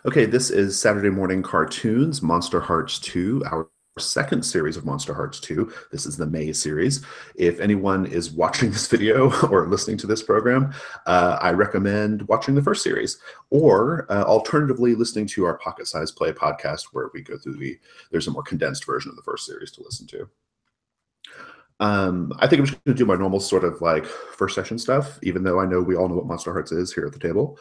Okay, this is Saturday Morning Cartoons, Monsterhearts 2, our second series of Monsterhearts 2. This is the May series. If anyone is watching this video or listening to this program, I recommend watching the first series, or alternatively, listening to our Pocket Size Play podcast, where we go through there's a more condensed version of the first series to listen to. I think I'm just going to do my normal sort of like first session stuff, even though I know we all know what Monsterhearts is here at the table.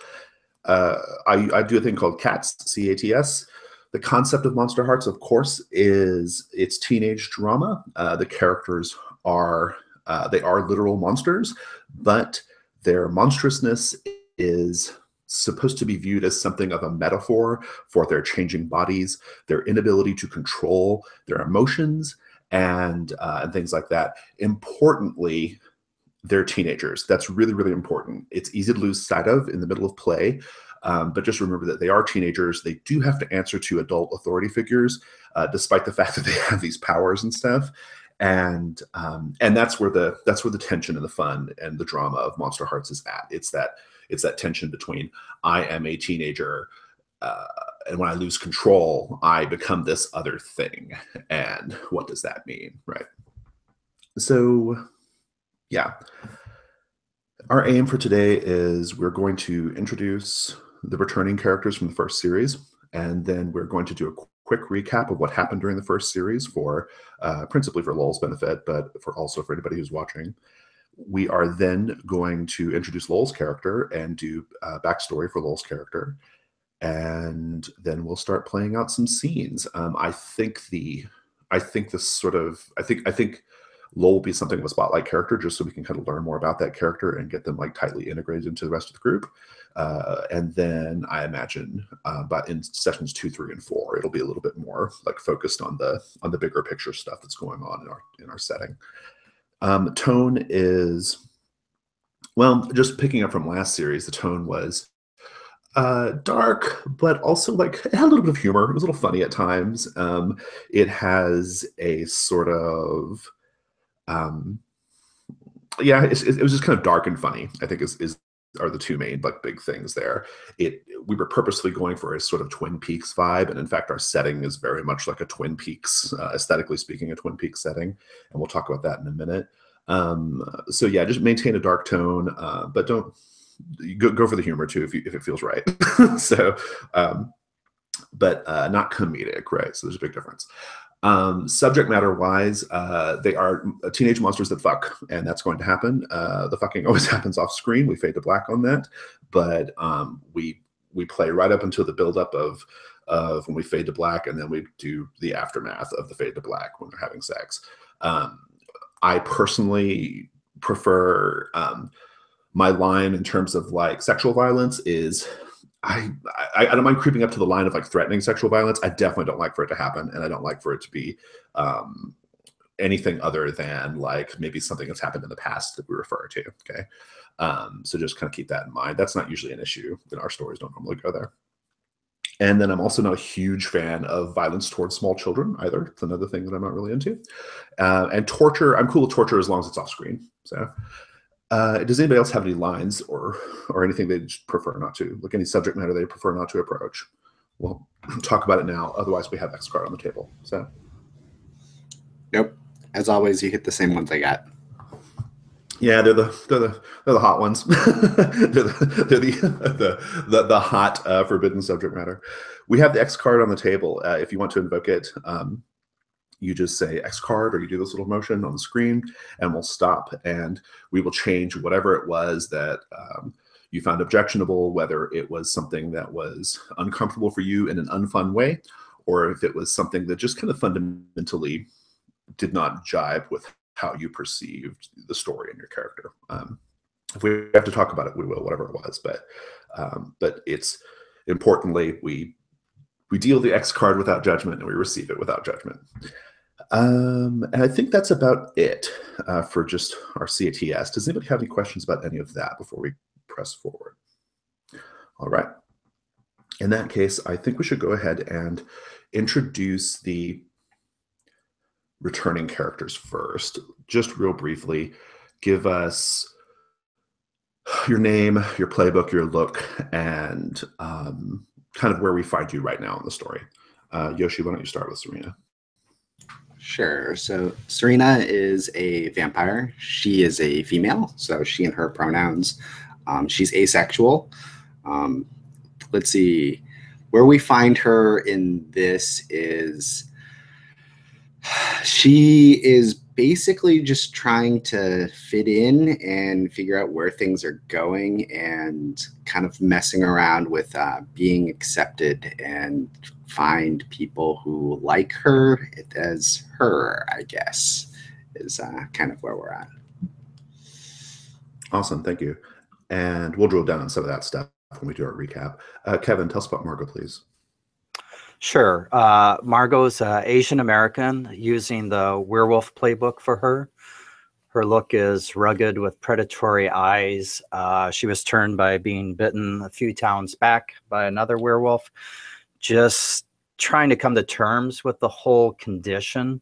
I do a thing called CATS, C-A-T-S. The concept of Monsterhearts, of course, is it's teenage drama. The characters are they are literal monsters, but their monstrousness is supposed to be viewed as something of a metaphor for their changing bodies, their inability to control their emotions, and things like that. Importantly, they're teenagers. That's really, really important. It's easy to lose sight of in the middle of play, but just remember that they are teenagers. They do have to answer to adult authority figures, despite the fact that they have these powers and stuff. And that's where the tension and the fun and the drama of Monsterhearts is at. It's that tension between I am a teenager, and when I lose control, I become this other thing. And what does that mean, right? So yeah. Our aim for today is we're going to introduce the returning characters from the first series, and then we're going to do a quick recap of what happened during the first series for principally for Lowell's benefit, but also for anybody who's watching. We are then going to introduce Lowell's character and do backstory for Lowell's character, and then we'll start playing out some scenes. I think Lowell will be something of a spotlight character, just so we can kind of learn more about that character and get them like tightly integrated into the rest of the group. And then I imagine, but in sessions 2, 3, and 4, it'll be a little bit more like focused on the bigger picture stuff that's going on in our setting. Tone is, well, just picking up from last series, the tone was dark, but also like it had a little bit of humor. It was a little funny at times. It has a sort of yeah, it was just kind of dark and funny, I think are the two main like big things there. We were purposely going for a sort of Twin Peaks vibe, and in fact our setting is very much like a Twin Peaks, aesthetically speaking, a Twin Peaks setting, and we'll talk about that in a minute. So yeah, just maintain a dark tone, but don't go for the humor too if it feels right. So but not comedic, right? So there's a big difference. Subject matter wise, they are teenage monsters that fuck, and that's going to happen. The fucking always happens off screen. We fade to black on that, but we play right up until the buildup of when we fade to black, and then we do the aftermath of the fade to black when they're having sex. I personally prefer my line in terms of like sexual violence is I don't mind creeping up to the line of like threatening sexual violence. I definitely don't like for it to happen, and I don't like for it to be anything other than like maybe something that's happened in the past that we refer to. Okay, so just kind of keep that in mind. That's not usually an issue. That our stories don't normally go there. And then I'm also not a huge fan of violence towards small children either. It's another thing that I'm not really into. And torture, I'm cool with torture as long as it's off screen. So. Does anybody else have any lines or anything they prefer not to, like any subject matter they prefer not to approach? We'll talk about it now. Otherwise, we have X card on the table. So, Nope. As always, you hit the same ones I got. yeah, they're the hot ones. they're the hot forbidden subject matter. We have the X card on the table. If you want to invoke it, you just say X card, or you do this little motion on the screen, and we'll stop, and we will change whatever it was that you found objectionable, whether it was something that was uncomfortable for you in an unfun way, or if it was something that just kind of fundamentally did not jibe with how you perceived the story and your character. If we have to talk about it, we will, whatever it was. But it's importantly, we deal the X card without judgment, and we receive it without judgment. And I think that's about it for just our CATS. Does anybody have any questions about any of that before we press forward? All right. In that case, I think we should go ahead and introduce the returning characters first. Just real briefly, give us your name, your playbook, your look, and kind of where we find you right now in the story. Yoshi, why don't you start with Serena? Sure. So Serena is a vampire. She is a female, so she and her pronouns. She's asexual. Um, let's see. Where we find her in this is she is basically just trying to fit in and figure out where things are going and kind of messing around with being accepted and find people who like her as her, I guess, is kind of where we're at. Awesome. Thank you. And we'll drill down on some of that stuff when we do our recap. Kevin, tell us about Margot, please. Sure. Margot's Asian American, using the werewolf playbook for her. Her look is rugged with predatory eyes. She was turned by being bitten a few towns back by another werewolf. Just trying to come to terms with the whole condition.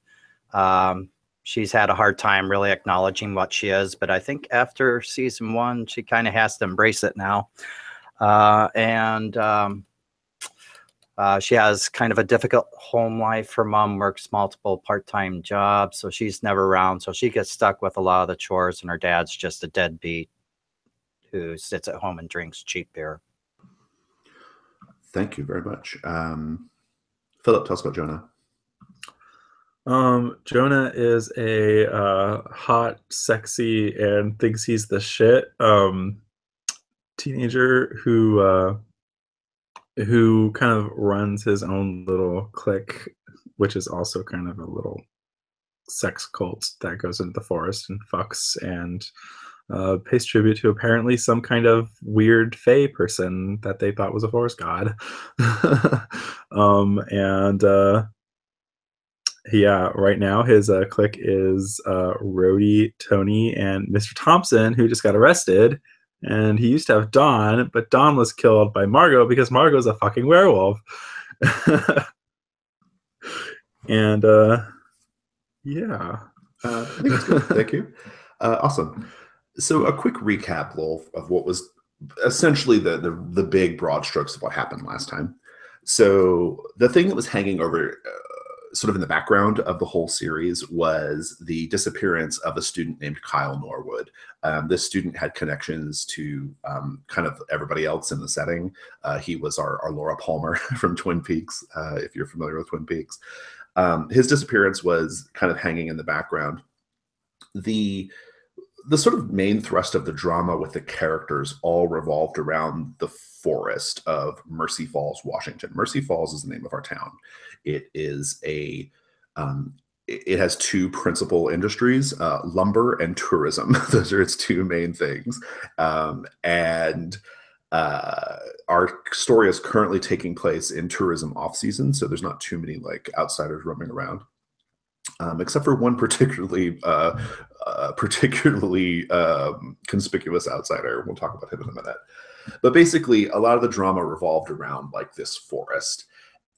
She's had a hard time really acknowledging what she is, but I think after season 1, she kind of has to embrace it now. She has kind of a difficult home life. Her mom works multiple part-time jobs, so she's never around. So she gets stuck with a lot of the chores, and her dad's just a deadbeat who sits at home and drinks cheap beer. Thank you very much. Philip, tell us about Jonah. Jonah is a hot, sexy, and thinks he's the shit teenager who kind of runs his own little clique, which is also kind of a little sex cult that goes into the forest and fucks and pays tribute to apparently some kind of weird fae person that they thought was a forest god. Yeah, right now his clique is Rhodey, Tony, and Mr. Thompson, who just got arrested. And he used to have Dawn, but Dawn was killed by Margot because Margot's a fucking werewolf. And yeah. I think that's good. Thank you. Awesome. So a quick recap, Lowell, of what was essentially the big broad strokes of what happened last time. So the thing that was hanging over sort of in the background of the whole series was the disappearance of a student named Kyle Norwood. This student had connections to kind of everybody else in the setting. He was our Laura Palmer from Twin Peaks, if you're familiar with Twin Peaks. His disappearance was kind of hanging in the background. The sort of main thrust of the drama with the characters all revolved around the forest of Mercy Falls, Washington. Mercy Falls is the name of our town. It is it has two principal industries, lumber and tourism. Those are its two main things. And our story is currently taking place in tourism off season, so there's not too many like outsiders roaming around, except for one particularly conspicuous outsider. We'll talk about him in a minute. But basically, a lot of the drama revolved around like this forest,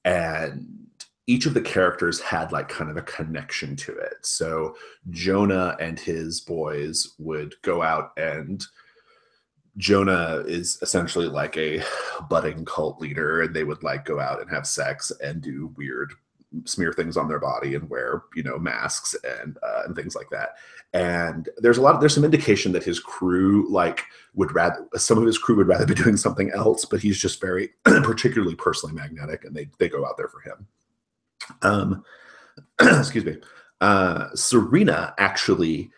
and each of the characters had like kind of a connection to it. So Jonah and his boys would go out, and Jonah is essentially like a budding cult leader, and they would like go out and have sex and do weird smear things on their body and wear, masks and things like that. And there's some indication that his crew some of his crew would rather be doing something else, but he's just very particularly personally magnetic, and they go out there for him. Excuse me. Serena actually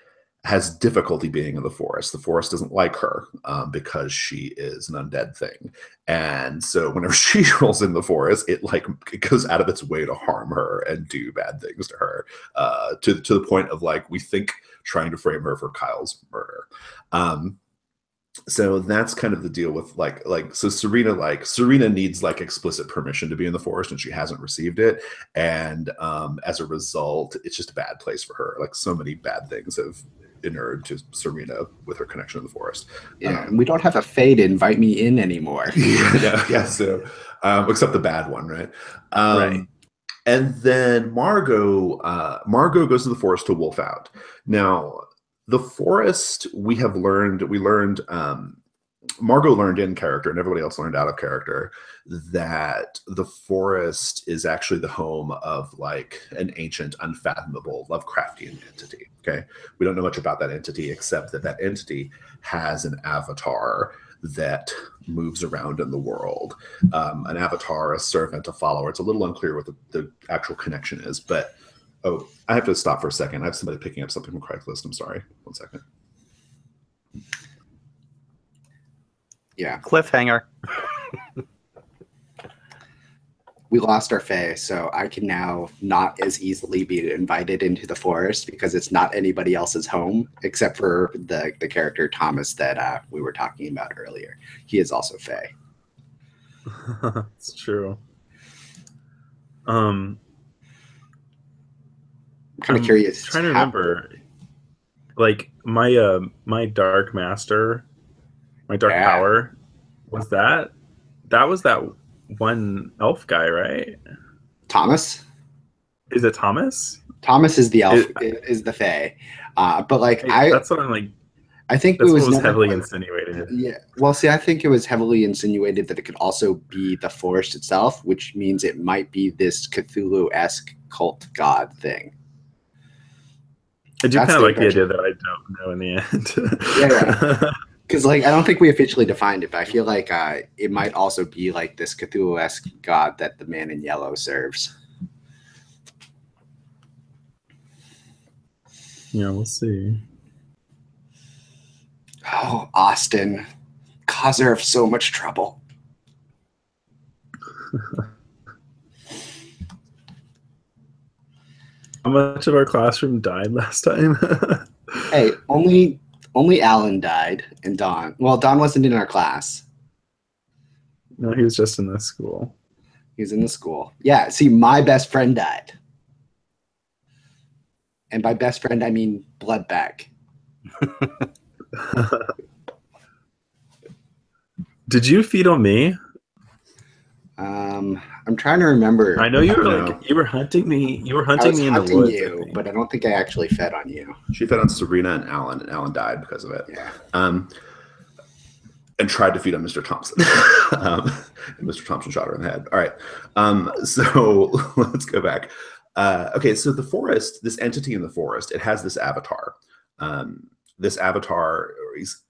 has difficulty being in the forest. The forest doesn't like her because she is an undead thing. And so whenever she rolls in the forest, it goes out of its way to harm her and do bad things to her, to the point of like, we think trying to frame her for Kyle's murder. So that's kind of the deal with so Serena needs like explicit permission to be in the forest, and she hasn't received it. And as a result, it's just a bad place for her. Like, so many bad things have inured to Serena with her connection to the forest. Yeah, and we don't have a fae to invite me in anymore. So except the bad one, right? Right. And then Margot goes to the forest to wolf out. Now, the forest, we learned Margot learned in character, and everybody else learned out of character, that the forest is actually the home of like an ancient, unfathomable, Lovecraftian entity. Okay, we don't know much about that entity except that that entity has an avatar that moves around in the world. An avatar, a servant, a follower. It's a little unclear what the actual connection is, but oh, I have to stop for a second. I have somebody picking up something from Craigslist. I'm sorry. 1 second. Yeah. Cliffhanger. We lost our fae, so I can now not as easily be invited into the forest because it's not anybody else's home except for the character Thomas that we were talking about earlier. He is also fae. It's true. I'm kind of I'm curious. trying to remember, like my dark master, my dark power, was that was that one elf guy, right? Thomas? Is it Thomas? Thomas is the elf, is the fae. But like that's what I'm like. I think that's it was what was heavily insinuated. Yeah. Well, see, I think it was heavily insinuated that it could also be the forest itself, which means it might be this Cthulhu-esque cult god thing. I do kind of like the idea that I don't know in the end. Yeah. Because like I don't think we officially defined it, but I feel like it might also be like this Cthulhu-esque god that the man in yellow serves. Yeah, we'll see. Oh, Austin, causer of so much trouble. How much of our classroom died last time? Hey, only Alan died and Don. Well, Don wasn't in our class. No, he was just in this school. He was in the school. Yeah, see, my best friend died. And by best friend, I mean blood bag. Did you feed on me? I'm trying to remember. I know you were like you were hunting me. You were hunting me in the woods. But I don't think I actually fed on you. She fed on Serena and Alan died because of it. Yeah. And tried to feed on Mr. Thompson. And Mr. Thompson shot her in the head. All right. So let's go back. Okay, so the forest, this entity in the forest, it has this avatar. This avatar, he's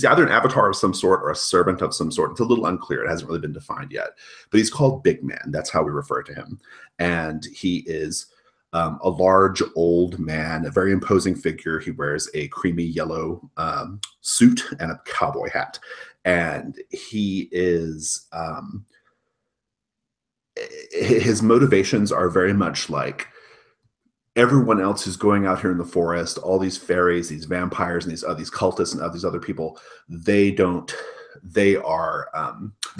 either an avatar of some sort or a servant of some sort. It's a little unclear. It hasn't really been defined yet. But he's called Big Man. That's how we refer to him. And he is a large old man, a very imposing figure. He wears a creamy yellow suit and a cowboy hat. And he is, his motivations are very much like everyone else who's going out here in the forest, all these fairies, these vampires, and these cultists and these other people, they are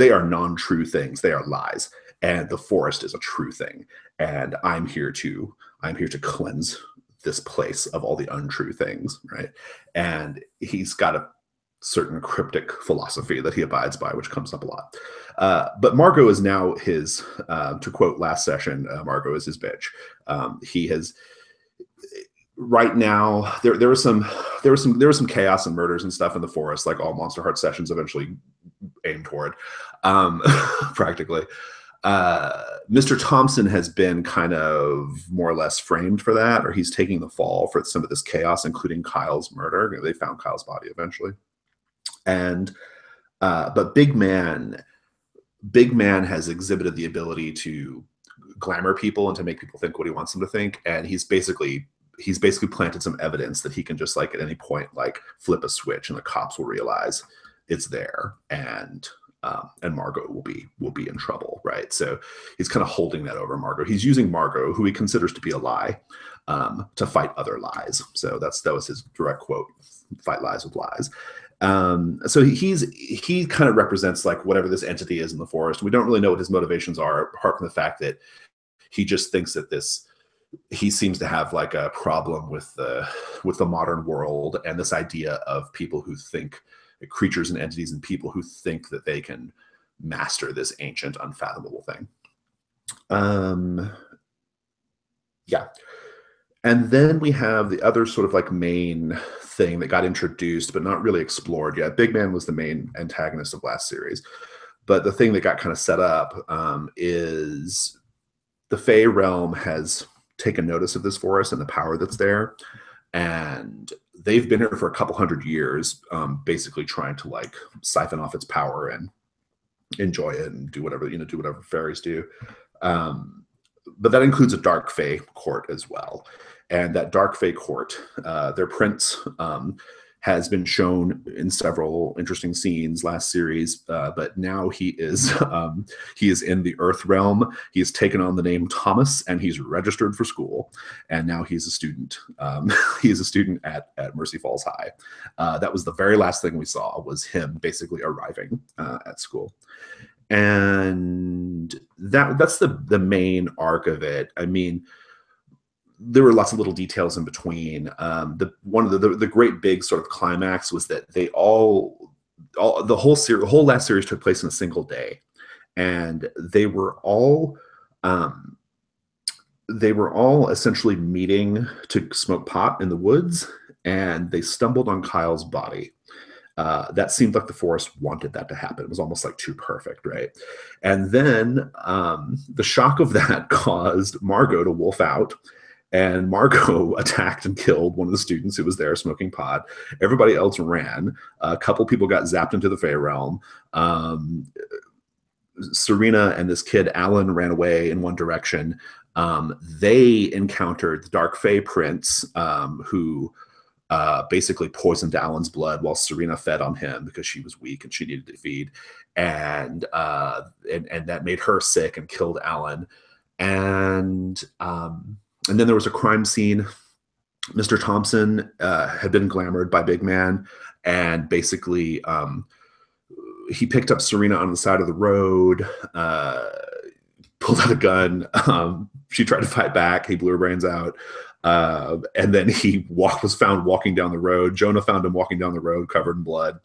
non-true things. They are lies. And the forest is a true thing. And I'm here to cleanse this place of all the untrue things, right? And he's got a certain cryptic philosophy that he abides by, which comes up a lot. But Margot is now his, to quote last session, Margot is his bitch. He has right now. There was some chaos and murders and stuff in the forest, like all Monsterhearts sessions eventually aim toward, practically. Mr. Thompson has been kind of more or less framed for that, or he's taking the fall for some of this chaos, including Kyle's murder. They found Kyle's body eventually. And but Big Man has exhibited the ability to glamour people and to make people think what he wants them to think. And he's basically planted some evidence that he can just like at any point like flip a switch and the cops will realize it's there, and Margot will be in trouble, right? So he's kind of holding that over Margot. He's using Margot, who he considers to be a lie, to fight other lies. So that was his direct quote: "Fight lies with lies." So he kind of represents like whatever this entity is in the forest. We don't really know what his motivations are, apart from the fact that he just thinks that he seems to have like a problem with the modern world and this idea of people who think, creatures and entities and people who think that they can master this ancient, unfathomable thing. Yeah. And then we have the other sort of like main thing that got introduced but not really explored yet. Big Man was the main antagonist of last series, but the thing that got kind of set up is the Fey realm has taken notice of this forest and the power that's there, and they've been here for a couple hundred years, basically trying to like siphon off its power and enjoy it and do whatever fairies do. But that includes a dark Fey court as well, and that dark Fey court, their prince has been shown in several interesting scenes last series, but now he is in the Earth realm. He has taken on the name Thomas, and he's registered for school, and now he's a student. He is a student at Mercy Falls High. That was the very last thing we saw, was him basically arriving at school. And that's the main arc of it. I mean, there were lots of little details in between. One of the great big sort of climax was that the whole last series took place in a single day, and they were all essentially meeting to smoke pot in the woods, and they stumbled on Kyle's body. That seemed like the forest wanted that to happen. It was almost like too perfect, right? And then the shock of that caused Margot to wolf out, and Margot attacked and killed one of the students who was there smoking pot. Everybody else ran. A couple people got zapped into the Fey realm. Serena and this kid, Alan, ran away in one direction. They encountered the Dark Fey Prince, who basically poisoned Alan's blood while Serena fed on him because she was weak and she needed to feed. And that made her sick and killed Alan. And then there was a crime scene. Mr. Thompson had been glamored by Big Man, and basically he picked up Serena on the side of the road, pulled out a gun. She tried to fight back. He blew her brains out. And then he was found walking down the road. Jonah found him walking down the road covered in blood,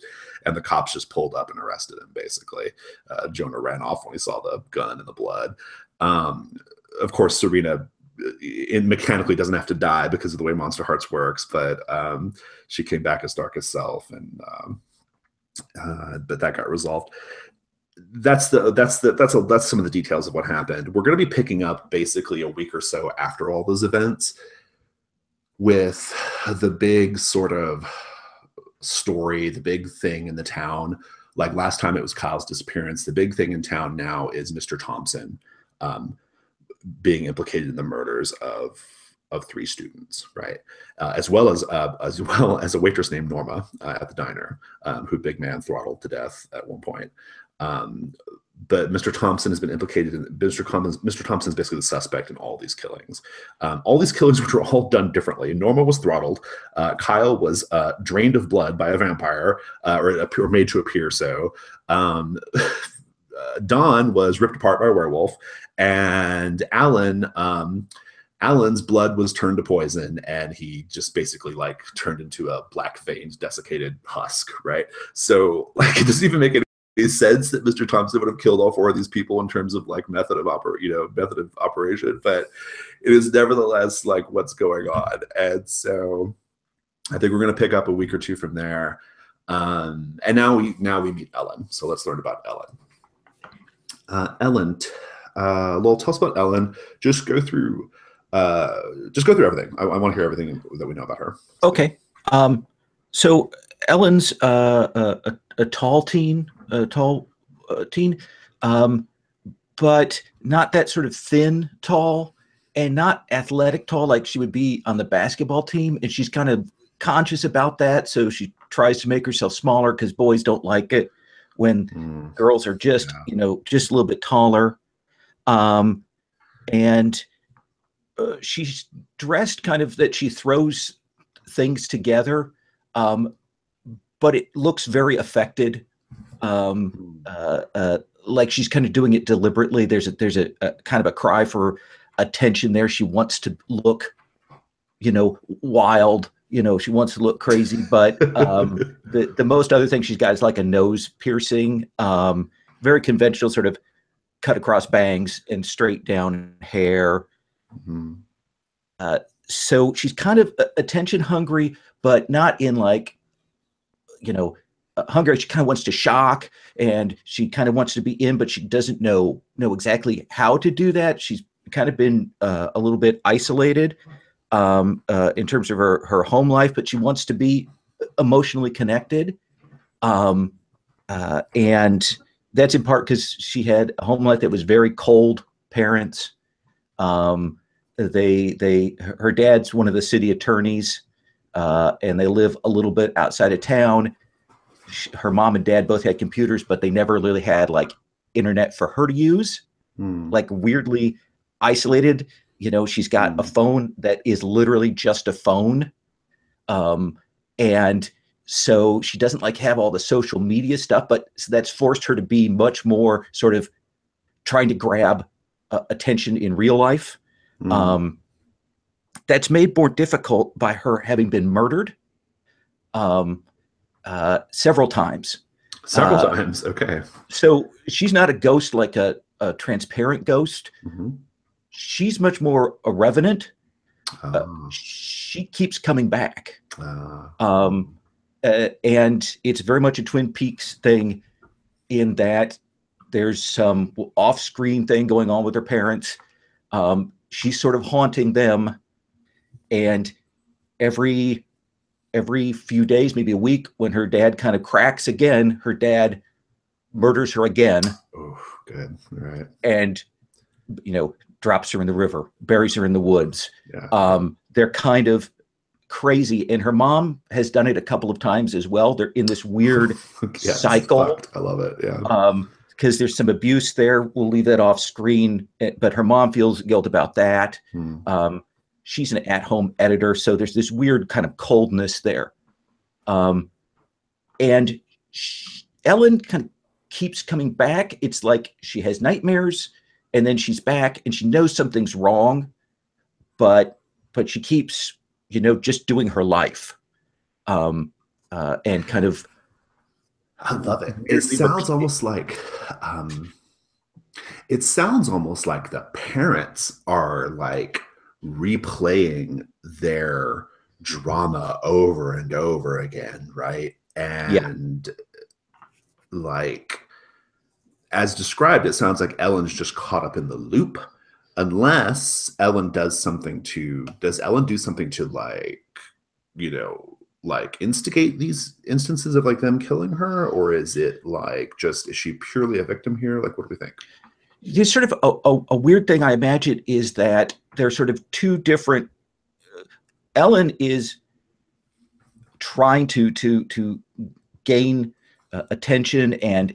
and the cops just pulled up and arrested him, basically. Jonah ran off when he saw the gun and the blood. Of course, Serena mechanically doesn't have to die because of the way Monsterhearts works, but she came back as Darkest Self, and but that got resolved. That's some of the details of what happened. We're going to be picking up basically a week or so after all those events with the big sort of story, the big thing in the town. Like last time it was Kyle's disappearance. The big thing in town now is Mr. Thompson being implicated in the murders of 3 students, right? As well as a waitress named Norma at the diner, who Big Man throttled to death at one point. But Mr. Thompson has been implicated in Mr. Thompson is basically the suspect in all these killings. All these killings, which were all done differently. Norma was throttled. Kyle was drained of blood by a vampire, or made to appear so. Don was ripped apart by a werewolf, and Alan's blood was turned to poison, and he just basically like turned into a black-veined, desiccated husk, right? So like it doesn't even make any sense that Mr. Thompson would have killed all 4 of these people in terms of like method of operation, but it is nevertheless like what's going on. And so I think we're going to pick up a week or 2 from there. And now we meet Ellen. So let's learn about Ellen. Ellen, Lowell, tell us about Ellen. Just go through everything. I want to hear everything that we know about her. Okay. So Ellen's a tall teen, but not that sort of thin tall, and not athletic tall like she would be on the basketball team. And she's kind of conscious about that, so she tries to make herself smaller because boys don't like it when girls are just just a little bit taller. And she's dressed kind of that she throws things together, but it looks very affected, like she's kind of doing it deliberately. There's a kind of a cry for attention there. She wants to look, wild. She wants to look crazy, but the most other thing she's got is like a nose piercing, very conventional sort of cut across bangs and straight down hair. so she's kind of attention hungry, but not in like, hungry. She kind of wants to shock, and she kind of wants to be in, but she doesn't know exactly how to do that. She's kind of been a little bit isolated in terms of her home life, but she wants to be emotionally connected. And that's in part because she had a home life that was very cold. Parents, her dad's one of the city attorneys, and they live a little bit outside of town. Her mom and dad both had computers, but they never really had like internet for her to use. Like weirdly isolated. She's got a phone that is literally just a phone. And so she doesn't like have all the social media stuff, but that's forced her to be much more sort of trying to grab attention in real life. That's made more difficult by her having been murdered several times. Several times. Okay. So she's not a ghost like a transparent ghost. She's much more a revenant. She keeps coming back. And it's very much a Twin Peaks thing in that there's some off-screen thing going on with her parents. She's sort of haunting them. And every few days, maybe a week, when her dad kind of cracks again, her dad murders her again. Oh, good. All right. And, drops her in the river, buries her in the woods. Yeah. They're kind of crazy. And her mom has done it a couple of times as well. They're in this weird cycle. I love it. Yeah. Because there's some abuse there. We'll leave that off screen. But her mom feels guilt about that. She's an at-home editor. So there's this weird kind of coldness there. And Ellen kind of keeps coming back. It's like she has nightmares, and then she's back, and she knows something's wrong, but she keeps, just doing her life, and kind of. I love it. It sounds almost like, the parents are like replaying their drama over and over again, right? And like, as described, it sounds like Ellen's just caught up in the loop, unless Ellen does something to. Does Ellen do something to like instigate these instances of like them killing her, or is it like is she purely a victim here? Like, what do we think? There's sort of a weird thing I imagine is that there's sort of two different. Ellen is trying to gain attention and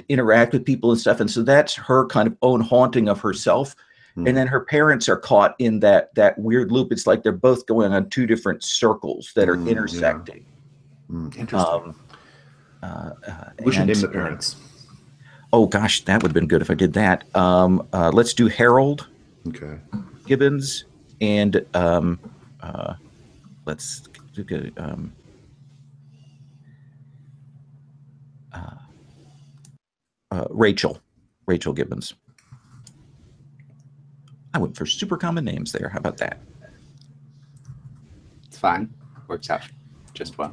interact with people and stuff, and so that's her kind of own haunting of herself. And then her parents are caught in that weird loop. It's like they're both going on two different circles that are intersecting. Interesting. We should name the parents. Oh gosh, that would have been good if I did that. Let's do Harold. Okay. Gibbons and let's do Rachel Gibbons. I went for super common names there. How about that? It's fine. Works out just well.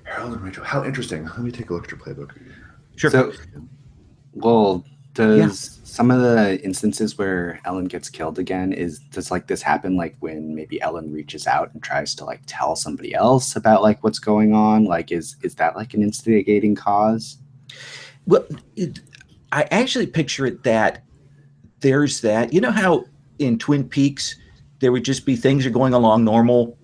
Harold and Rachel. How interesting. Let me take a look at your playbook. Sure. So, well, does some of the instances where Ellen gets killed again, does like this happen like when maybe Ellen reaches out and tries to like tell somebody else about like what's going on? Like, is that like an instigating cause? Well, I actually picture it that there's that, how in Twin Peaks, there would just be things are going along normal,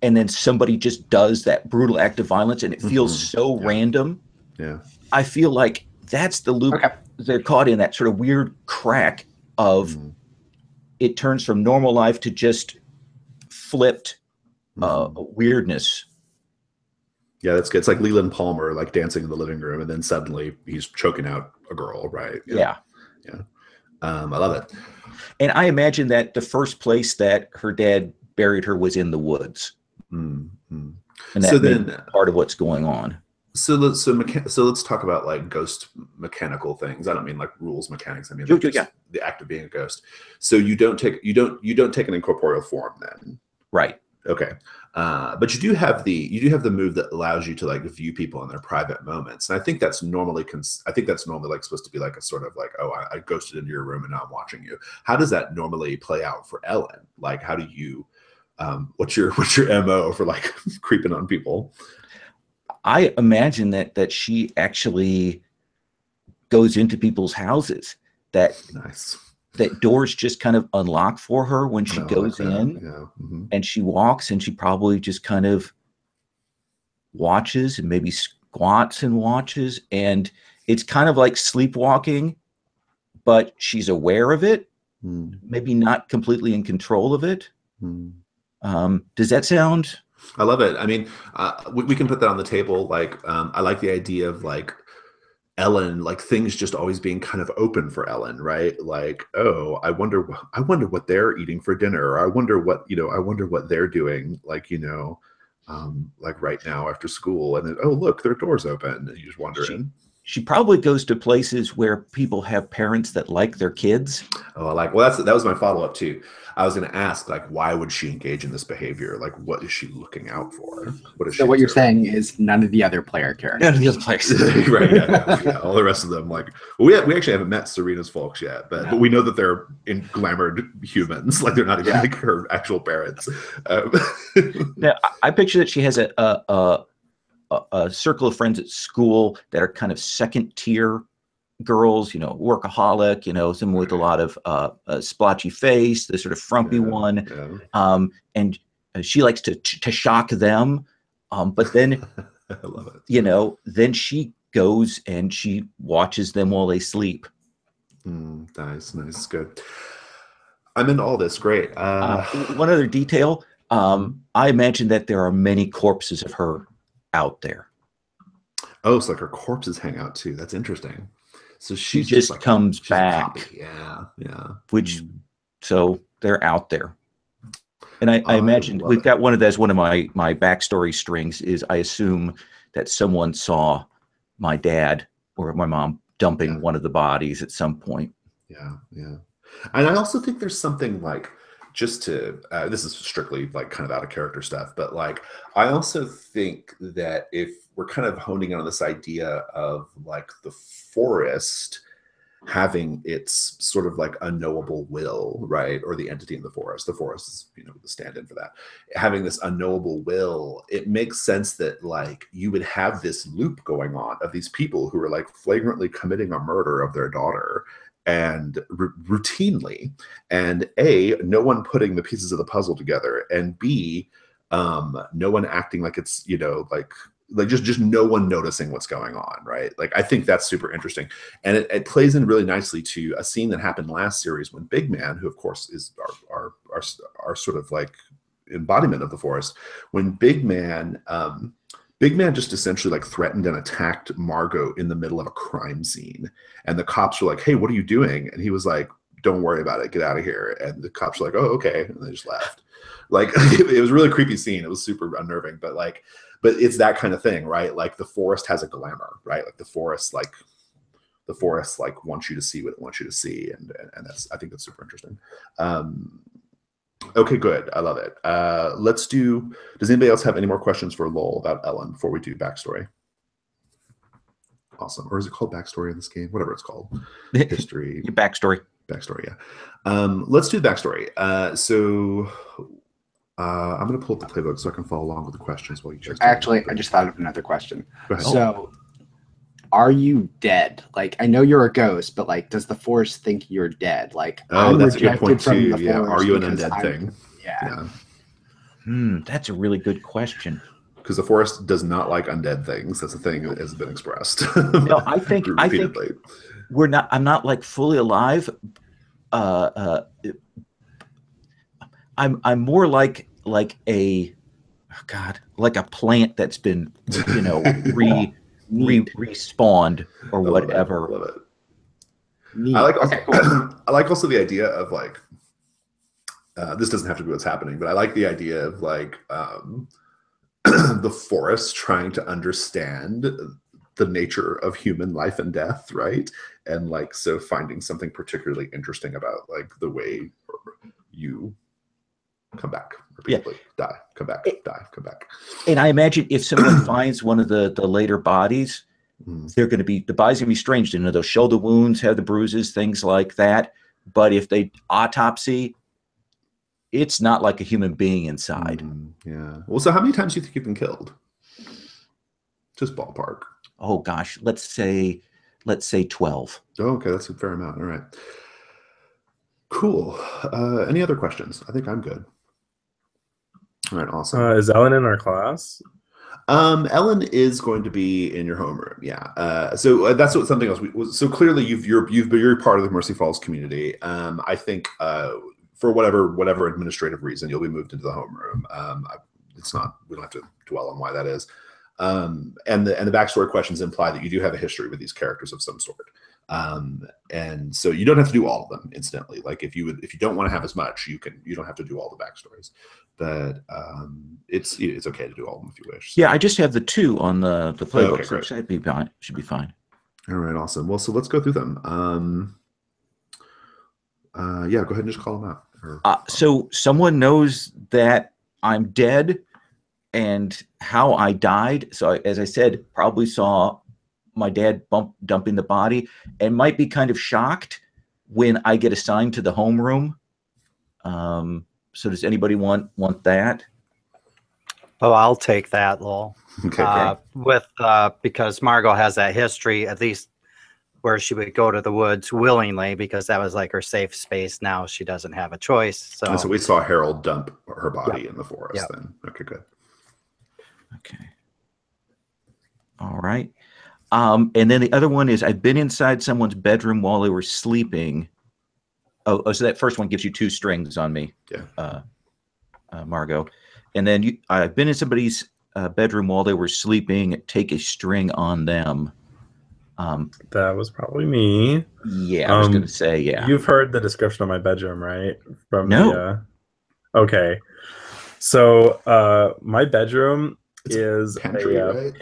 and then somebody just does that brutal act of violence, and it feels so random. Yeah. I feel like that's the loop. Okay. They're caught in that sort of weird crack of it turns from normal life to just flipped weirdness. Yeah, that's good. It's like Leland Palmer, like dancing in the living room, and then suddenly he's choking out a girl, right? Yeah. I love it. And I imagine that the first place that her dad buried her was in the woods. And that may be part of what's going on. So let's talk about like ghost mechanical things. I don't mean like rules mechanics. I mean like just the act of being a ghost. So you don't take an incorporeal form then. Right. Okay. But you do have the move that allows you to like view people in their private moments. And I think that's normally like supposed to be like a sort of like, oh, I ghosted into your room and now I'm watching you. How does that normally play out for Ellen? Like, how do you what's your MO for like creeping on people? I imagine that she actually goes into people's houses, that doors just kind of unlock for her when she goes in. Yeah. Mm-hmm. And she walks, and she probably just kind of watches and maybe squats and watches. And it's kind of like sleepwalking, but she's aware of it, maybe not completely in control of it. Does that sound? I love it. I mean, we can put that on the table. Like, I like the idea of like Ellen, like things just always being kind of open for Ellen, right? Like, oh, I wonder what they're eating for dinner. Or I wonder what they're doing, like, like right now after school. And then, oh, look, their door's open. And you just wander in. She probably goes to places where people have parents that like their kids. Oh, well, that was my follow-up too. I was going to ask, like, why would she engage in this behavior? Like, what is she looking out for? So what you're saying is none of the other player characters. None of the other players. Right, yeah. All the rest of them, like, well, we actually haven't met Serena's folks yet, but we know that they're glamoured humans. Like, they're not even like her actual parents. Now, I picture that she has a circle of friends at school that are kind of second tier girls, workaholic, someone with a lot of splotchy face, the sort of frumpy one. Yeah. And she likes to shock them. But then, I love it. Then she goes and she watches them while they sleep. Nice. Good. I'm into all this. Great. One other detail. I imagine that there are many corpses of her out there. Oh, so like her corpses hang out too. That's interesting. So she just like, comes back. Yeah. So they're out there. And I imagine we've got one of those. One of my backstory strings is I assume that someone saw my dad or my mom dumping one of the bodies at some point. Yeah. And I also think there's something like, just to this is strictly like kind of out of character stuff, but like I also think that if we're kind of honing in on this idea of like the forest having its sort of like unknowable will, right? Or the entity in the forest is, the stand-in for that, having this unknowable will, it makes sense that like you would have this loop going on of these people who are like flagrantly committing a murder of their daughter, and routinely, and A, no one putting the pieces of the puzzle together, and B, no one acting like it's, like just no one noticing what's going on, right? Like, I think that's super interesting. And it plays in really nicely to a scene that happened last series when Big Man, who of course is our sort of like embodiment of the forest, when Big Man just essentially like threatened and attacked Margot in the middle of a crime scene. And the cops were like, hey, what are you doing? And he was like, don't worry about it. Get out of here. And the cops were like, oh, okay. And they just left. Like, it was a really creepy scene. It was super unnerving, but it's that kind of thing, right? Like the forest has a glamour, right? Like the forest wants you to see what it wants you to see. And I think that's super interesting. Okay, good. I love it. Does anybody else have any more questions for Lowell about Ellen before we do backstory? Awesome. Or is it called backstory in this game? Whatever it's called. History. Backstory. Backstory, yeah. Let's do the backstory. I'm going to pull up the playbook so I can follow along with the questions while you check. Actually, I just thought of another question. Go ahead. So, are you dead? Like, I know you're a ghost, but like, does the forest think you're dead? Like, that's a good point too. Yeah, are you an undead thing? Yeah. That's a really good question. Because the forest does not like undead things. That's a thing that has been expressed. No, I think we're not. I'm not like fully alive. I'm more like a plant that's been respawned or whatever. Love it. I like also the idea of like this doesn't have to be what's happening, but I like the idea of like the forest trying to understand the nature of human life and death, right? And like, so finding something particularly interesting about like the way you come back repeatedly, die, come back, die, come back. And I imagine if someone finds one of the later bodies, they're going to be, the body's going to be strange. You know, they'll show the wounds, have the bruises, things like that. But if they autopsy, it's not like a human being inside. Yeah. Well, so how many times do you think you've been killed? Just ballpark. Oh gosh, let's say 12. Oh, okay, that's a fair amount. All right. Cool. Any other questions? I think I'm good. All right, awesome. Is Ellen in our class? Ellen is going to be in your homeroom. Yeah. So that's what something else. So clearly you're part of the Mercy Falls community. I think for whatever administrative reason, you'll be moved into the homeroom. It's not. We don't have to dwell on why that is. And the backstory questions imply that you do have a history with these characters of some sort. And so you don't have to do all of them incidentally. Like if you don't want to have as much, you don't have to do all the backstories. But it's okay to do all of them if you wish. So. Yeah, I just have the 2 on the playbook, okay, so it should be fine. Should be fine. All right, awesome. Well, so let's go through them. Yeah, go ahead and just call them out. So someone knows that I'm dead and how I died. So as I said, probably saw my dad dumping the body and might be kind of shocked when I get assigned to the homeroom. So does anybody want that? Oh, I'll take that, Lowell. Okay, Because Margot has that history, at least where she would go to the woods willingly because that was like her safe space. Now she doesn't have a choice. So we saw Harold dump her body in the forest then. Okay, good. Okay. All right. And then the other one is I've been inside someone's bedroom while they were sleeping. Oh, so that first one gives you 2 strings on me. Yeah. Margot. And then I've been in somebody's bedroom while they were sleeping. Take a string on them. That was probably me. Yeah, I was going to say, yeah. You've heard the description of my bedroom, right? No. Okay. So my bedroom is pantry, right?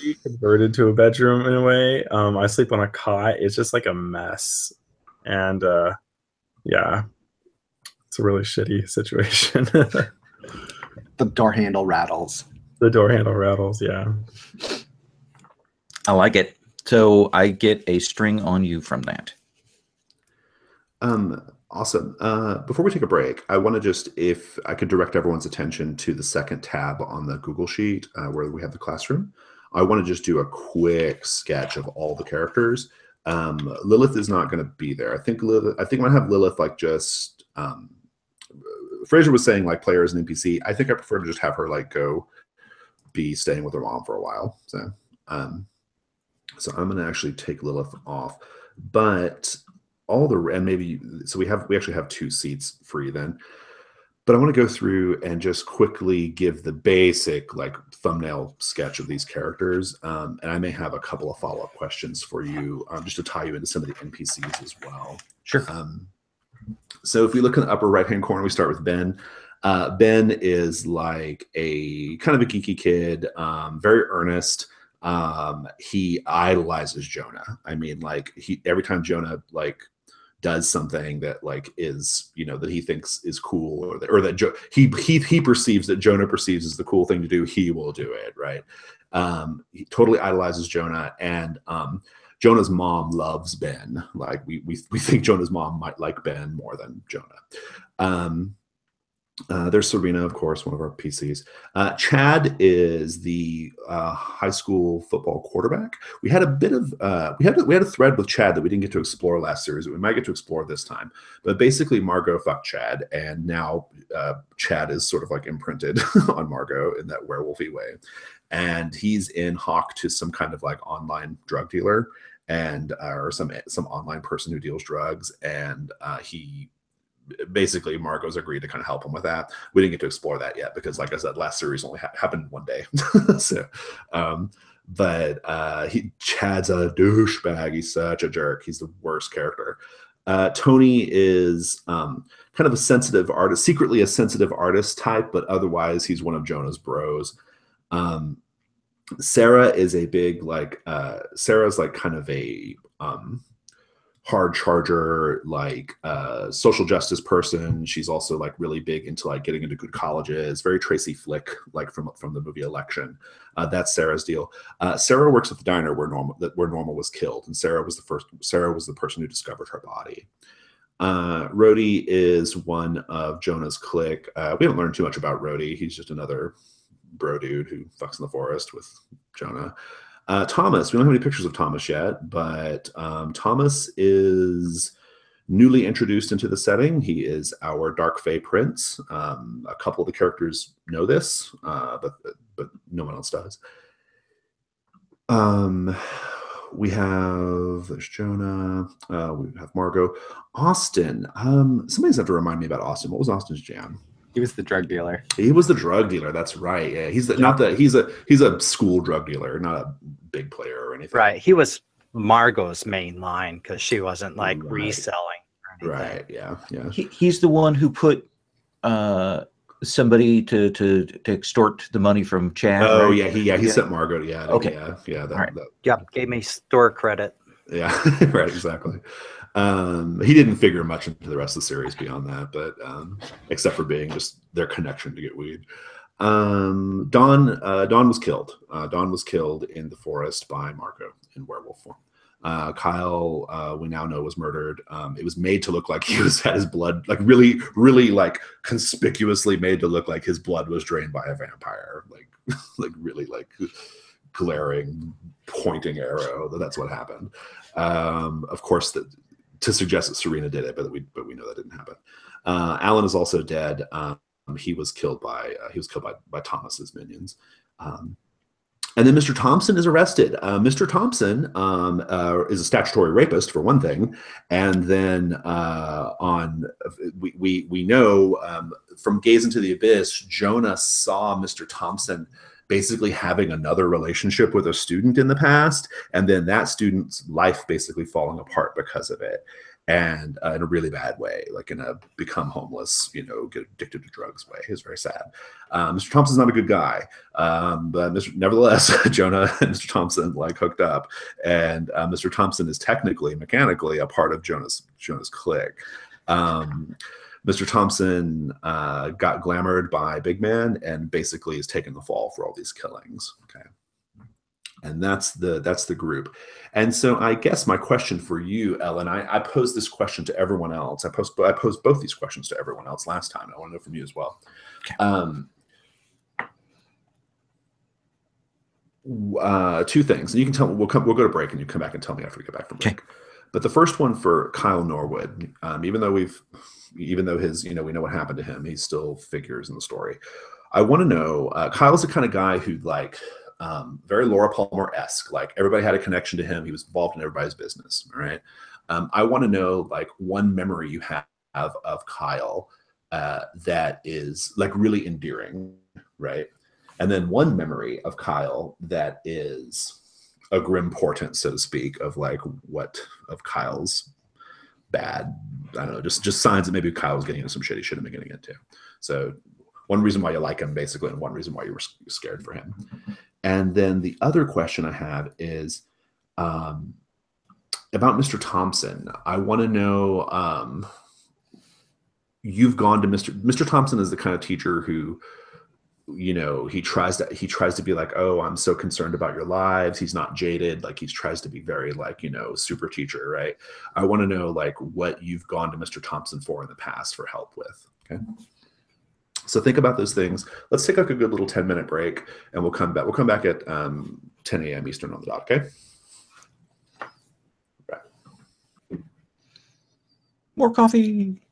pantry converted to a bedroom in a way. I sleep on a cot. It's just like a mess. And yeah, it's a really shitty situation. The door handle rattles. The door handle rattles, yeah. I like it. So I get a string on you from that. Awesome. Before we take a break, I want to just, if I could direct everyone's attention to the second tab on the Google Sheet where we have the classroom. I want to just do a quick sketch of all the characters. Lilith is not going to be there. I think I'm going to have Lilith like just, Fraser was saying like player as an NPC. I think I prefer to just have her like go be staying with her mom for a while. So I'm going to actually take Lilith off, but we actually have 2 seats free then. But I want to go through and just quickly give the basic like thumbnail sketch of these characters. And I may have a couple of follow-up questions for you just to tie you into some of the NPCs as well. Sure. So if we look in the upper right-hand corner, we start with Ben. Ben is like a kind of a geeky kid, very earnest. He idolizes Jonah. I mean, like every time Jonah like does something that like is, that he thinks is cool or that he perceives that Jonah perceives as the cool thing to do, he will do it, right? He totally idolizes Jonah, and Jonah's mom loves Ben. Like we think Jonah's mom might like Ben more than Jonah. There's Serena, of course, one of our PCs. Chad is the high school football quarterback. We had a bit of we had a thread with Chad that we didn't get to explore last series that we might get to explore this time. But basically, Margot fucked Chad, and now Chad is sort of like imprinted on Margot in that werewolfy way, and he's in Hawk to some kind of like online drug dealer and or some online person who deals drugs, and he. Basically, Margot's agreed to kind of help him with that. We didn't get to explore that yet because, like I said, last series only happened one day. So, Chad's a douchebag. He's such a jerk. He's the worst character. Tony is kind of a sensitive artist, secretly a sensitive artist type, but otherwise he's one of Jonah's bros. Sarah is a big Sarah's like kind of a hard charger, like social justice person. She's also like really big into like getting into good colleges. Very Tracy Flick, like from the movie Election. That's Sarah's deal. Sarah works at the diner where Norma was killed, and Sarah was the person who discovered her body. Rhodey is one of Jonah's clique. We haven't learned too much about Rhodey. He's just another bro dude who fucks in the forest with Jonah. Thomas, we don't have any pictures of Thomas yet, but Thomas is newly introduced into the setting. He is our Dark Fae Prince. A couple of the characters know this, but no one else does. We have there's Jonah. We have Margot. Austin. Somebody's have to remind me about Austin. What was Austin's jam? He was the drug dealer. He was the drug dealer. That's right. Yeah, he's a school drug dealer, not a big player or anything. Right. He was Margot's main line because she wasn't like reselling or anything. Right. Yeah. Yeah. He's the one who put somebody to extort the money from Chad. Oh right? He sent Margot. Yeah. Okay. Yeah. Yep. Gave me store credit. Yeah. Right. Exactly. He didn't figure much into the rest of the series beyond that, but except for being just their connection to get weed. Dawn was killed. Dawn was killed in the forest by Margot in werewolf form. Kyle, we now know, was murdered. It was made to look like he had his blood, like really, really, like conspicuously made to look like his blood was drained by a vampire, like really, like glaring, pointing arrow. That's what happened. Of course, to suggest that Serena did it, but we know that didn't happen. Alan is also dead. He was killed by Thomas's minions. And then Mr. Thompson is arrested. Mr. Thompson is a statutory rapist, for one thing, and then we know from Gaze into the Abyss, Jonah saw Mr. Thompson basically having another relationship with a student in the past, and then that student's life basically falling apart because of it, and in a really bad way, like in a become homeless, get addicted to drugs way. It's very sad. Mr. Thompson's not a good guy, but nevertheless, Jonah and Mr. Thompson like hooked up, and Mr. Thompson is mechanically a part of Jonah's clique. Mr. Thompson got glamored by Big Man and basically has taken the fall for all these killings. Okay, and that's the group. And so I guess my question for you, Ellen, I posed this question to everyone else. I posed both these questions to everyone else last time. I want to know from you as well. Okay. Two things, and you can tell. We'll go to break, and you come back and tell me after we get back from break. Okay. But the first one for Kyle Norwood, even though his, we know what happened to him, he still figures in the story. I want to know, Kyle's the kind of guy who very Laura Palmer-esque, like everybody had a connection to him. He was involved in everybody's business. All right. I want to know like one memory you have of Kyle that is like really endearing. Right. And then one memory of Kyle that is a grim portent, so to speak, of like of Kyle's bad, I don't know, just signs that maybe Kyle was getting into some shitty shit and getting into. So one reason why you like him, basically, and one reason why you were scared for him. And then the other question I have is about Mr. Thompson. I want to know, you've gone to Mr. Thompson is the kind of teacher who, he tries to be like, oh, I'm so concerned about your lives. He's not jaded. Like he tries to be very like, super teacher. Right. I want to know like what you've gone to Mr. Thompson for in the past for help with. Okay. So think about those things. Let's take like a good little 10-minute break and we'll come back. We'll come back at 10 a.m. Eastern on the dot. Okay. Right. More coffee.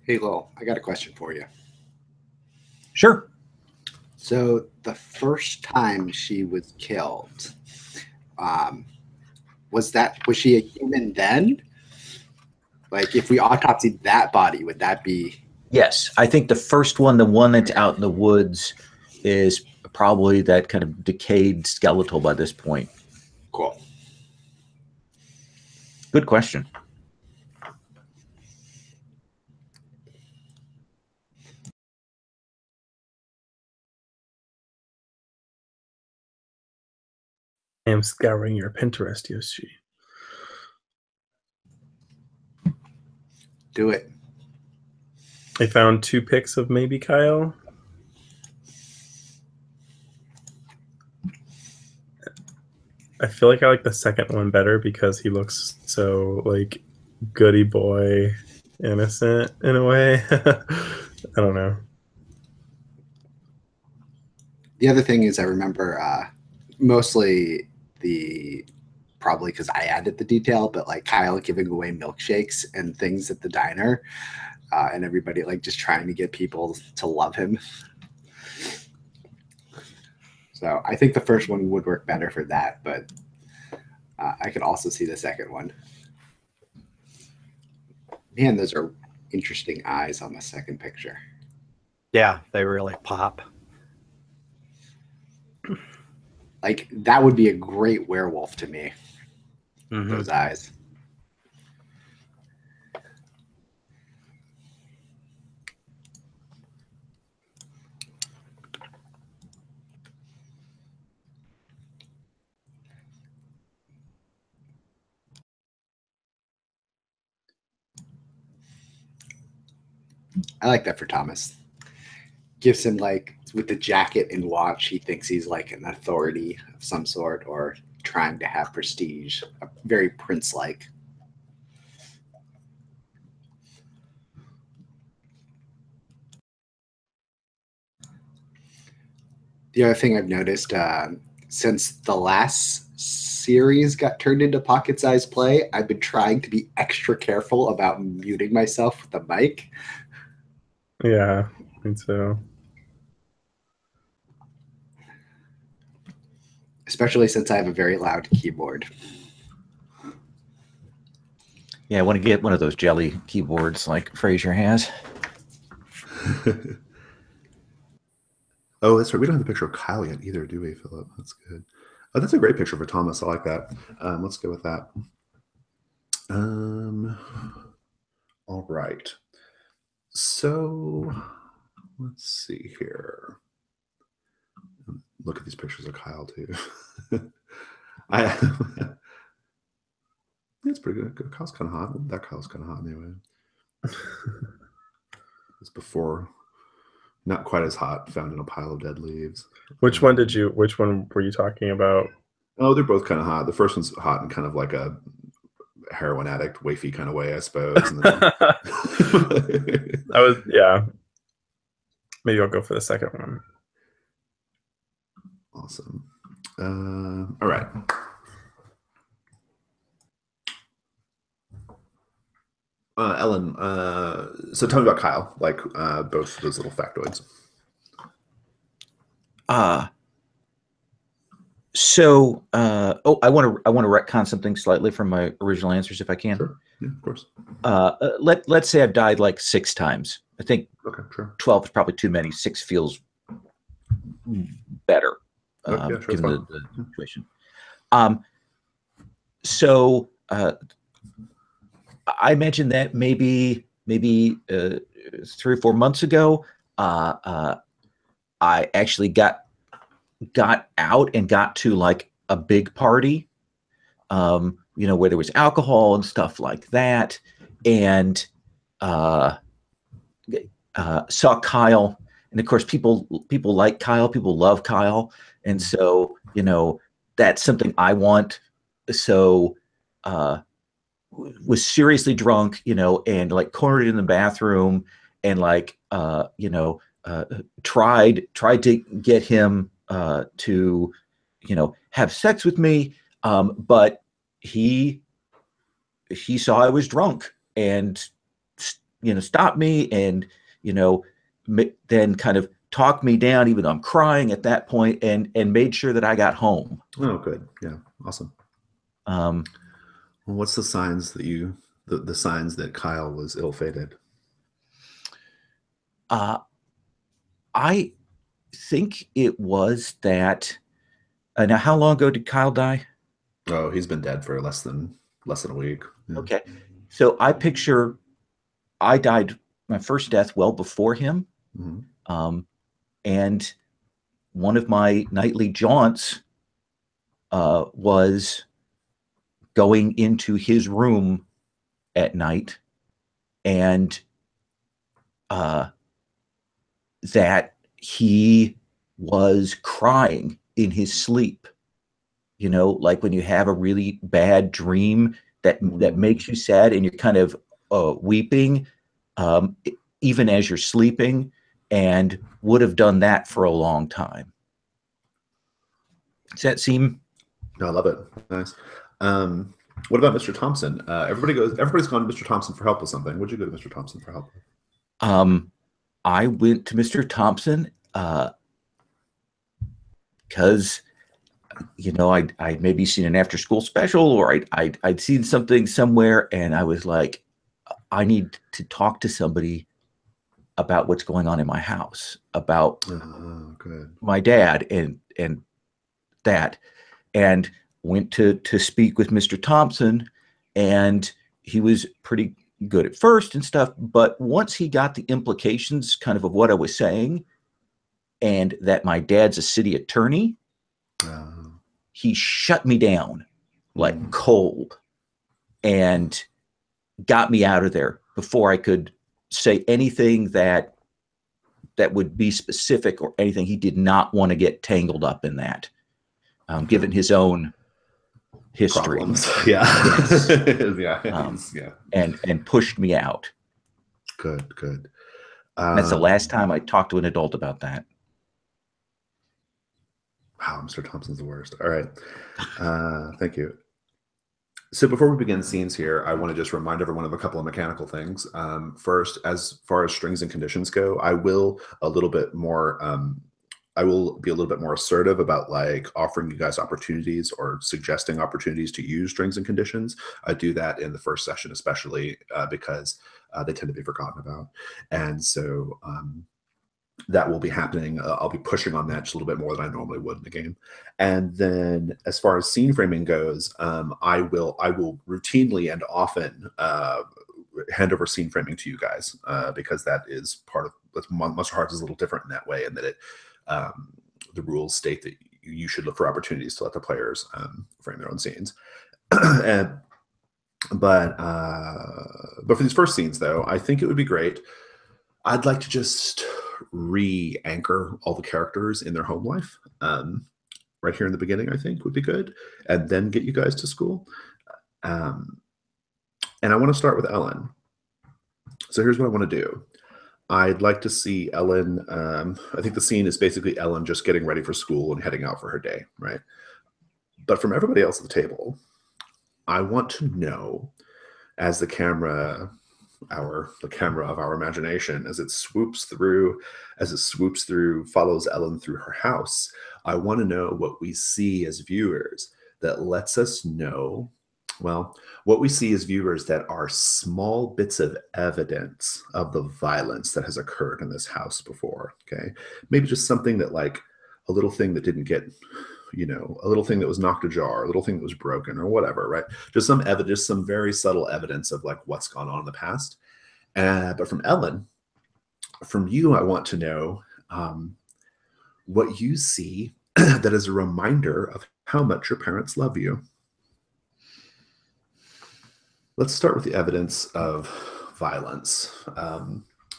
Hey, Lowell, I got a question for you. Sure. So the first time she was killed, um, was she a human then? Like, if we autopsied that body, would that be Yes, I think the first one, the one that's out in the woods, is probably that kind of decayed skeletal by this point. cool? Good question. I am scouring your Pinterest, Yoshi. Do it. I found 2 pics of maybe Kyle. I feel like I like the second one better because he looks so like goody boy innocent in a way. I don't know. The other thing is, I remember mostly probably because I added the detail, but like Kyle giving away milkshakes and things at the diner, and everybody like just trying to get people to love him. So I think the first one would work better for that, but I could also see the second one. Man, those are interesting eyes on the second picture. Yeah, they really pop. Like, that would be a great werewolf to me, Mhm. those eyes. I like that for Thomas. Gives him, like, with the jacket and watch, he thinks he's like an authority of some sort or trying to have prestige. Very prince-like. The other thing I've noticed since the last series got turned into pocket-sized play, I've been trying to be extra careful about muting myself with the mic. Yeah, me too. Especially since I have a very loud keyboard. Yeah, I want to get one of those jelly keyboards like Fraser has. Oh, that's right. We don't have the picture of Kyle yet either, do we, Philip? That's good. Oh, that's a great picture for Thomas. I like that. Let's go with that. All right. So let's see here. Look at these pictures of Kyle too. It's pretty good. Kyle's kind of hot. That Kyle's kind of hot anyway. It's before, not quite as hot, found in a pile of dead leaves. Which one were you talking about? Oh, they're both kind of hot. The first one's hot in kind of like a heroin addict, wafy kind of way, I suppose. And then... yeah. Maybe I'll go for the second one. Awesome. All right. Ellen, so tell me about Kyle, like both those little factoids. I want to retcon something slightly from my original answers if I can. Sure. Yeah, of course. Let's say I've died like 6 times. I think Okay, sure. 12 is probably too many. 6 feels better, Yeah, sure, given fine. the situation. So I mentioned that maybe 3 or 4 months ago, I actually got out and got to like a big party, where there was alcohol and stuff like that, and saw Kyle. And of course, people like Kyle, people love Kyle, and so that's something I want. So was seriously drunk, and like cornered in the bathroom, and like tried to get him to have sex with me, but he saw I was drunk and stop me and, then kind of talked me down, even though I'm crying at that point, and made sure that I got home. Oh, good. Yeah. Awesome. Um, Well, what's the signs that the signs that Kyle was ill-fated? I think it was that. Now, how long ago did Kyle die? Oh, he's been dead for less than a week. Yeah. Okay. So I picture I died my first death well before him. Mhm. And one of my nightly jaunts was going into his room at night, and that he was crying in his sleep. Like when you have a really bad dream that makes you sad and you're kind of weeping, even as you're sleeping, and would have done that for a long time. Does that seem? No, I love it. Nice. What about Mr. Thompson? Everybody's gone to Mr. Thompson for help with something. What'd you go to Mr. Thompson for help with? I went to Mr. Thompson because I'd maybe seen an after school special, or I'd seen something somewhere, and I was like, I need to talk to somebody about what's going on in my house, about my dad and that, and went to speak with Mr. Thompson, and he was pretty good at first and stuff, but once he got the implications kind of what I was saying, and that my dad's a city attorney, he shut me down like cold and got me out of there before I could say anything that would be specific or anything. He did not want to get tangled up in that, given his own history. Problems. Yeah. Yes. And pushed me out. Good. That's the last time I talked to an adult about that. Wow, Mr. Thompson's the worst. All right. Thank you. So before we begin scenes here, I want to just remind everyone of a couple of mechanical things. First, as far as strings and conditions go, I will be a little bit more assertive about like offering you guys opportunities or suggesting opportunities to use strings and conditions. I do that in the first session, especially because they tend to be forgotten about. And so that will be happening. I'll be pushing on that just a little bit more than I normally would in the game. And then as far as scene framing goes, I will routinely and often hand over scene framing to you guys because that is part of Monsterhearts is a little different in that way, and that it the rules state that you should look for opportunities to let the players frame their own scenes. But for these first scenes, though, I think it would be great. I'd like to just re-anchor all the characters in their home life right here in the beginning. I think would be good, and then get you guys to school. And I want to start with Ellen. So here's what I want to do. I'd like to see Ellen. I think the scene is basically Ellen just getting ready for school and heading out for her day, right? But from everybody else at the table, I want to know, as the camera of our imagination, as it swoops through, follows Ellen through her house, I want to know what we see as viewers that lets us know, well, what we see as viewers that are small bits of evidence of the violence that has occurred in this house before. Okay, maybe just something that, like, a little thing that didn't get, a little thing that was knocked ajar, a little thing that was broken, or whatever, right? Just some evidence, some very subtle evidence of like what's gone on in the past. But from Ellen, from you, I want to know what you see that is a reminder of how much your parents love you. Let's start with the evidence of violence.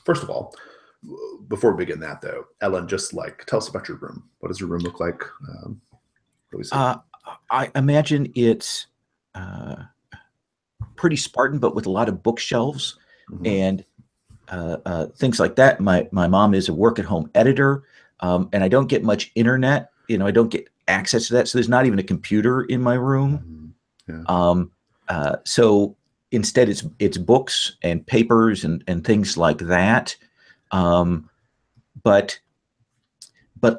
First of all, before we begin that, though, Ellen, just like tell us about your room. What does your room look like? What do we see? I imagine it's pretty Spartan, but with a lot of bookshelves and things like that. My mom is a work-at-home editor, and I don't get much internet. I don't get access to that, so there's not even a computer in my room. Yeah. So instead it's books and papers and things like that. But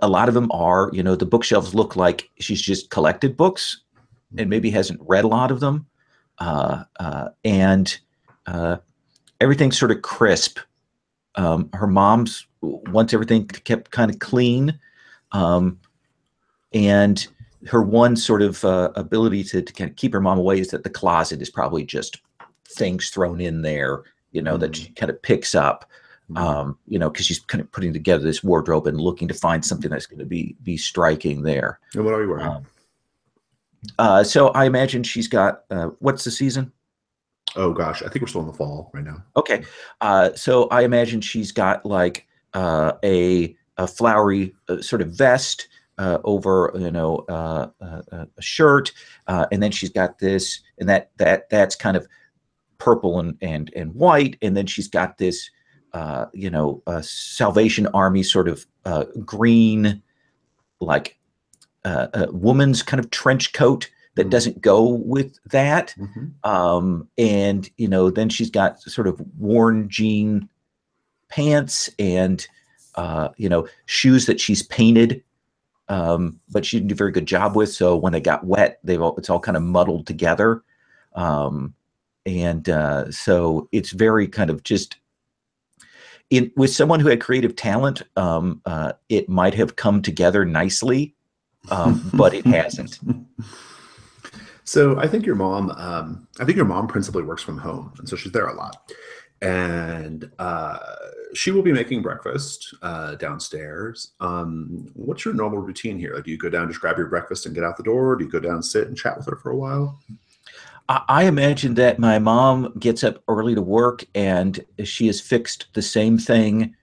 a lot of them are, the bookshelves look like she's just collected books and maybe hasn't read a lot of them. And everything's sort of crisp. Her mom's wants everything kept kind of clean. And her one sort of ability to kind of keep her mom away is that the closet is probably just things thrown in there, that she kind of picks up, because she's kind of putting together this wardrobe and looking to find something that's going to be striking there. And what are you wearing? So I imagine she's got, what's the season? Oh gosh, I think we're still in the fall right now. Okay. So I imagine she's got like a flowery sort of vest over, a shirt. And then she's got this, and that's kind of purple and white. And then she's got this, Salvation Army sort of green, like a woman's kind of trench coat that doesn't go with that. And, then she's got sort of worn jean pants and, shoes that she's painted, but she didn't do a very good job with. So when they got wet, it's all kind of muddled together. So it's very kind of just with someone who had creative talent, it might have come together nicely, but it hasn't. So I think your mom principally works from home, and so she's there a lot. And she will be making breakfast downstairs. What's your normal routine here? Do you go down, just grab your breakfast and get out the door? Or do you go down and sit and chat with her for a while? I imagine that my mom gets up early to work, and she has fixed the same thing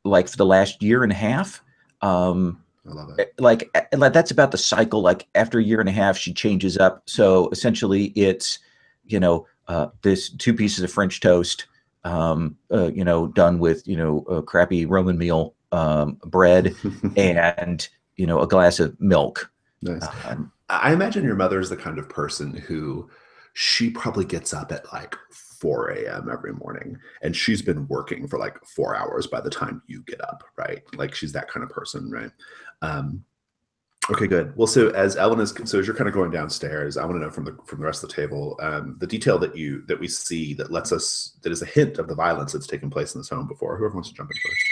like for the last year and a half. I love it. Like that's about the cycle. Like after a year and a half, she changes up. So essentially it's, this 2 pieces of French toast, done with, crappy Roman meal, bread and, a glass of milk. Nice. I imagine your mother is the kind of person who she probably gets up at like 4 a.m. every morning, and she's been working for like 4 hours by the time you get up, right? Like she's that kind of person, right? Okay, good. Well, so as you're kind of going downstairs, I want to know from the rest of the table, the detail that we see that is a hint of the violence that's taken place in this home before. Whoever wants to jump in first.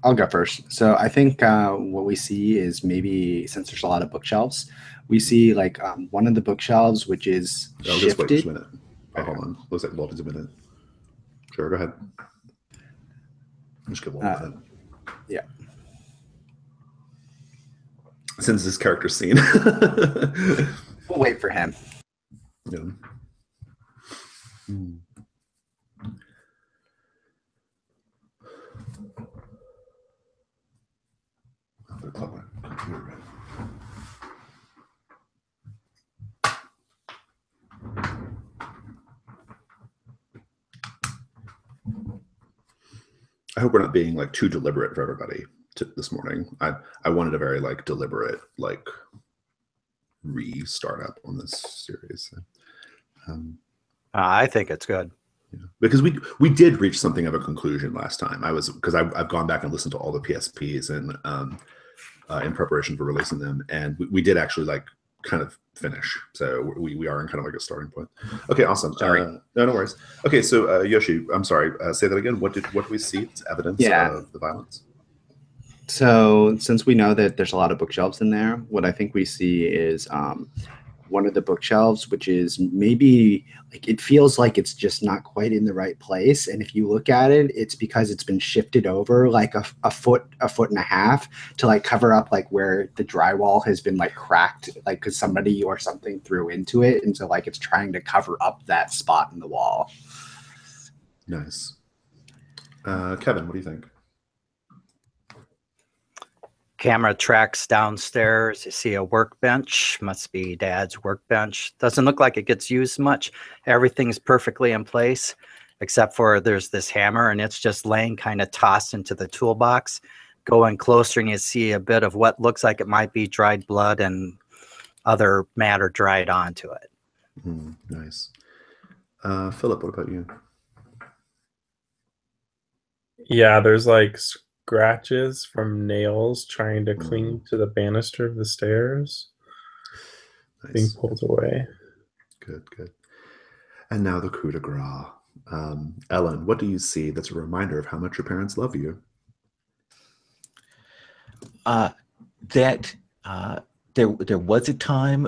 I'll go first. So I think what we see is, maybe since there's a lot of bookshelves, we see like one of the bookshelves, which is shifted. Just wait just a minute. Oh, hold on. Looks like Walt is a minute. Sure, go ahead. Just give Walt a minute. Yeah. Since this character's scene. We'll wait for him. Yeah. I hope we're not being like too deliberate for everybody this morning. I wanted a very like deliberate like restart up on this series. I think it's good. Yeah. Because we did reach something of a conclusion last time. I've gone back and listened to all the PSPs and in preparation for releasing them, and we did actually like kind of finish. So we are in kind of like a starting point. Okay, awesome. Sorry. No worries. Okay, so Yoshi, I'm sorry. Say that again. What do we see as evidence of the violence? So since we know that there's a lot of bookshelves in there, what I think we see is one of the bookshelves, which is maybe like, it feels like it's just not quite in the right place. And if you look at it, it's because it's been shifted over like a foot and a half to like cover up like where the drywall has been like cracked, like because somebody or something threw into it. And so like it's trying to cover up that spot in the wall. Nice. Kevin, what do you think? Camera tracks downstairs. You see a workbench. Must be Dad's workbench. Doesn't look like it gets used much. Everything's perfectly in place, except for there's this hammer, and it's just laying kind of tossed into the toolbox. Going closer, and you see a bit of what looks like it might be dried blood and other matter dried onto it. Nice. Philip, what about you? Yeah, there's like scratches from nails trying to cling Mm. to the banister of the stairs, being Nice. pulled away. Good, good. And now the coup de grace. Ellen, what do you see that's a reminder of how much your parents love you? That there was a time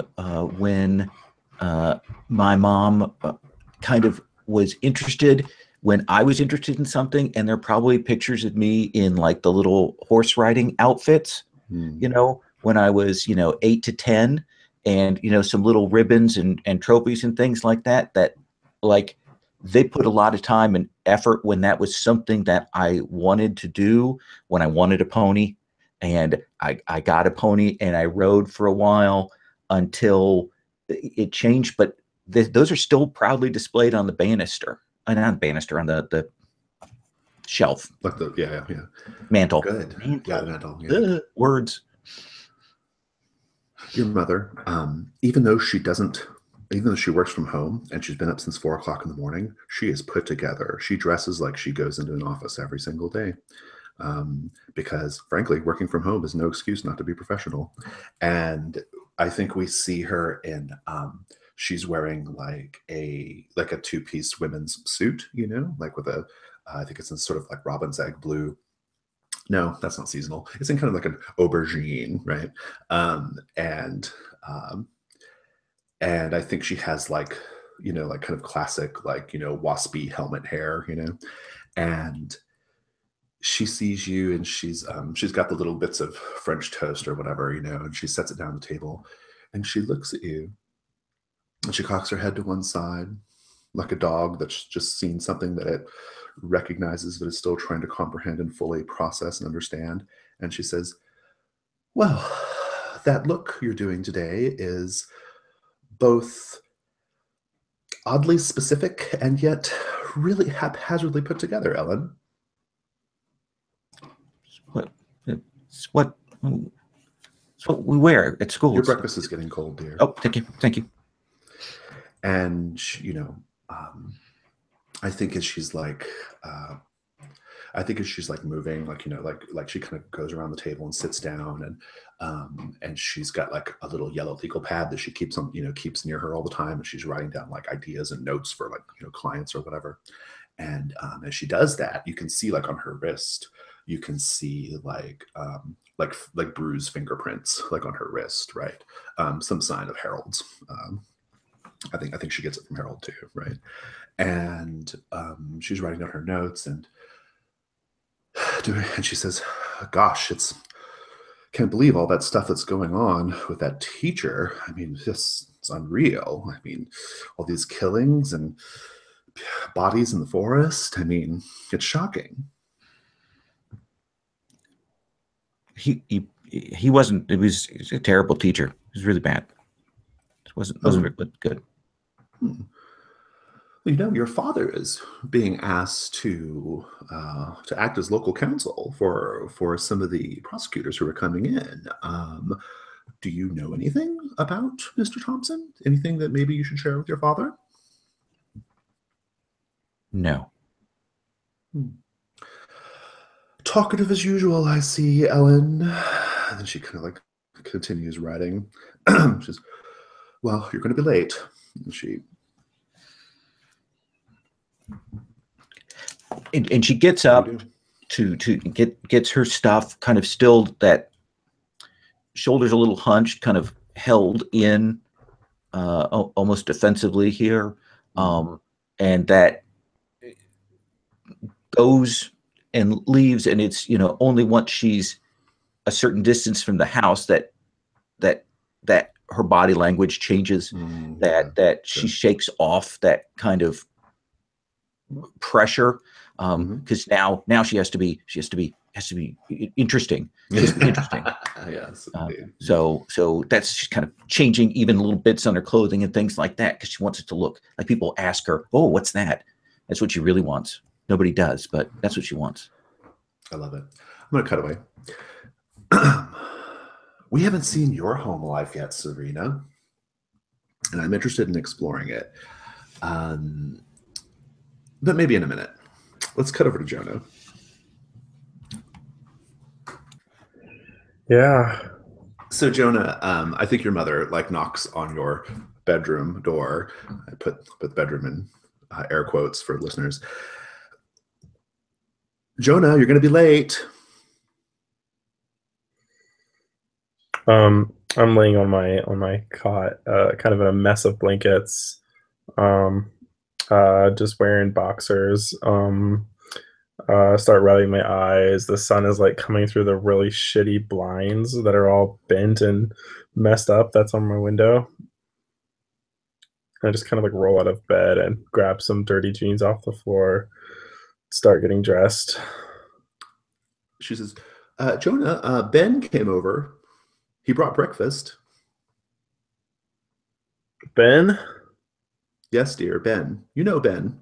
when my mom kind of was interested when I was interested in something, and there are probably pictures of me in like the little horse riding outfits, Hmm. you know, when I was, 8 to 10, and some little ribbons and trophies and things like that. That like they put a lot of time and effort when that was something that I wanted to do, when I wanted a pony, and I got a pony and I rode for a while until it changed. But those are still proudly displayed on the banister, not banister, on the shelf, Like yeah. mantle. Good. Yeah, the mantle. Yeah. Words. Your mother, even though she works from home and she's been up since 4 o'clock in the morning, she is put together. She dresses like she goes into an office every single day. Because frankly, working from home is no excuse not to be professional. And I think we see her in, she's wearing like a two-piece women's suit, like with I think it's in sort of like robin's egg blue. No, that's not seasonal. It's in kind of like an aubergine, right? Um, and um, and I think she has like, like kind of classic, like, waspy helmet hair, and she sees you and she's got the little bits of French toast or whatever, and she sets it down on the table and she looks at you and she cocks her head to one side like a dog that's just seen something that it recognizes but is still trying to comprehend and fully process and understand. And she says, well, that look you're doing today is both oddly specific and yet really haphazardly put together, Ellen. What? It's what? It's what we wear at school. Your breakfast is getting cold, dear. Oh, thank you. And I think as she's like, moving, like, like she kind of goes around the table and sits down, and she's got like a little yellow legal pad that she keeps on, keeps near her all the time, and she's writing down like ideas and notes for like, clients or whatever. And as she does that, you can see like on her wrist, you can see like bruised fingerprints like on her wrist, right? Some sign of Harold's. I think she gets it from Harold too, right? And she's writing down her notes and she says, "Gosh, can't believe all that stuff that's going on with that teacher. I mean, it's unreal. I mean, all these killings and bodies in the forest. I mean, it's shocking." He wasn't. He was a terrible teacher. He was really bad. It wasn't very good. Well, your father is being asked to act as local counsel for some of the prosecutors who are coming in. Do you know anything about Mr. Thompson? Anything that maybe you should share with your father? No. Talkative as usual, I see, Ellen. And then she kind of like continues writing. She says, "Well, you're going to be late." And and she gets up to gets her stuff kind of still, that shoulders a little hunched, kind of held in almost defensively here, and that goes and leaves, and it's only once she's a certain distance from the house that her body language changes, that she shakes off that kind of pressure, because now she has to be interesting. She has to be interesting. Yes. So that's just kind of changing even little bits on her clothing and things like that, because she wants it to look like people ask her, "Oh, what's that?" That's what she really wants. Nobody does, but that's what she wants. I love it. I'm going to cut away. We haven't seen your home life yet, Serena. and I'm interested in exploring it. But maybe in a minute. Let's cut over to Jonah. Yeah. So Jonah, I think your mother like knocks on your bedroom door. I put the bedroom in air quotes for listeners. Jonah, you're going to be late. I'm laying on my cot, kind of in a mess of blankets. Just wearing boxers. Start rubbing my eyes. The sun is like coming through the really shitty blinds that are all bent and messed up. That's on my window. I just kind of like roll out of bed and grab some dirty jeans off the floor, start getting dressed. She says, Jonah, Ben came over. He brought breakfast. Ben? Yes, dear, Ben. You know Ben.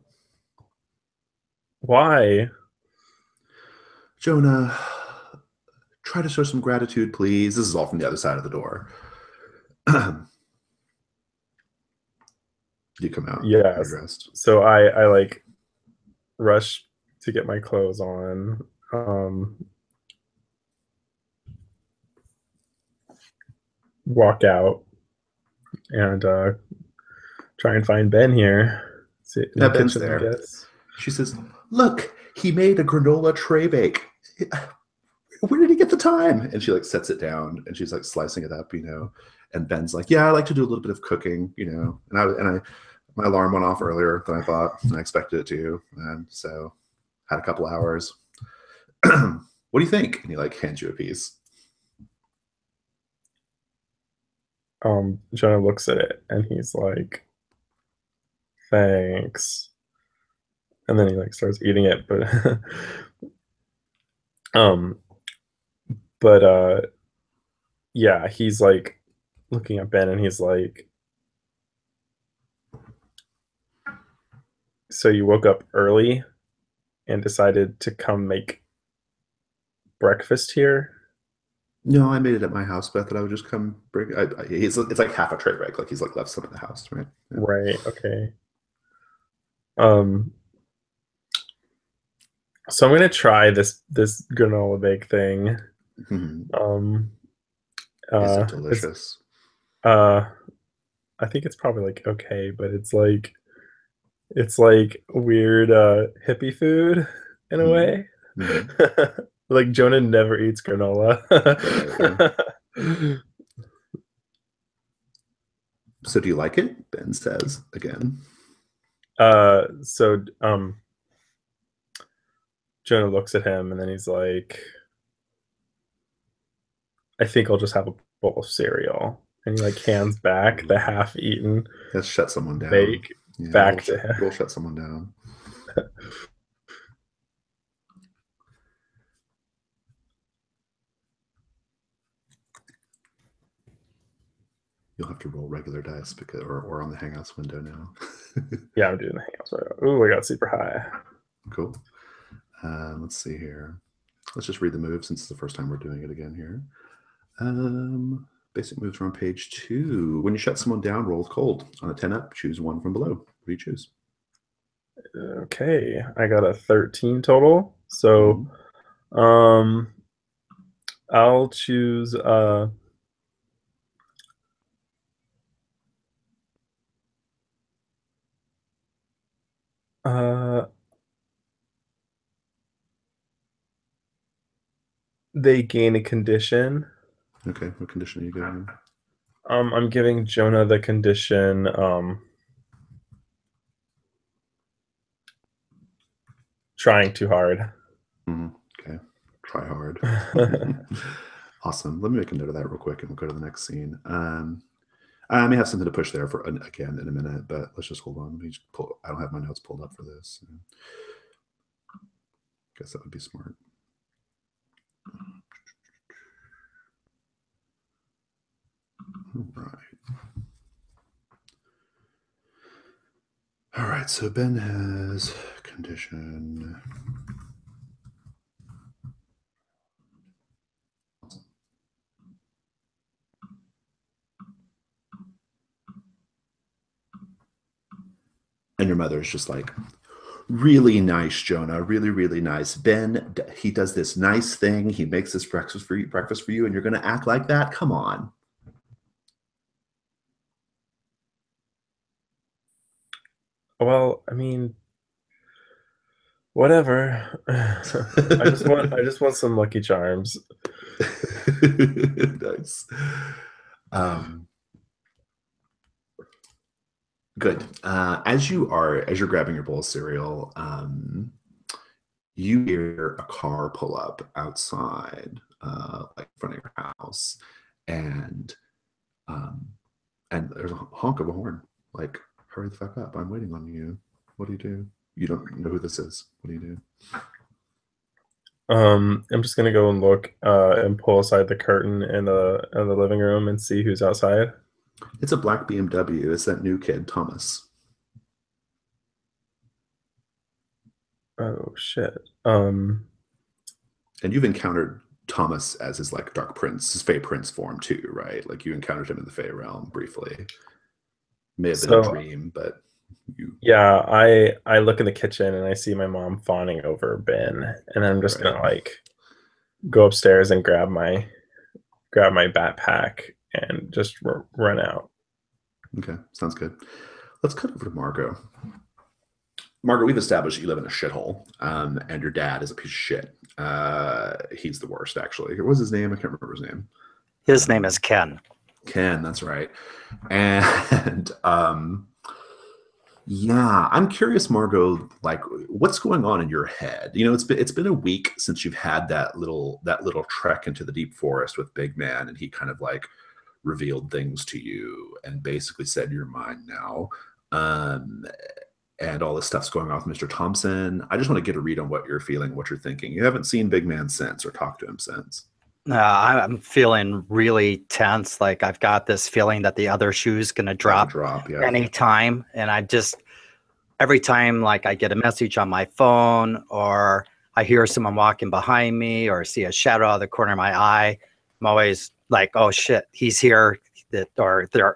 Why? Jonah, try to show some gratitude, please. This is all from the other side of the door. You come out. Yes. You're dressed. So I like rush to get my clothes on. Walk out and try and find Ben here. See, in Yeah, the Ben's kitchen, I there. guess. She says, look, he made a granola tray bake. Where did he get the time? And she like sets it down and she's like slicing it up, And Ben's like, yeah, I like to do a little bit of cooking, And I my alarm went off earlier than I thought, and I expected it to, and so had a couple hours. What do you think? And he like hands you a piece. Jonah looks at it and he's like, thanks. And then he like starts eating it, um but yeah, he's like looking at Ben and he's like, so you woke up early and decided to come make breakfast here? No, I made it at my house, but I thought I would just come bring. It's like half a tray break, like he's like left some at the house, right? Yeah. Right. Okay. So I'm gonna try this granola bake thing. Mm-hmm. Is it delicious? I think it's probably like okay, but it's like weird hippie food in a way. Mm-hmm. Like Jonah never eats granola. Right. So do you like it? Ben says again. So Jonah looks at him and then he's like, I think I'll just have a bowl of cereal. And he like hands back the half-eaten Let's shut someone down. bake back to him. We'll shut someone down. You'll have to roll regular dice because, or on the Hangouts window now. Yeah, I'm doing the Hangouts right now. Ooh, I got super high. Cool. Let's see here. Let's just read the moves since it's the first time we're doing it again here. Basic moves are on page 2. When you shut someone down, roll with cold. On a 10 up, choose one from below. What do you choose? Okay, I got a 13 total. So, I'll choose they gain a condition. Okay, what condition are you giving? I'm giving Jonah the condition trying too hard. Okay, try hard. Awesome. Let me make a note of that real quick and we'll go to the next scene. I may have something to push there for again in a minute, but let's just hold on. I don't have my notes pulled up for this. Guess that would be smart. All right, so Ben has condition. mother's just like, really nice, Jonah. Really, really nice. Ben, he does this nice thing. He makes this breakfast for you, and you're going to act like that? Come on. Well, I mean, whatever. I just want some Lucky Charms. Nice. Good. As you're grabbing your bowl of cereal, you hear a car pull up outside, like in front of your house, and there's a honk of a horn. Like, hurry the fuck up! I'm waiting on you. What do you do? You don't know who this is. What do you do? I'm just gonna go and look and pull aside the curtain in the living room and see who's outside. It's a black BMW. It's that new kid, Thomas. Oh shit. And you've encountered Thomas as his like Dark Prince, his Fey Prince form too, right? Like you encountered him in the Fey realm briefly. May have been a dream, but you. Yeah, I look in the kitchen and I see my mom fawning over Ben, and I'm just gonna like go upstairs and grab my backpack and just run out. Okay, sounds good. Let's cut over to Margot. Margot, we've established you live in a shithole, and your dad is a piece of shit. He's the worst, actually. What was his name? I can't remember his name. His name is Ken. Ken, that's right. And yeah, I'm curious, Margot, like what's going on in your head? You know, it's been a week since you've had that little trek into the deep forest with Big Man, and he kind of like revealed things to you and basically said you're mine now. And all this stuff's going on with Mr. Thompson. I just want to get a read on what you're feeling, what you're thinking. You haven't seen Big Man since or talked to him since. I'm feeling really tense. Like I've got this feeling that the other shoe's going to drop Yeah. anytime. And I just, every time like I get a message on my phone or I hear someone walking behind me or see a shadow out of the corner of my eye, I'm always like, oh shit, he's here.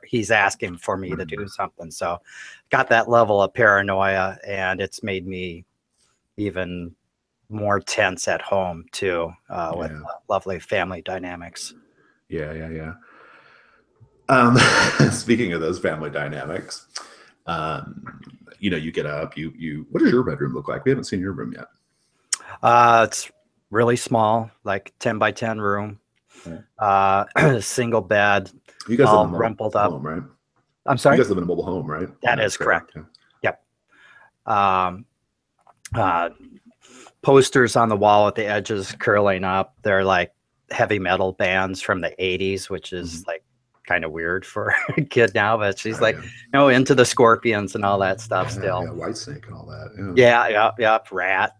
He's asking for me to do something. So got that level of paranoia, and it's made me even more tense at home too, with lovely family dynamics. Yeah. Speaking of those family dynamics, you know, you get up, you what does your bedroom look like? We haven't seen your room yet. It's really small, like 10 by 10 room. Single bed. You guys all live in a rumpled mobile up home, right? I'm sorry? You guys live in a mobile home, right? That is correct. Yeah. Yep. Posters on the wall at the edges curling up. They're like heavy metal bands from the 80s, which is like kind of weird for a kid now, but she's like, you know, into the Scorpions and all that stuff still. Yeah, Whitesnake and all that. Yeah, Rat.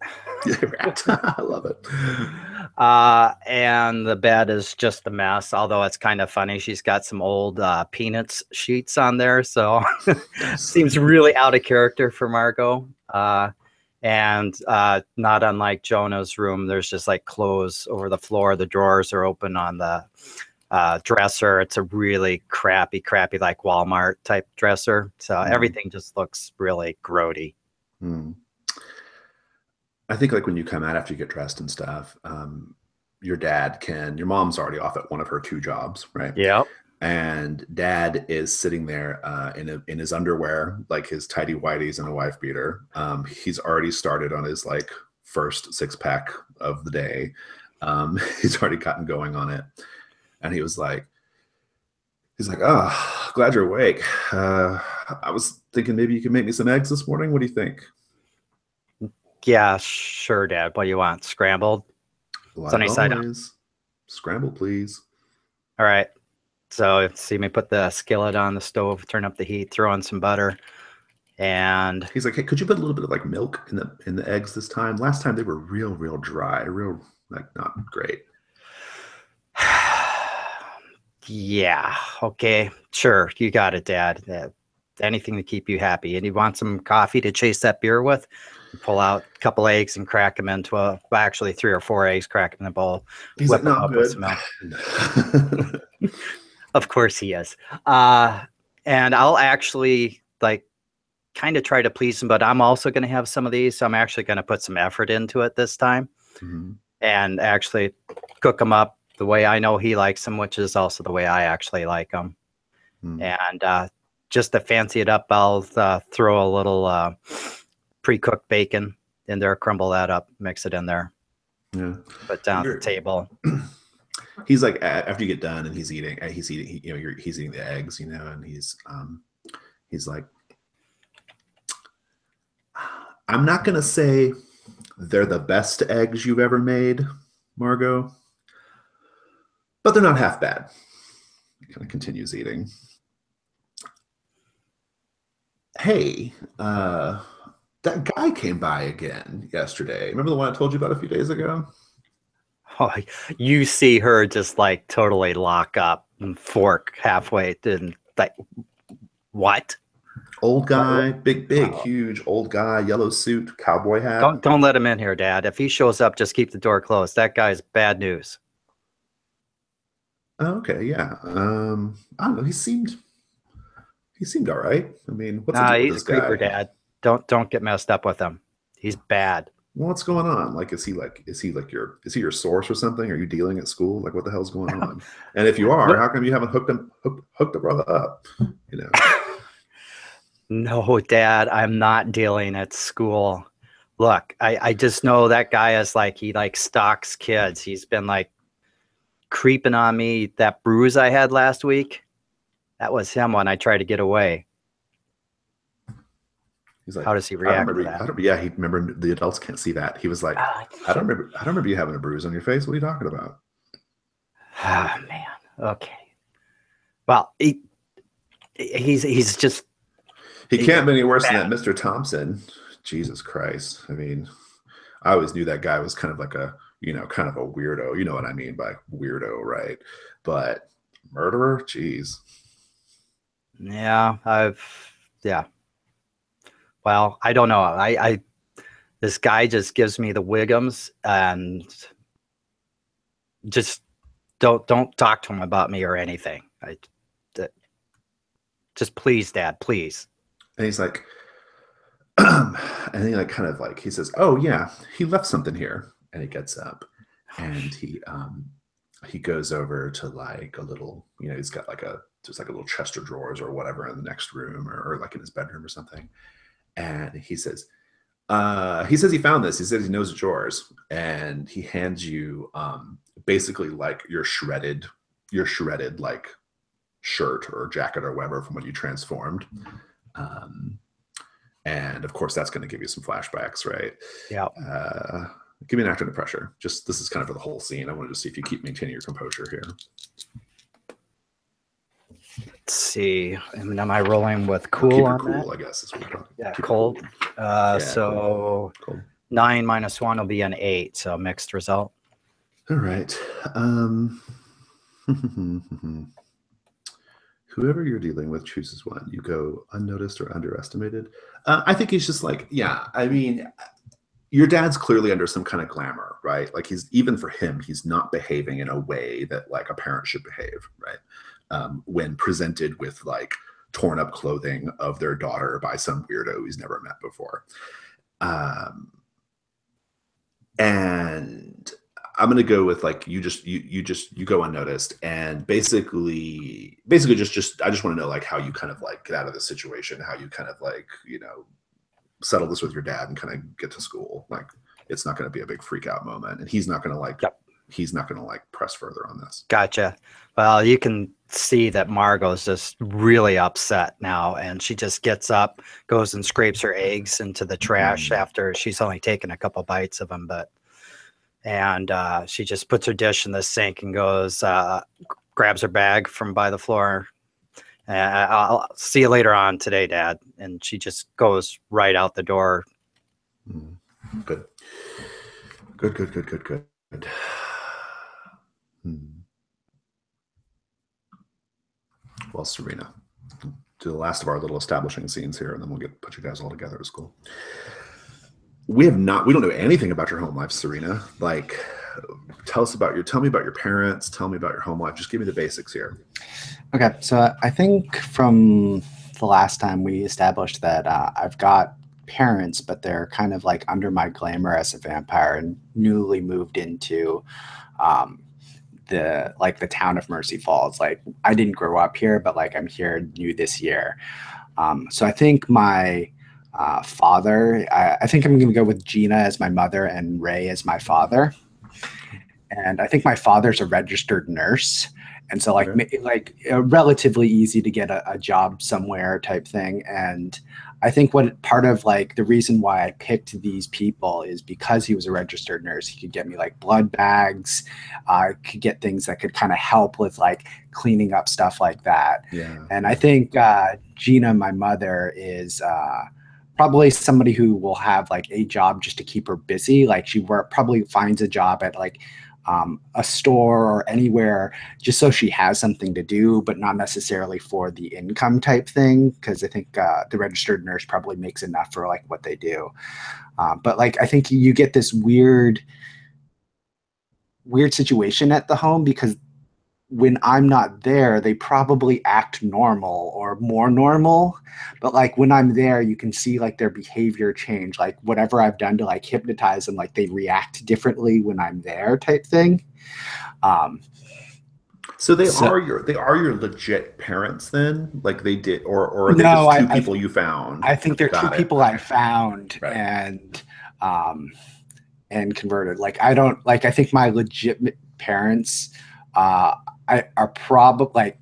Rat. I love it. And the bed is just a mess, although it's kind of funny. She's got some old Peanuts sheets on there, so seems really out of character for Margot. And not unlike Jonah's room, there's just like clothes over the floor. The drawers are open on the dresser. It's a really crappy like Walmart type dresser. So everything just looks really grody. I think like when you come out after you get dressed and stuff, your mom's already off at one of her 2 jobs, right? Yep. And dad is sitting there in his underwear, like his tidy whities and a wife beater. He's already started on his like first 6-pack of the day. He's already gotten going on it. And he's like, oh, glad you're awake. I was thinking maybe you could make me some eggs this morning. What do you think? Yeah, sure, Dad. What do you want? Scrambled? Sunny side up. Scramble, please. All right. So see me put the skillet on the stove, turn up the heat, throw in some butter, and he's like, hey, could you put a little bit of like milk in the eggs this time? Last time they were real dry, real like not great. Yeah. Okay. Sure. You got it, Dad. Anything to keep you happy. And you want some coffee to chase that beer with? You pull out a couple eggs and crack them into actually 3 or 4 eggs, crack them in a bowl. He's like, not good. Of course he is. And I'll actually like kind of try to please him, but I'm also going to have some of these. So I'm actually going to put some effort into it this time and actually cook them up the way I know he likes them, which is also the way I actually like them. And just to fancy it up, I'll throw a little pre-cooked bacon in there, crumble that up, mix it in there. Yeah. Put down at the table. He's like, after you get done and he's eating, he's eating the eggs, you know, and he's like, I'm not going to say they're the best eggs you've ever made, Margot, but they're not half bad. He kind of continues eating. Hey, that guy came by again yesterday. Remember the one I told you about a few days ago? Oh, you see her just like totally lock up and fork halfway and like, what? Old guy, big, huge old guy, yellow suit, cowboy hat. Don't let him in here, Dad. If he shows up, just keep the door closed. That guy's bad news. Oh, okay, yeah. I don't know. He seemed all right. I mean, what's the deal with He's this a creeper, guy? Dad. Don't get messed up with him. He's bad. What's going on? Like, is he your source or something? Are you dealing at school? Like, what the hell's going on? And if you are, how come you haven't hooked the brother up? You know. No, Dad, I'm not dealing at school. Look, I just know that guy is like, he like stalks kids. He's been like creeping on me. That bruise I had last week, that was him when I tried to get away. He's like, how does he react to that? Yeah, he remember the adults can't see that. He was like, I don't remember you having a bruise on your face. What are you talking about? Ah, man. Okay. Well, he's just. He can't be any worse than that Mr. Thompson. Jesus Christ. I mean, I always knew that guy was kind of like kind of a weirdo. You know what I mean by weirdo, right? But murderer? Jeez. Yeah, yeah. Well, I don't know. This guy just gives me the wiggums, and just don't talk to him about me or anything. Just please, Dad, please. And he's like, and he like kind of like he says, "Oh yeah, he left something here." And he gets up, and he goes over to like a little, he's got like just like a little chest of drawers or whatever in the next room or like in his bedroom or something. And he says he found this. He says he knows it's yours, and he hands you basically like your shredded like shirt or jacket or whatever from when you transformed. And of course that's going to give you some flashbacks, right? Yeah. Give me an actor under pressure. Just this is kind of for the whole scene. I wanted to see if you keep maintaining your composure here. Let's see. Am I rolling with Keep cool your on cool, that? I guess is what we're talking. Yeah, Keep it cold. cool. So cool. 9 minus 1 will be an 8. So mixed result. All right. Whoever you're dealing with chooses one. You go unnoticed or underestimated. I think he's just like, yeah, I mean, your dad's clearly under some kind of glamour, right? Like even for him, he's not behaving in a way that like a parent should behave, right? When presented with like torn up clothing of their daughter by some weirdo he's never met before. And I'm gonna go with like you go unnoticed, and basically just I just want to know like how you kind of like get out of this situation, how you kind of like settle this with your dad and kind of get to school. Like it's not going to be a big freak out moment, and he's not going to like press further on this. Gotcha. Well, you can see that Margot's just really upset now, and she just gets up, goes and scrapes her eggs into the trash after she's only taken a couple bites of them, and she just puts her dish in the sink and goes, grabs her bag from by the floor. I'll see you later on today, Dad. And she just goes right out the door. Good. Well, Serena, do the last of our little establishing scenes here, and then we'll put you guys all together at school. We don't know anything about your home life, Serena. Like, tell me about your parents, tell me about your home life. Just give me the basics here. Okay, so I think from the last time we established that I've got parents, but they're kind of like under my glamour as a vampire and newly moved into um, the town of Mercy Falls. Like I didn't grow up here, but like I'm here new this year. So I think my father, I think I'm going to go with Gina as my mother and Ray as my father. And I think my father's a registered nurse. And so like, Okay. relatively easy to get a job somewhere type thing. And I think what part of like the reason why I picked these people is because he was a registered nurse. He could get me like blood bags, could get things that could kind of help with like cleaning up stuff like that. Yeah. And I think Gina, my mother, is probably somebody who will have like a job just to keep her busy. Like she probably finds a job at like a store or anywhere just so she has something to do, but not necessarily for the income type thing. Because I think the registered nurse probably makes enough for like what they do. But like I think you get this weird situation at the home because when I'm not there, they probably act normal or more normal. But like when I'm there, you can see like their behavior change. Like whatever I've done to like hypnotize them, like they react differently when I'm there type thing. So they So- are your legit parents then? Like they did, or are they No, just two I people you found? I think they're two Got it. people I found Right. and converted. Like I don't like I think my legitimate parents are probably like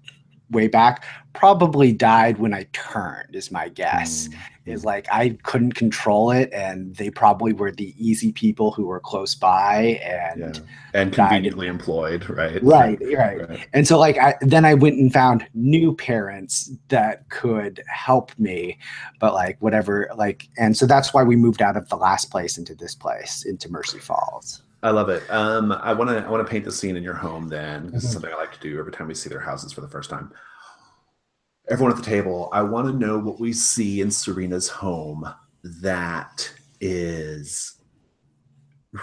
way back probably died when I turned is my guess. Is like I couldn't control it and they probably were the easy people who were close by and and conveniently employed, right? Right. And so like then I went and found new parents that could help me, but like whatever, like, and so that's why we moved out of the last place into this place, into Mercy Falls. I love it. I want to paint the scene in your home then. This is Mhm. something I like to do every time we see their houses for the first time. Everyone at the table, I want to know what we see in Serena's home that is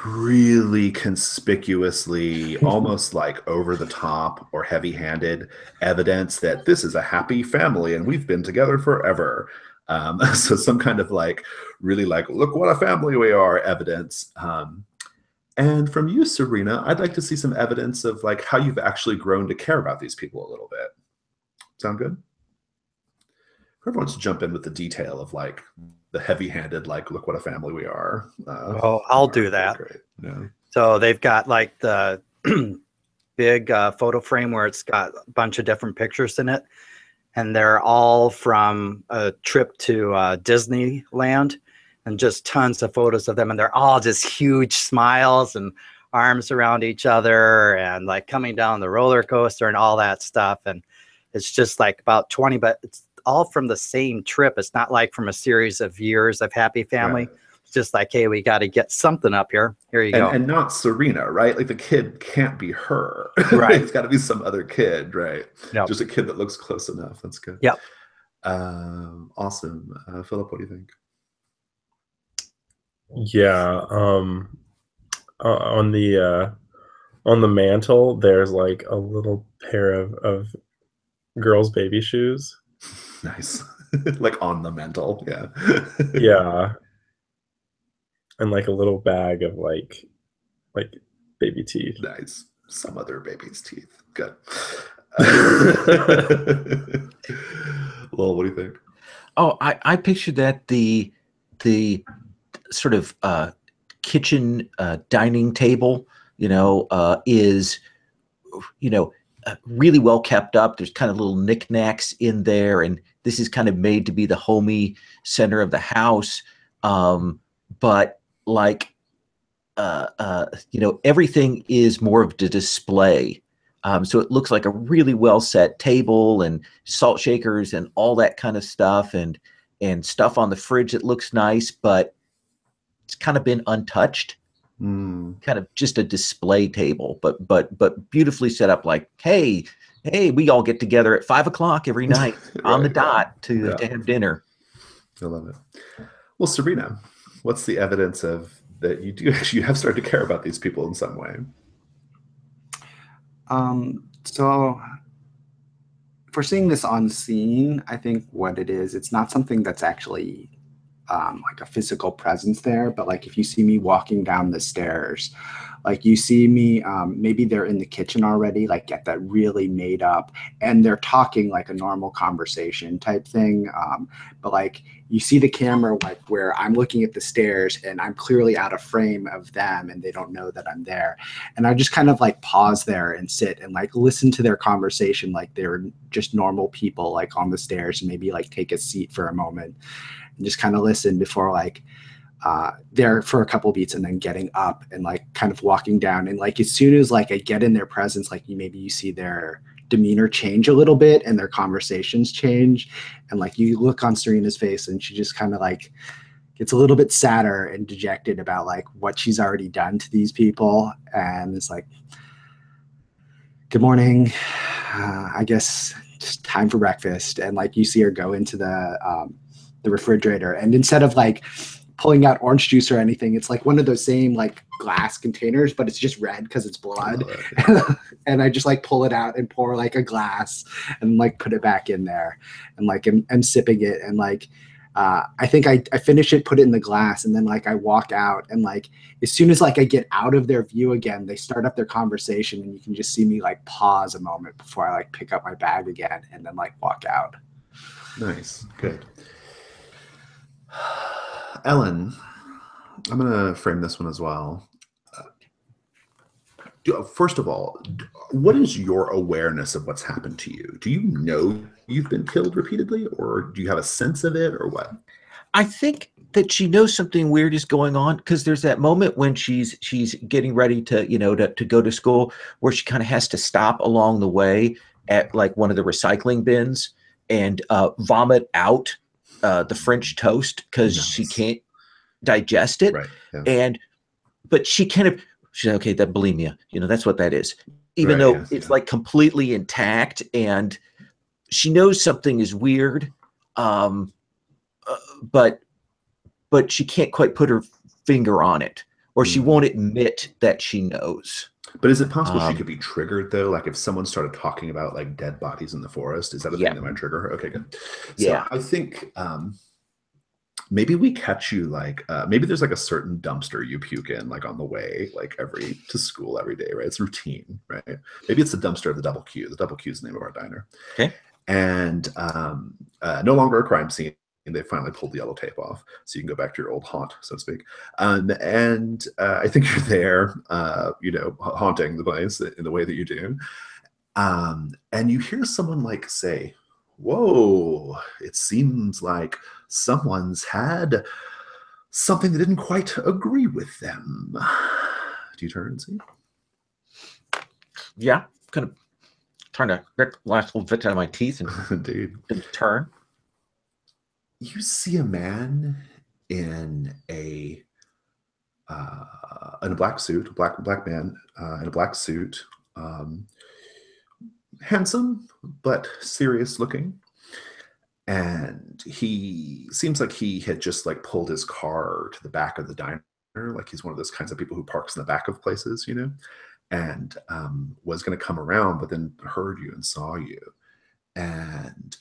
really conspicuously almost like over the top or heavy-handed evidence that this is a happy family and we've been together forever. So some kind of like really like, look what a family we are evidence. And from you, Serena, I'd like to see some evidence of like how you've actually grown to care about these people a little bit. Sound good? Whoever wants to jump in with the detail of like the heavy-handed, like, look what a family we are. Well, I'll do that. Great. Yeah. So they've got like the big photo frame where it's got a bunch of different pictures in it. And they're all from a trip to Disneyland and just tons of photos of them. And they're all just huge smiles and arms around each other and like coming down the roller coaster and all that stuff. And it's just like about 20, but it's all from the same trip. It's not like from a series of years of happy family. Right. It's just like, hey, we got to get something up here. Here you go. And not Serena, right? Like the kid can't be her. Right. It's got to be some other kid, right? Yep. Just a kid that looks close enough. That's good. Yep. Awesome. Philip, what do you think? Yeah. On the mantle, there's like a little pair of girls' baby shoes. Nice. Like on the mantle. Yeah. Yeah. And like a little bag of like baby teeth. Nice. Some other baby's teeth. Good. Lowell, what do you think? Oh, I pictured that the sort of kitchen dining table, is, really well kept up. There's kind of little knickknacks in there, and this is kind of made to be the homey center of the house. But like, everything is more of the display. So it looks like a really well set table and salt shakers and all that kind of stuff, and stuff on the fridge that looks nice, but it's kind of been untouched. Kind of just a display table, but beautifully set up. Like, hey, we all get together at 5 o'clock every night on the dot to have dinner. I love it. Well, Serena, what's the evidence of that you have started to care about these people in some way? So if we're seeing this on scene, I think what it is, it's not something that's actually like a physical presence there, but like if you see me walking down the stairs, like you see me, maybe they're in the kitchen already, like get that really made up, and they're talking like a normal conversation type thing. But like you see the camera, like where I'm looking at the stairs and I'm clearly out of frame of them and they don't know that I'm there. And I just kind of like pause there and sit and like listen to their conversation like they're just normal people like on the stairs, and maybe like take a seat for a moment and just kind of listen before like there for a couple beats and then getting up and like kind of walking down. And like as soon as like I get in their presence, like maybe you see their demeanor change a little bit and their conversations change, and like you look on Serena's face and she just kind of like gets a little bit sadder and dejected about like what she's already done to these people, and it's like, good morning, I guess just time for breakfast. And like you see her go into the refrigerator, and instead of like pulling out orange juice or anything, it's like one of those same like glass containers, but it's just red because it's blood. And I just like pull it out and pour like a glass and like put it back in there, and like I'm sipping it, and like I think I finish it, put it in the glass, and then like I walk out, and like as soon as like I get out of their view again, they start up their conversation, and you can just see me like pause a moment before I like pick up my bag again and then like walk out. Nice. Good. Ellen, I'm going to frame this one as well. First of all, what is your awareness of what's happened to you? Do you know you've been killed repeatedly, or do you have a sense of it, or what? I think that she knows something weird is going on, because there's that moment when she's getting ready to, you know, to go to school, where she kind of has to stop along the way at like one of the recycling bins and vomit out the French toast because she can't digest it. Right. Yeah. But she kind of, she's okay, that bulimia, you know, that's what that is. Even though it's like completely intact, and she knows something is weird, but she can't quite put her finger on it, or she won't admit that she knows. But is it possible she could be triggered though? Like if someone started talking about like dead bodies in the forest, is that a thing that might trigger her? Okay, good. So I think maybe we catch you like maybe there's like a certain dumpster you puke in like on the way, like to school every day, right? It's routine, right? Maybe it's the dumpster of the Double Q. The Double Q is the name of our diner. Okay. And no longer a crime scene. And they finally pulled the yellow tape off, so you can go back to your old haunt, so to speak. And I think you're there, you know, haunting the place in the way that you do. And you hear someone like say, "Whoa! It seems like someone's had something that didn't quite agree with them." Do you turn and see? Yeah, kind of trying to rip the last little bit out of my teeth and Indeed. and turn. You see a man in a black suit, black man in a black suit, handsome but serious looking, and he seems like he had just like pulled his car to the back of the diner, like he's one of those kinds of people who parks in the back of places, you know, and was going to come around, but then heard you and saw you, and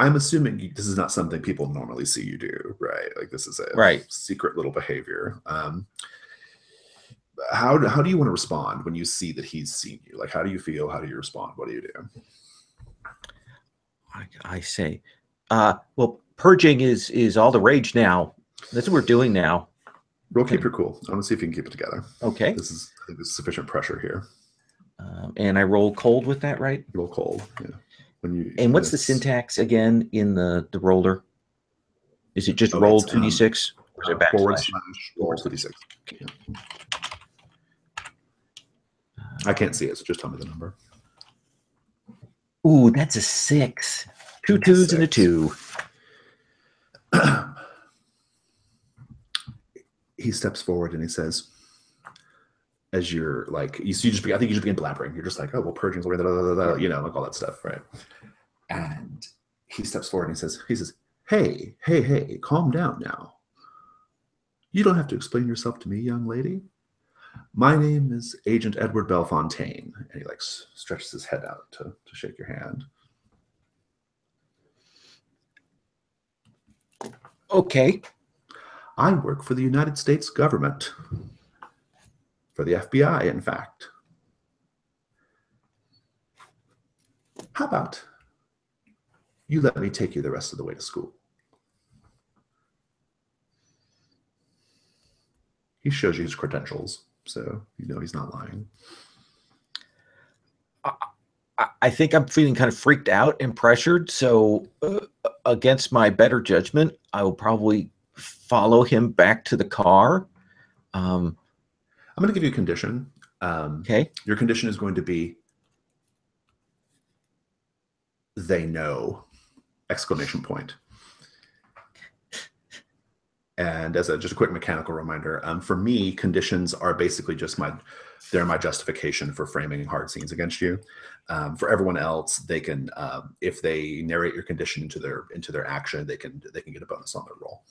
I'm assuming this is not something people normally see you do, right? Like this is a secret little behavior. How do you want to respond when you see that he's seen you? Like, how do you feel? How do you respond? What do you do? I say, well, purging is all the rage now. That's what we're doing now. Roll keep your cool. I want to see if you can keep it together. Okay. I think there's sufficient pressure here. And I roll cold with that, right? Roll cold, yeah. And what's the syntax again in the roller? Is it just roll 2d6? Or is it backslash? Roll 2d6. Yeah. I can't see it, so just tell me the number. Ooh, that's a 6. 2 2s and a 2. He steps forward and he says, as you're like, I think you just begin blabbering. You're just like, oh, well, purging's you know, like all that stuff, right? And he steps forward and he says, hey, calm down now. You don't have to explain yourself to me, young lady. My name is Agent Edward Belfontaine. And he like stretches his head out to shake your hand. Okay. I work for the United States government. For the FBI, in fact. How about you let me take you the rest of the way to school? He shows you his credentials, so you know he's not lying. I think I'm feeling kind of freaked out and pressured. So, against my better judgment, I will probably follow him back to the car. I'm going to give you a condition. Okay. Your condition is going to be they know! Exclamation point. And as just a quick mechanical reminder, for me, conditions are basically just they're my justification for framing hard scenes against you. For everyone else, they can, if they narrate your condition into their action, they can get a bonus on their roll.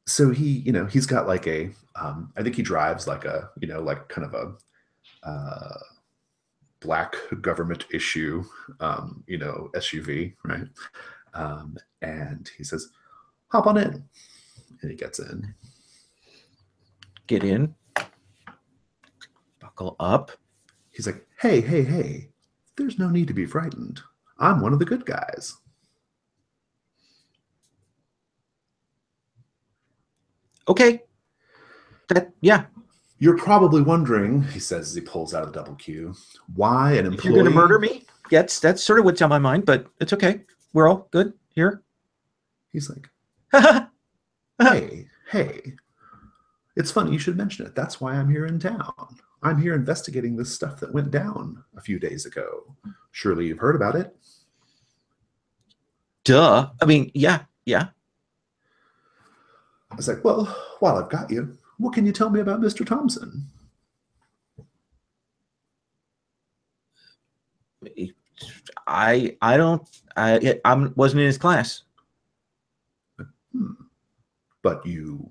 So he's got like I think he drives like like kind of a black government issue, SUV, right? And he says, hop on in. And he gets in. Get in. Buckle up. He's like, hey, there's no need to be frightened. I'm one of the good guys. Okay. Yeah. You're probably wondering, he says as he pulls out of the double Q, why an employee... You're going to murder me? Yes, that's sort of what's on my mind, but it's okay. We're all good here. He's like, hey, it's funny you should mention it. That's why I'm here in town. I'm here investigating this stuff that went down a few days ago. Surely you've heard about it. Duh. I mean, yeah. I was like, well, while I've got you, what can you tell me about Mr. Thompson? I wasn't in his class. But you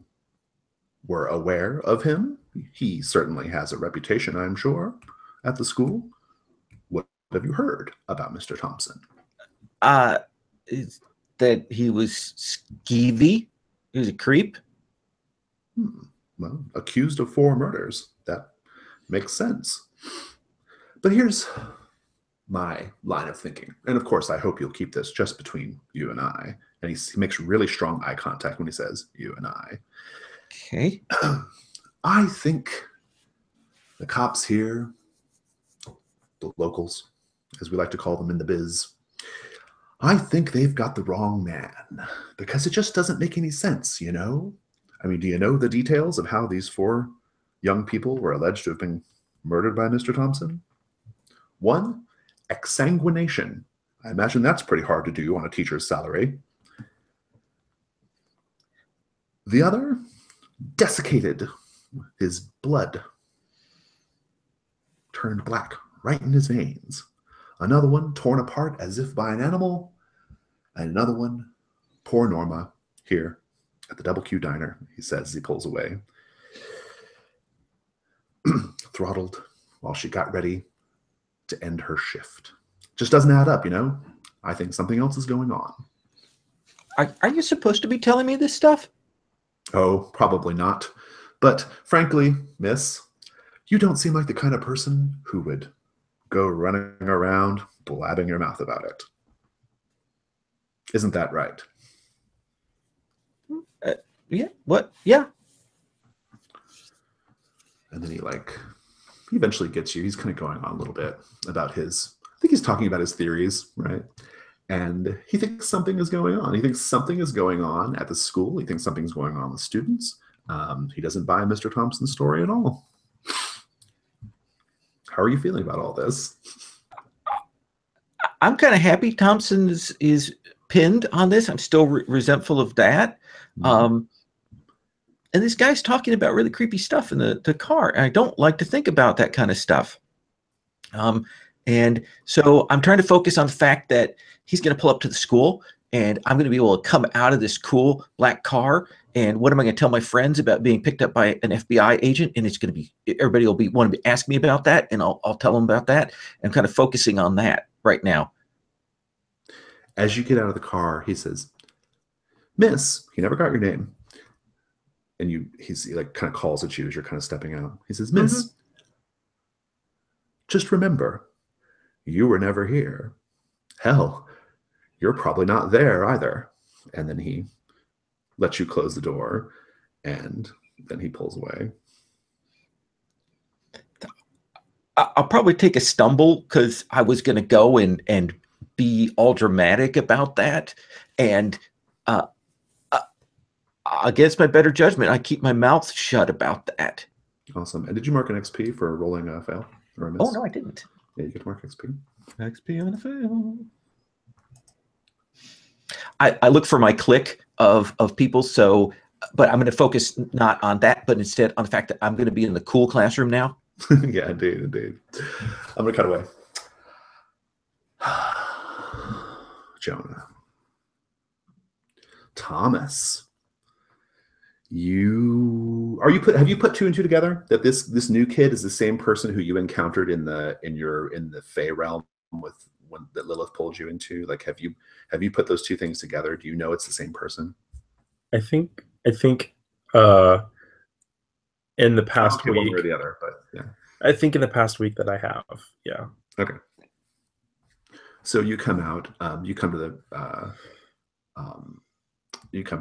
were aware of him? He certainly has a reputation, I'm sure, at the school. What have you heard about Mr. Thompson? That he was skeevy. He was a creep. Well, accused of 4 murders. That makes sense. But here's my line of thinking. And of course, I hope you'll keep this just between you and I. And he makes really strong eye contact when he says, you and I. Okay. I think the cops here, the locals, as we like to call them in the biz, I think they've got the wrong man because it just doesn't make any sense, you know? I mean, do you know the details of how these 4 young people were alleged to have been murdered by Mr. Thompson? 1, exsanguination. I imagine that's pretty hard to do on a teacher's salary. The other, desiccated. His blood turned black right in his veins. Another one torn apart as if by an animal. And another one, poor Norma, here at the Double Q Diner, he says as he pulls away. Throttled while she got ready to end her shift. Just doesn't add up, you know? I think something else is going on. Are you supposed to be telling me this stuff? Oh, probably not. But frankly, miss, you don't seem like the kind of person who would go running around blabbing your mouth about it. Isn't that right? Yeah. What? Yeah. And then he eventually gets you. He's kind of going on a little bit about I think he's talking about his theories, right? And he thinks something is going on. He thinks something is going on at the school. He thinks something's going on with students. He doesn't buy Mr. Thompson's story at all. How are you feeling about all this? I'm kind of happy Thompson is pinned on this. I'm still resentful of that. And this guy's talking about really creepy stuff in the car. And I don't like to think about that kind of stuff. And so I'm trying to focus on the fact that he's going to pull up to the school and I'm going to be able to come out of this cool black car. And what am I going to tell my friends about being picked up by an FBI agent? And it's going to be, everybody will want to ask me about that. And I'll tell them about that. I'm kind of focusing on that right now. As you get out of the car, he says, "Miss," he never got your name. And he like kind of calls at you as you're kind of stepping out. He says, "Miss, just remember, you were never here. Hell, you're probably not there either." And then he lets you close the door, and then he pulls away. I'll probably take a stumble because I was going to go and be all dramatic about that. And against my better judgment, I keep my mouth shut about that. Awesome. And did you mark an XP for rolling a fail or a miss? Oh, no, I didn't. Yeah, you get to mark XP. XP on a fail. I look for my clique of people. So, but I'm going to focus not on that, but instead on the fact that I'm going to be in the cool classroom now. Yeah, indeed. I'm going to cut away. Jonah. Thomas. Have you put two and two together that this new kid is the same person who you encountered in the Fey realm that Lilith pulled you into? Like, have you put those two things together? Do you know it's the same person? I think in the past week, one way or the other, but yeah. I think in the past week that I have, yeah. Okay. So you come out, you come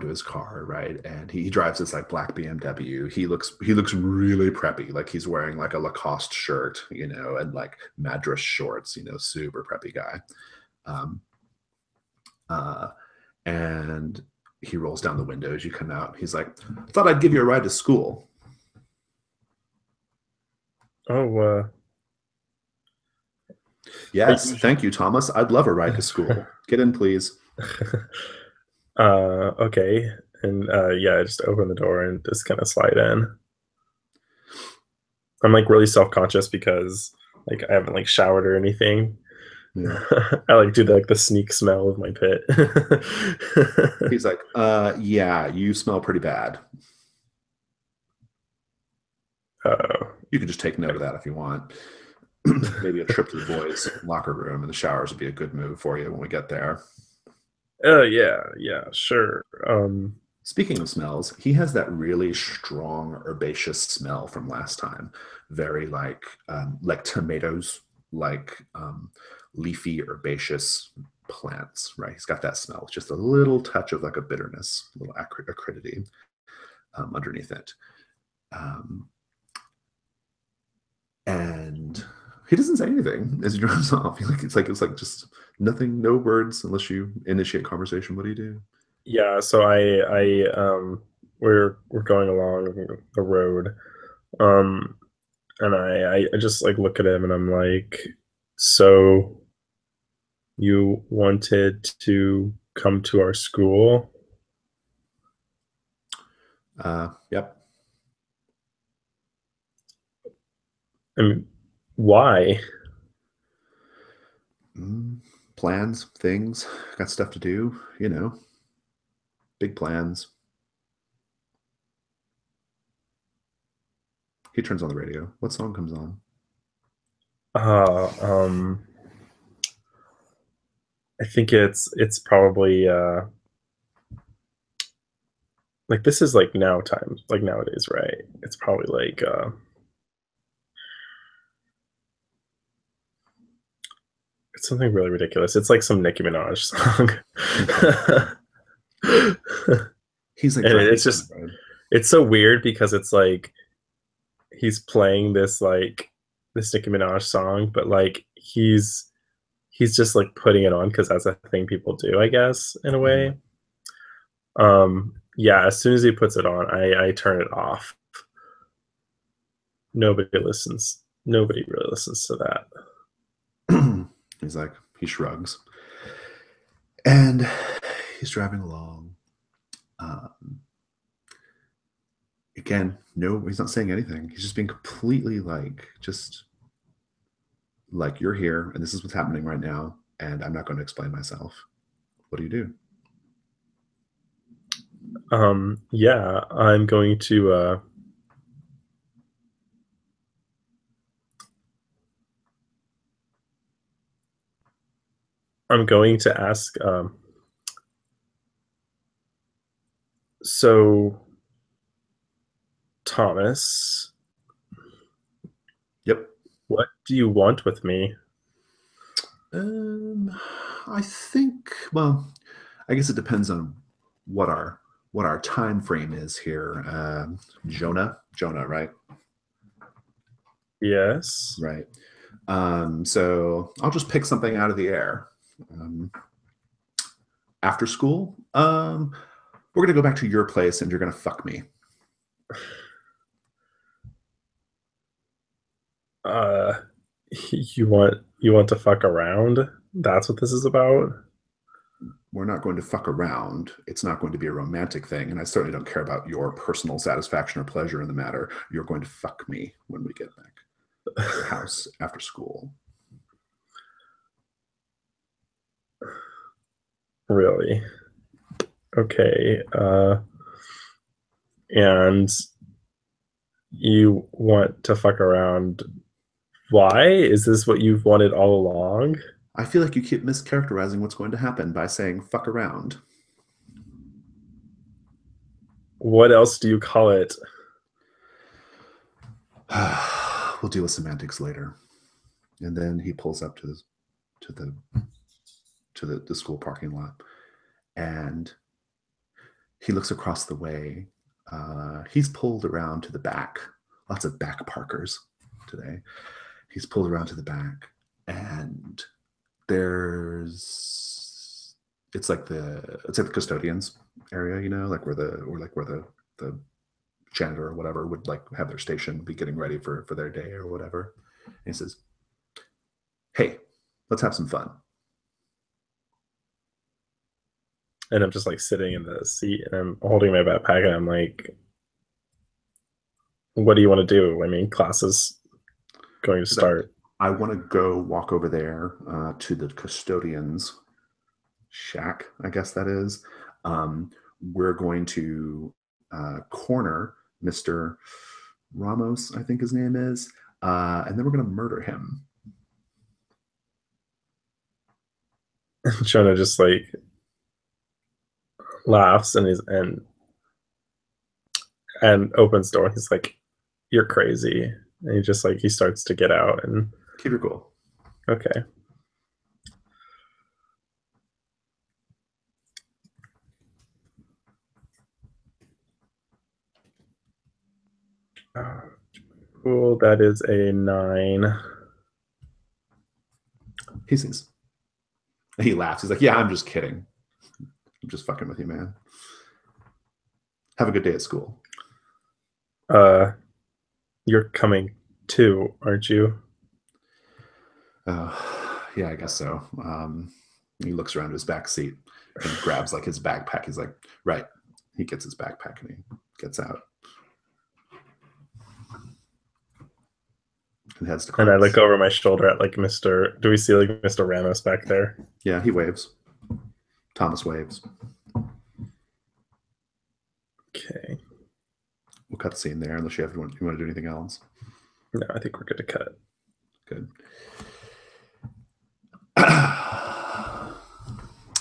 to his car, right? And he drives this like black BMW. He looks really preppy, like he's wearing like a Lacoste shirt, and like Madras shorts, super preppy guy. And he rolls down the window as you come out. He's like, "Thought I'd give you a ride to school." Oh, yes, thank you, Thomas. I'd love a ride to school. Get in, please. Okay. And yeah, I just open the door and just kind of slide in. I'm like really self-conscious because like I haven't like showered or anything. Yeah. I like do the sneak smell of my pit. He's like, yeah, you smell pretty bad. You can just take note of that if you want. Maybe a trip to the boys' locker room and the showers would be a good move for you when we get there. Yeah, sure. Speaking of smells, he has that really strong herbaceous smell from last time. Very like tomatoes, like leafy herbaceous plants, right? He's got that smell. It's just a little touch of like a bitterness, a little acridity underneath it. And he doesn't say anything as he drives off. It's like just nothing, no words unless you initiate conversation. What do you do? Yeah, so we're going along the road, and I just like look at him and I'm like, "So you wanted to come to our school?" Yep. I mean, why? Plans, things, got stuff to do, big plans. He turns on the radio. What song comes on? I think it's probably like this is like now time, like nowadays, right? It's probably like it's something really ridiculous. It's like some Nicki Minaj song. He's like, and it's just, it's so weird because it's like he's playing this Nicki Minaj song, but like he's just like putting it on because that's a thing people do, I guess, in a way. Yeah, as soon as he puts it on, I turn it off. Nobody really listens to that. He's like, he shrugs. And he's driving along. Again, no, he's not saying anything. He's just being completely just like, you're here and this is what's happening right now. And I'm not going to explain myself. What do you do? Yeah, I'm going to I'm going to ask. So, Thomas, Yep. what do you want with me? I think. Well, I guess it depends on what our time frame is here. Jonah, right? Yes. Right. So I'll just pick something out of the air. After school, we're gonna go back to your place, and you're gonna fuck me. You want to fuck around? That's what this is about? We're not going to fuck around. It's not going to be a romantic thing, and I certainly don't care about your personal satisfaction or pleasure in the matter. You're going to fuck me when we get back to your house after school. Really? Okay. And you want to fuck around. Why? Is this what you've wanted all along? I feel like you keep mischaracterizing what's going to happen by saying fuck around. What else do you call it? We'll deal with semantics later. And then he pulls up to the school parking lot, and he looks across the way. He's pulled around to the back. Lots of back parkers today. He's pulled around to the back, and it's like the custodians area, like where the janitor or whatever would like have their station, be getting ready for their day or whatever. And he says, "Hey, let's have some fun." And I'm just like sitting in the seat and I'm holding my backpack and I'm like, what do you want to do? I mean, class is going to start. I want to go walk over there to the custodian's shack, I guess that is. We're going to corner Mr. Ramos, I think his name is, and then we're going to murder him. Jonah just like laughs and opens the door. He's like, "You're crazy," and he starts to get out and keep your cool. Okay. Cool. That is a 9. He laughs. He's like, "Yeah, I'm just kidding. I'm just fucking with you, man. Have a good day at school." You're coming too, aren't you? Yeah, I guess so. He looks around his back seat and grabs like his backpack. He's like, right. He gets his backpack and he gets out. And heads to class. And I look over my shoulder at like do we see like Mr. Ramos back there? Yeah, he waves. Thomas waves. Okay. We'll cut the scene there unless you want to do anything else. No, I think we're good to cut. Good.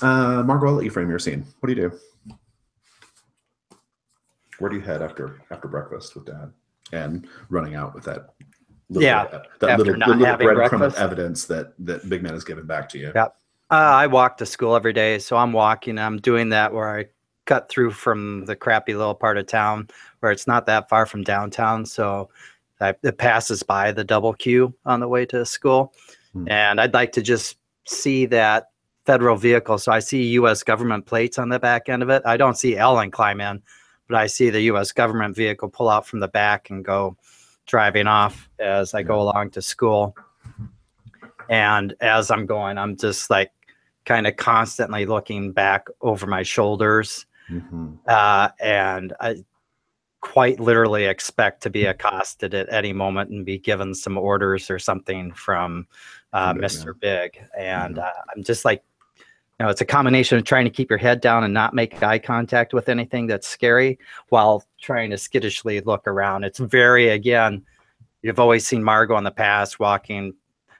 Margot, I'll let you frame your scene. What do you do? Where do you head after breakfast with Dad and running out with that little breadcrumb of evidence that Big Man has given back to you? Yep. I walk to school every day, so I'm walking. I'm doing that where I cut through from the crappy little part of town where it's not that far from downtown, so it passes by the double Q on the way to school. And I'd like to just see that federal vehicle. So I see U.S. government plates on the back end of it. I don't see Ellen climb in, but I see the U.S. government vehicle pull out from the back and go driving off as I go along to school. And as I'm going, I'm just like kind of constantly looking back over my shoulders. And I quite literally expect to be accosted at any moment and be given some orders or something from Mr. Big. And I'm just like, it's a combination of trying to keep your head down and not make eye contact with anything that's scary while trying to skittishly look around. It's very, again, you've always seen Margot in the past walking,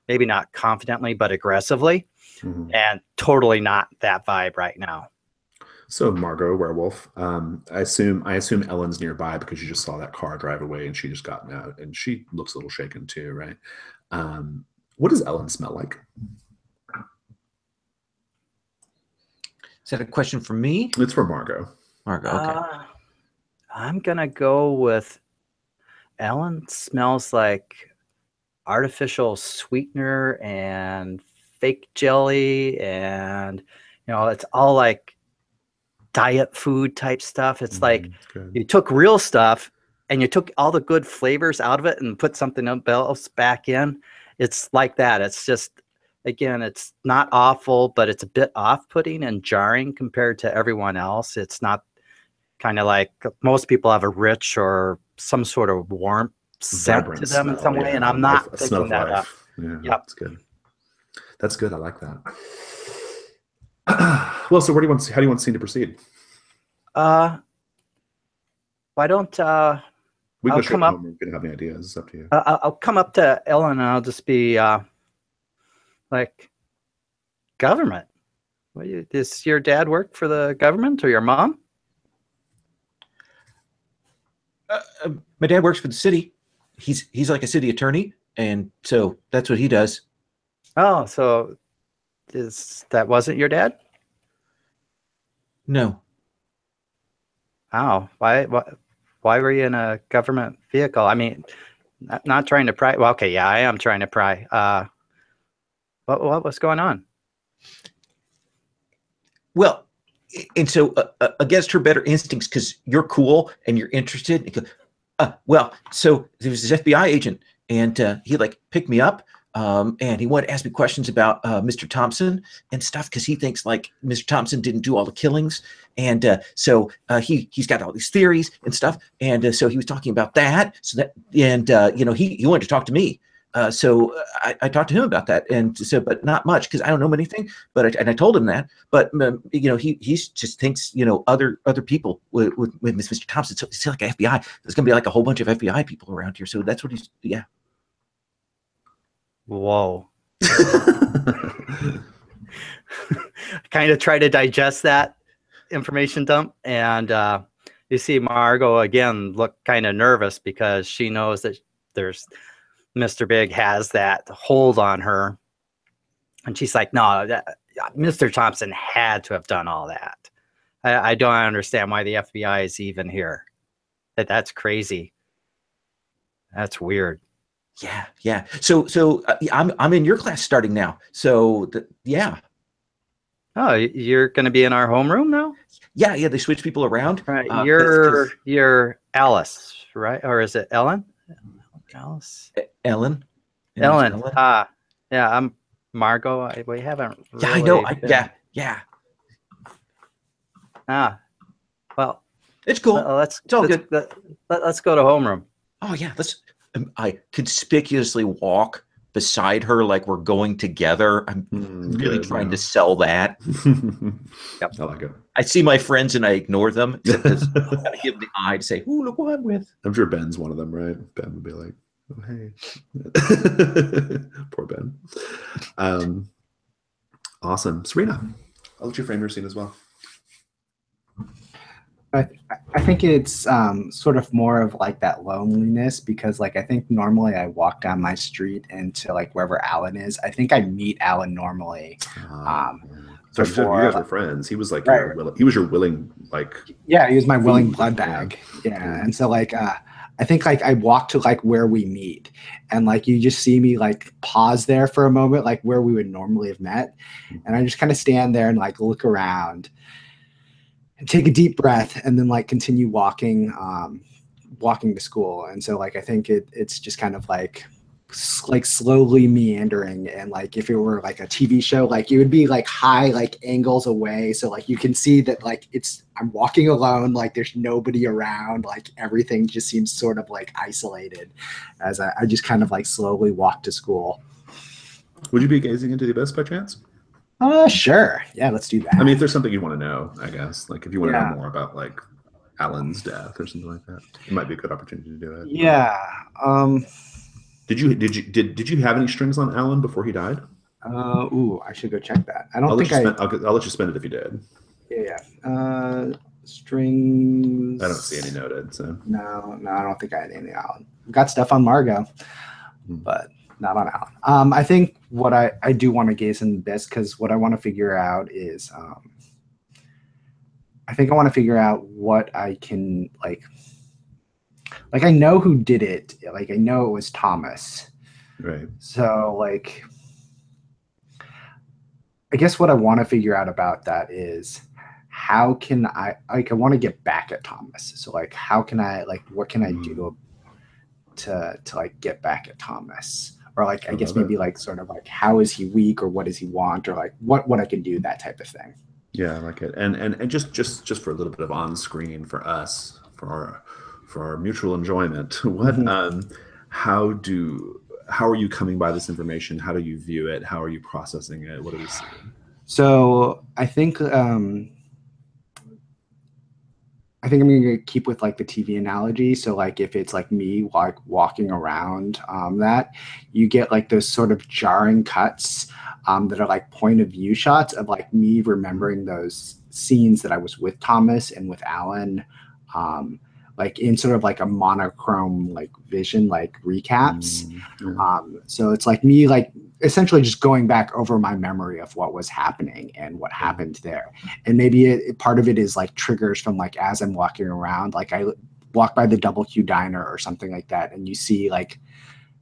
maybe not confidently, but aggressively. Mhm. and totally not that vibe right now. So Margot, werewolf. I assume Ellen's nearby because you just saw that car drive away and she just got out and she looks a little shaken too, right? What does Ellen smell like? Is that a question for me? It's for Margot. Margo, okay. I'm gonna go with Ellen smells like artificial sweetener and fake jelly, and it's all like diet food type stuff. It's like Good. you took real stuff and you took all the good flavors out of it and put something else back in. It's like that. It's just, again, it's not awful, but it's a bit off-putting and jarring compared to everyone else. It's not kind of like most people have a rich or some sort of warmth scent Vibrant to them in smell, some way, yeah. and I'm Life, not a smell picking of that up. life. Yeah, Yep. that's good. That's good. I like that. Well, so how do you want the scene to proceed? Why don't We can I'll go straight come to up. home. We can have any ideas. It's up to you. I'll come up to Ellen and I'll just be like, government. Does your dad work for the government or your mom? My dad works for the city. He's like a city attorney, and so that's what he does. Oh, so that wasn't your dad? No. Oh, why were you in a government vehicle? I mean, not trying to pry. Well, okay, yeah, I am trying to pry. What was going on? Well, and so against her better instincts, because you're cool and you're interested. And well, so there was this FBI agent, and he like picked me up, and he wanted to ask me questions about Mr. Thompson and stuff because he thinks like Mr. Thompson didn't do all the killings, and so he's got all these theories and stuff, and so he was talking about that. So that he wanted to talk to me. So I talked to him about that, and so, but not much because I don't know anything. But I told him that. But he just thinks other people with Mr. Thompson. So it's like FBI. There's gonna be like a whole bunch of FBI people around here. So that's what he's Whoa. Kind of try to digest that information dump, and you see Margot again look kind of nervous because she knows that there's Mr. Big has that hold on her, and she's like, no, Mr. Thompson had to have done all that. I don't understand why the FBI is even here. That's crazy. That's weird. Yeah. So I'm in your class starting now. So yeah. Oh, you're going to be in our homeroom now? Yeah. They switch people around. Right. You're Alice, right? Or is it Ellen? Alice? Ellen. Ellen. Yeah, I'm Margot. We haven't really. Yeah, I know. Yeah. Well, it's cool. It's all good. Let's go to homeroom. Oh yeah, I conspicuously walk beside her like we're going together. I'm really trying to sell that. Yep, I like it. I see my friends and I ignore them. I give them the eye to say, "Ooh, look what I'm with." I'm sure Ben's one of them, right? Ben would be like, "Oh, hey." Poor Ben. Awesome. Serena, I'll let you frame your scene as well. I think it's sort of more of like that loneliness because like I think normally I walk down my street into like wherever Alan is. I think I meet Alan normally. So you guys were friends. He was like he was your willing like. Yeah, he was my willing blood bag. Yeah. And so like I think like I walk to like where we meet, and like you just see me like pause there for a moment, like where we would normally have met, and I just kind of stand there and like look around. And take a deep breath and then like continue walking to school. And so like I think it's just kind of like slowly meandering, and like if it were like a TV show, like it would be like high like angles away, so like you can see that like I'm walking alone, like there's nobody around, like everything just seems sort of like isolated as I just kind of like slowly walk to school. Would you be gazing into the abyss by chance? Sure. Yeah, let's do that. I mean, if there's something you want to know, I guess, like if you want to know more about like Alan's death or something like that, it might be a good opportunity to do it. Yeah. Did you have any strings on Alan before he died? I should go check that. I don't I'll let think you I. spend. I'll let you spend it if you did. Yeah. Strings. I don't see any noted. So No, I don't think I had any Alan. Got stuff on Margot, Hmm. but not on Alan. I think what I do want to gaze in this because what I want to figure out is I think I want to figure out what I can like I know who did it. Like I know it was Thomas. right. So like I guess what I want to figure out about that is how can I like I want to get back at Thomas. So like how can I like what can I do to like get back at Thomas? Or like I guess love maybe it. like sort of like how is he weak or what does he want or like what I can do, that type of thing. Yeah, I like it. And just for a little bit of on screen for us for our mutual enjoyment. What Mhm. how are you coming by this information? How do you view it? How are you processing it? What do we see? So I think I'm gonna keep with like the TV analogy. So like if it's like me like walking around that, you get like those sort of jarring cuts that are like point of view shots of like me remembering those scenes that I was with Thomas and with Alan, like in sort of like a monochrome like vision like recaps. Yeah. So it's like me like essentially just going back over my memory of what was happening and what happened there. And maybe part of it is like triggers from like as I'm walking around, like I walk by the Double Q diner or something like that, and you see like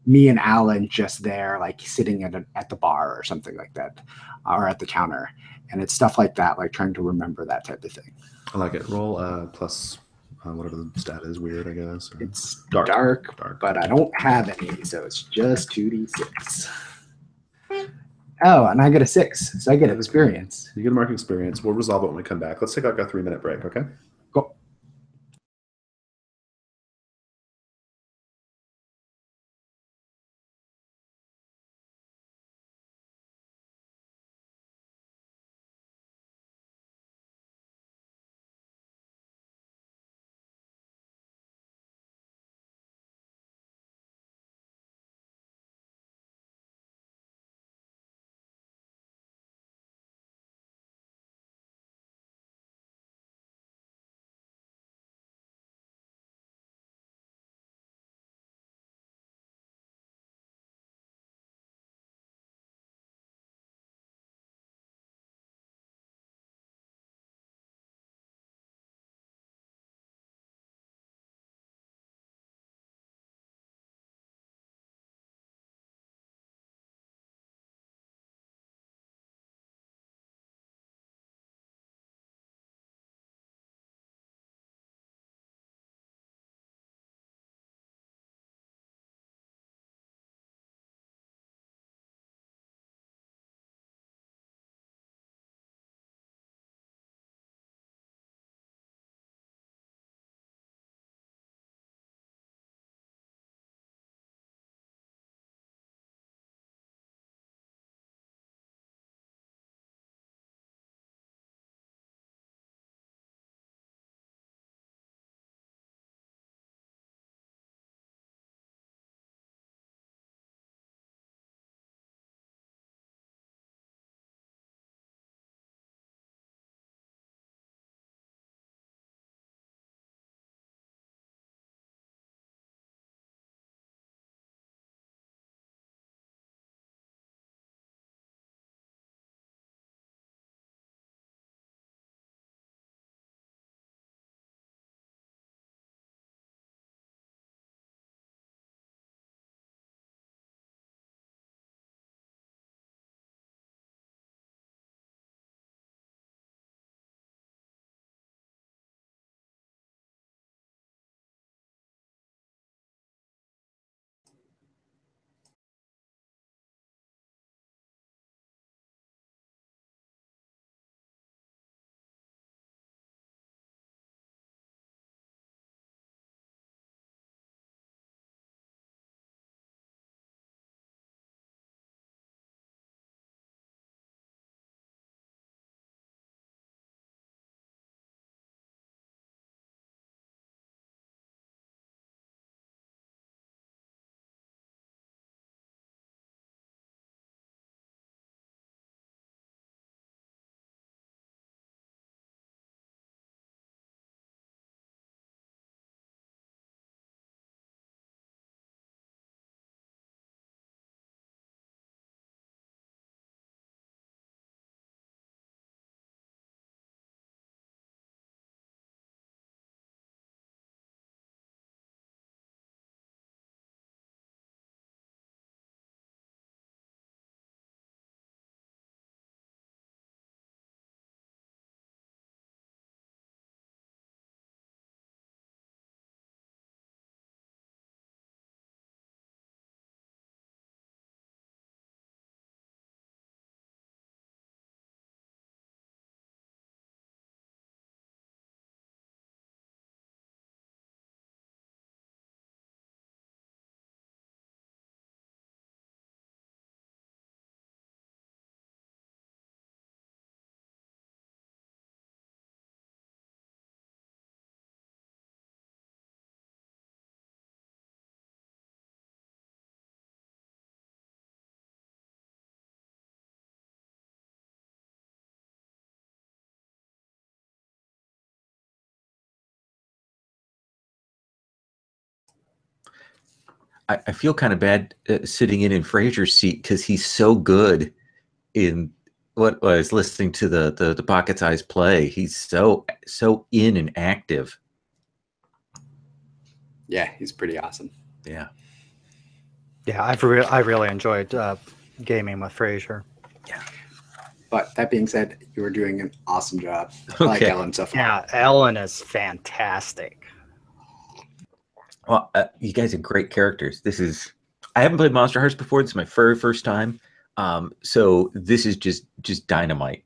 me and Alan just there, like sitting at the bar or something like that, or at the counter, and it's stuff like that, like trying to remember that type of thing. I like it. Roll plus whatever the stat is, weird, I guess. Or It's dark. dark, but I don't have any, so it's just 2d6. Oh, and I get a 6, so I get experience. You get a mark experience. We'll resolve it when we come back. Let's take like a 3-minute break, okay? Cool. I feel kind of bad sitting in Fraser's seat because he's so good in what I was listening to the Pocket's Eyes play. He's so in and active. Yeah, he's pretty awesome. Yeah. Yeah, I really enjoyed gaming with Fraser. Yeah. But that being said, you were doing an awesome job. I like Okay. Ellen so far. Yeah, Ellen is fantastic. Well, you guys are great characters. I haven't played Monsterhearts before. This is my very first time. So this is just dynamite.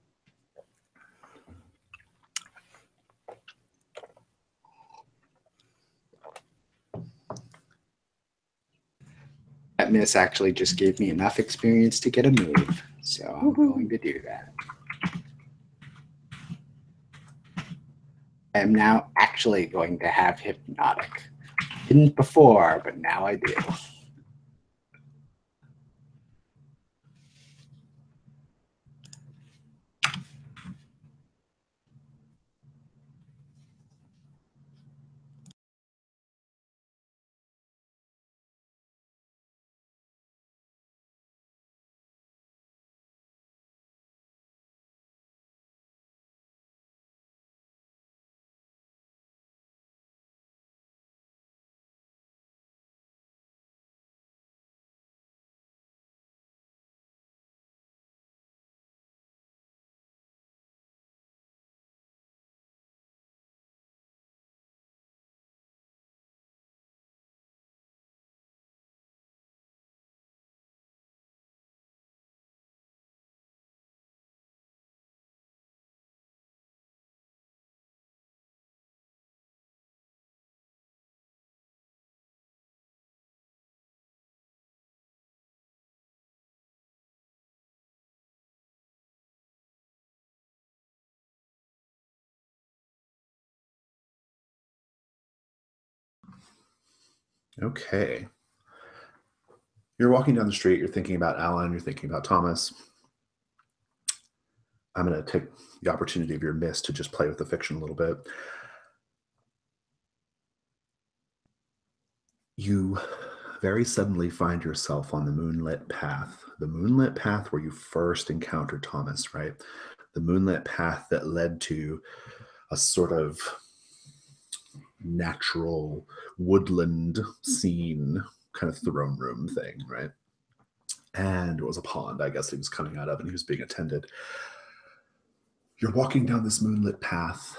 That miss actually just gave me enough experience to get a move. So I'm going to do that. I am now actually going to have Hypnotic. Didn't before, but now I do. Okay. You're walking down the street, you're thinking about Alan, you're thinking about Thomas. I'm going to take the opportunity of your miss to just play with the fiction a little bit. You very suddenly find yourself on the moonlit path where you first encountered Thomas, right? The moonlit path that led to a sort of natural woodland scene, kind of throne room thing, right? And it was a pond, I guess, he was coming out of, and he was being attended. You're walking down this moonlit path,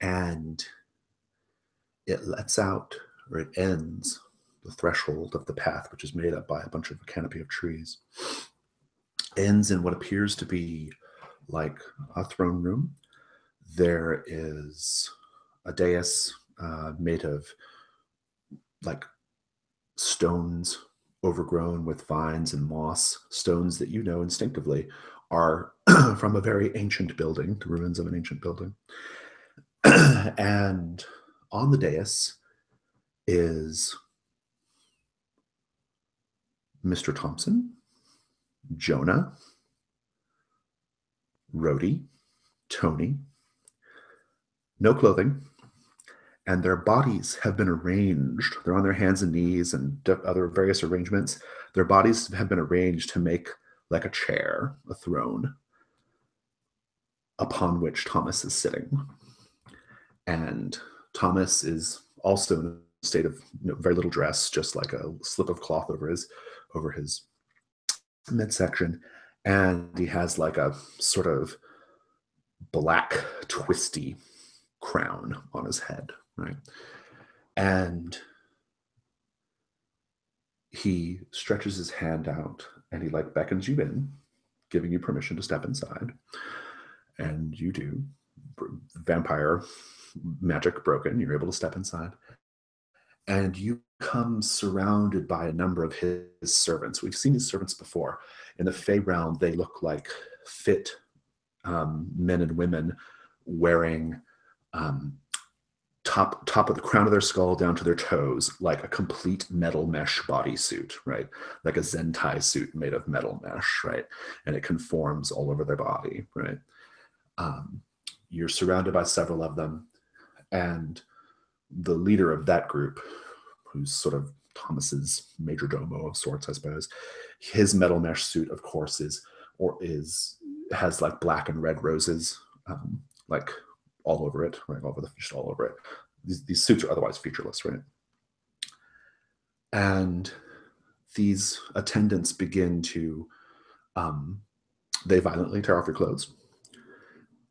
and it lets out, or it ends, the threshold of the path, which is made up by a bunch of a canopy of trees, ends in what appears to be like a throne room. There is a dais made of like stones overgrown with vines and moss, stones that you know instinctively are from a very ancient building, the ruins of an ancient building. And on the dais is Mr. Thompson, Jonah, Rhodey, Tony, no clothing, and their bodies have been arranged. They're on their hands and knees and other various arrangements. Their bodies have been arranged to make like a chair, a throne, upon which Thomas is sitting. And Thomas is also in a state of very little dress, just like a slip of cloth over his midsection. And he has like a sort of black, twisty crown on his head, right? And he stretches his hand out and he like beckons you in, giving you permission to step inside. And you do. Vampire magic broken. You're able to step inside. And you come surrounded by a number of his servants. We've seen these servants before. In the Fey realm, they look like fit men and women wearing top of the crown of their skull down to their toes, like a complete metal mesh bodysuit, right? Like a Zentai suit made of metal mesh, right? And it conforms all over their body, right? You're surrounded by several of them, and the leader of that group, who's sort of Thomas's major domo of sorts, I suppose. His metal mesh suit, of course, has like black and red roses, like all over it, right? Just all over it. These suits are otherwise featureless, right? And these attendants begin to, they violently tear off your clothes.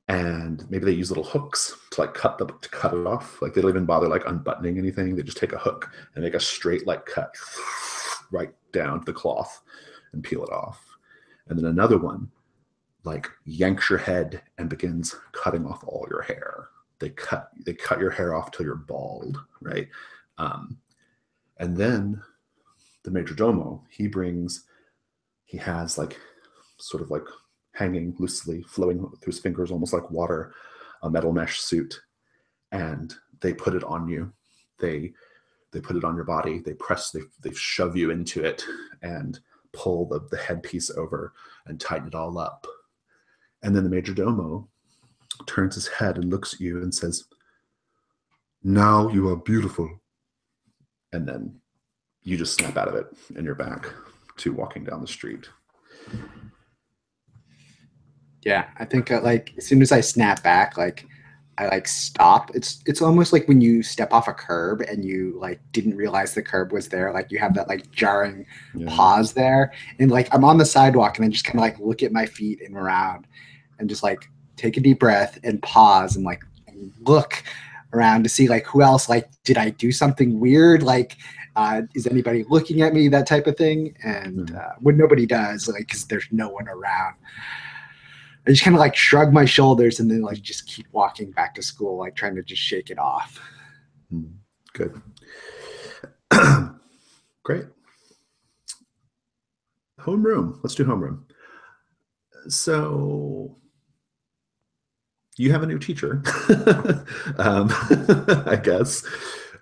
And maybe they use little hooks to like cut it off. Like they don't even bother like unbuttoning anything. They just take a hook and make a straight like cut right down to the cloth and peel it off. And then another one like yanks your head and begins cutting off all your hair. They cut your hair off till you're bald, right? And then the major domo, he has like sort of like hanging loosely, flowing through his fingers, almost like water, a metal mesh suit, and they put it on you. They put it on your body. They shove you into it and pull the headpiece over and tighten it all up. And then the major domo turns his head and looks at you and says, "Now you are beautiful." And then you just snap out of it and you're back to walking down the street. Yeah, I think like as soon as I snap back, like I like stop. It's almost like when you step off a curb and you like didn't realize the curb was there. Like you have that like jarring pause there, and like I'm on the sidewalk and I just kind of like look at my feet and around, and just like take a deep breath and pause and like look around to see like who else, like did I do something weird, like is anybody looking at me, that type of thing. And when nobody does, like because there's no one around, I just kind of like shrug my shoulders and then like just keep walking back to school, like trying to just shake it off. Good. Great. Homeroom. Let's do homeroom. So you have a new teacher, I guess.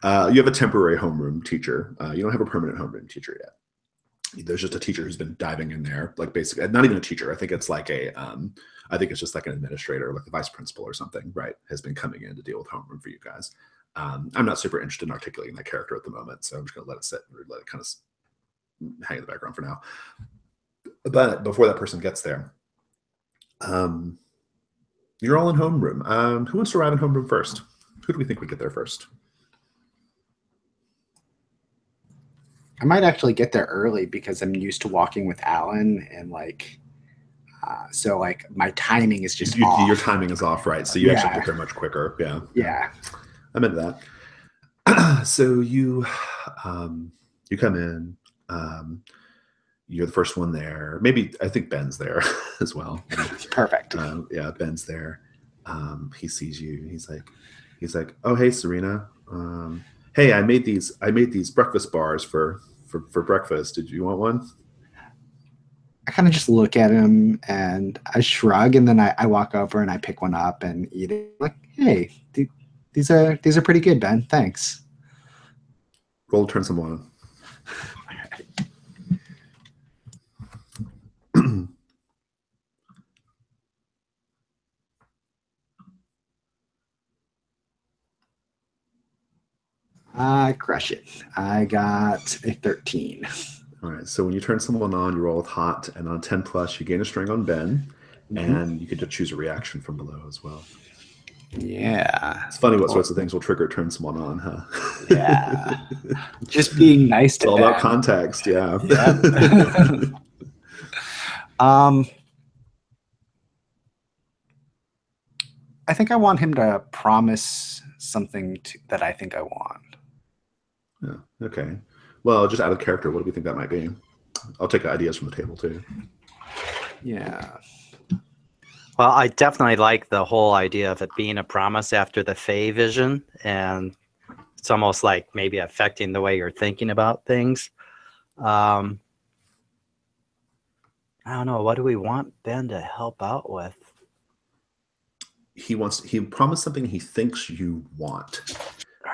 You have a temporary homeroom teacher. You don't have a permanent homeroom teacher yet. There's just a teacher who's been diving in there, like basically, not even a teacher. I think it's like I think it's just like an administrator, like the vice principal or something, right? Has been coming in to deal with homeroom for you guys. I'm not super interested in articulating that character at the moment, so I'm just gonna let it sit or let it kind of hang in the background for now. But before that person gets there, you're all in homeroom. Who wants to arrive in homeroom first? Who do we think would get there first? I might actually get there early because I'm used to walking with Alan, and like, so like my timing is just off. Your timing is off, right? So you actually get there much quicker. Yeah. I'm into that. So you come in. You're the first one there. Maybe I think Ben's there as well. Perfect. Yeah, Ben's there. He sees you. He's like, "Oh, hey, Serena. Hey, I made these breakfast bars for breakfast. Did you want one?" I kind of just look at him and I shrug, and then I walk over and I pick one up and eat it. Like, hey, these are pretty good, Ben. Thanks. Roll to turn some on. I crush it. I got a 13. All right. So when you turn someone on, you roll with hot, and on 10 plus, you gain a string on Ben, and you get to choose a reaction from below as well. Yeah. It's funny what sorts of things will trigger turn someone on, huh? Yeah. Just being nice to it's all Ben. about context, yeah. I think I want him to promise something that I think I want. Yeah. Okay. Well, just out of character, what do we think that might be? I'll take ideas from the table too. Yeah. Well, I definitely like the whole idea of it being a promise after the Fey vision, and it's almost like maybe affecting the way you're thinking about things. I don't know. What do we want Ben to help out with? He promised something he thinks you want.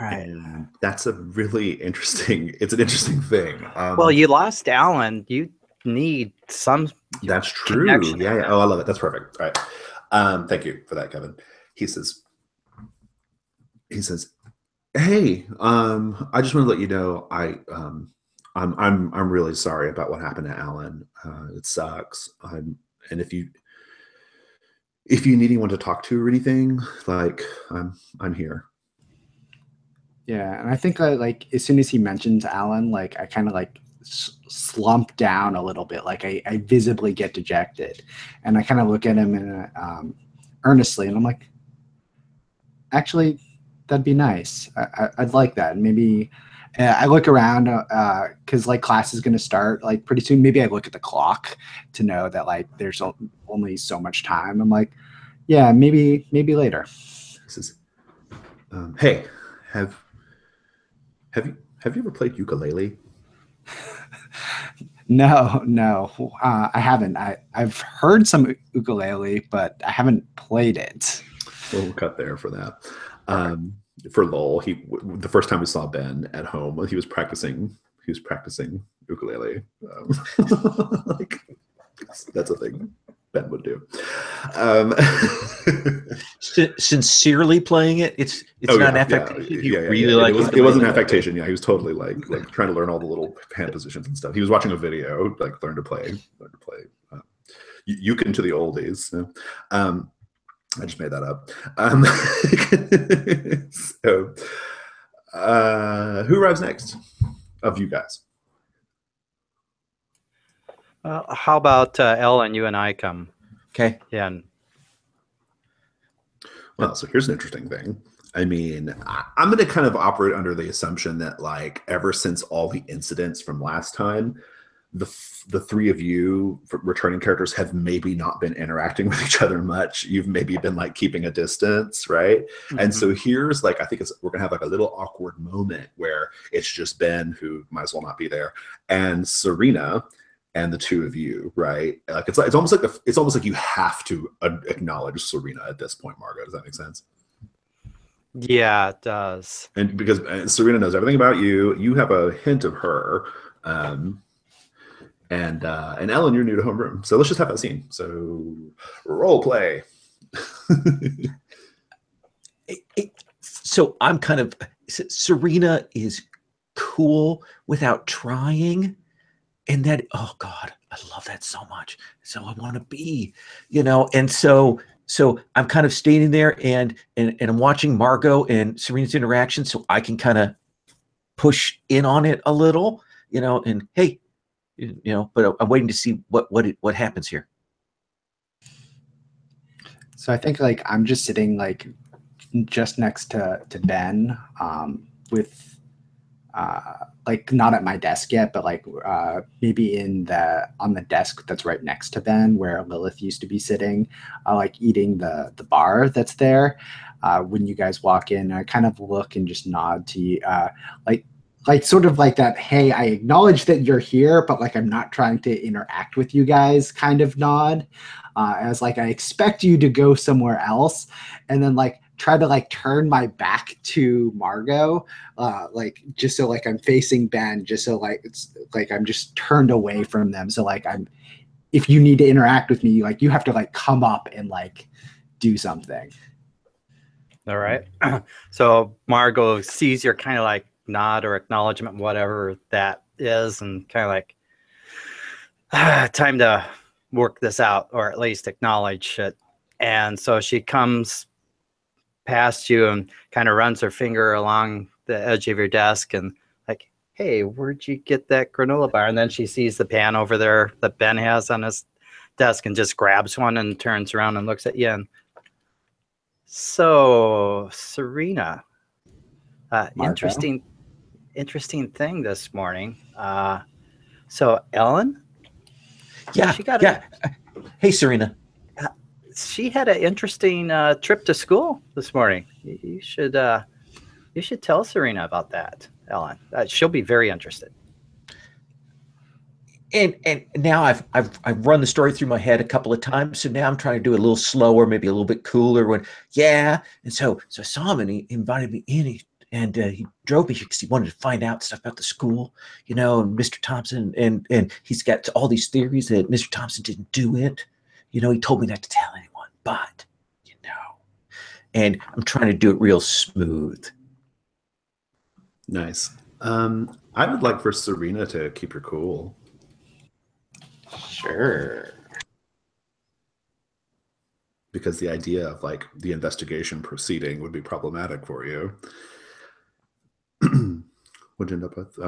Right. And that's it's an interesting thing. Well, you lost Alan. You need some. That's true. Yeah. Oh, I love it. That's perfect. All right. Thank you for that, Kevin. He says, "Hey, I just want to let you know I'm really sorry about what happened to Alan. It sucks. And if you need anyone to talk to or anything, like I'm here. Yeah, and I think like as soon as he mentions Alan, like I kind of like slump down a little bit, like I visibly get dejected, and I kind of look at him and earnestly, and I'm like, actually, that'd be nice. I'd like that. Maybe I look around because like class is going to start like pretty soon. Maybe I look at the clock to know that like there's only so much time. I'm like, yeah, maybe later. This is, hey, have you ever played ukulele? No, I haven't. I've heard some ukulele, but I haven't played it. Well, we'll cut there for that. For lol, the first time we saw Ben at home, he was practicing ukulele. Like, that's a thing Ben would do. Sincerely playing it, it's not affectation. He really likes it wasn't affectation. Yeah, he was totally like trying to learn all the little hand positions and stuff. He was watching a video, like learn to play. You can to the oldies. So, I just made that up. So, who arrives next of you guys? How about Ellen, you and I come? Okay. Yeah. And Well, so here's an interesting thing. I mean, I'm going to kind of operate under the assumption that, like, ever since all the incidents from last time, the three of you returning characters have maybe not been interacting with each other much. You've maybe been like keeping a distance, right? Mm-hmm. And so here's like, I think we're gonna have like a little awkward moment where it's just Ben, who might as well not be there, and Serena, and the two of you, right? Like it's almost like you have to acknowledge Serena at this point, Margot. Does that make sense? Yeah, it does. And because Serena knows everything about you, you have a hint of her. And Ellen, you're new to homeroom, so let's just have that scene. So role play. So I'm kind of, Serena is cool without trying, and that, oh God, I love that so much. So I want to be, and so I'm kind of standing there and I'm watching Margot and Serena's interaction, so I can kind of push in on it a little, and hey. But I'm waiting to see what happens here. So I think like I'm just sitting like just next to Ben, with like not at my desk yet, but like maybe on the desk that's right next to Ben, where Lilith used to be sitting, like eating the bar that's there. When you guys walk in, I kind of look and just nod to you, like sort of like that, hey, I acknowledge that you're here, but like I'm not trying to interact with you guys kind of nod. As like I expect you to go somewhere else, and then like try to like turn my back to Margot, like just so like I'm facing Ben, just so like it's like I'm just turned away from them. So like if you need to interact with me, like you have to like come up and like do something. All right. So Margot sees your kind of like nod or acknowledgement, whatever that is, and kind of like time to work this out, or at least acknowledge it. And so she comes past you and kind of runs her finger along the edge of your desk and like, hey, where'd you get that granola bar? And then she sees the pan over there that Ben has on his desk and just grabs one and turns around and looks at you. And so Serena, interesting thing this morning. So Ellen, Hey, Serena. She had an interesting trip to school this morning. You should tell Serena about that, Ellen. She'll be very interested. And now I've run the story through my head a couple of times, so now I'm trying to do it a little slower, maybe a little bit cooler. And so I saw him and he invited me in. He drove me because he wanted to find out stuff about the school, and Mr. Thompson, and he's got all these theories that Mr. Thompson didn't do it. He told me not to tell anyone, but, and I'm trying to do it real smooth. Nice. I I would like for Serena to keep her cool. Sure. Because the idea of like the investigation proceeding would be problematic for you. What'd you end up with?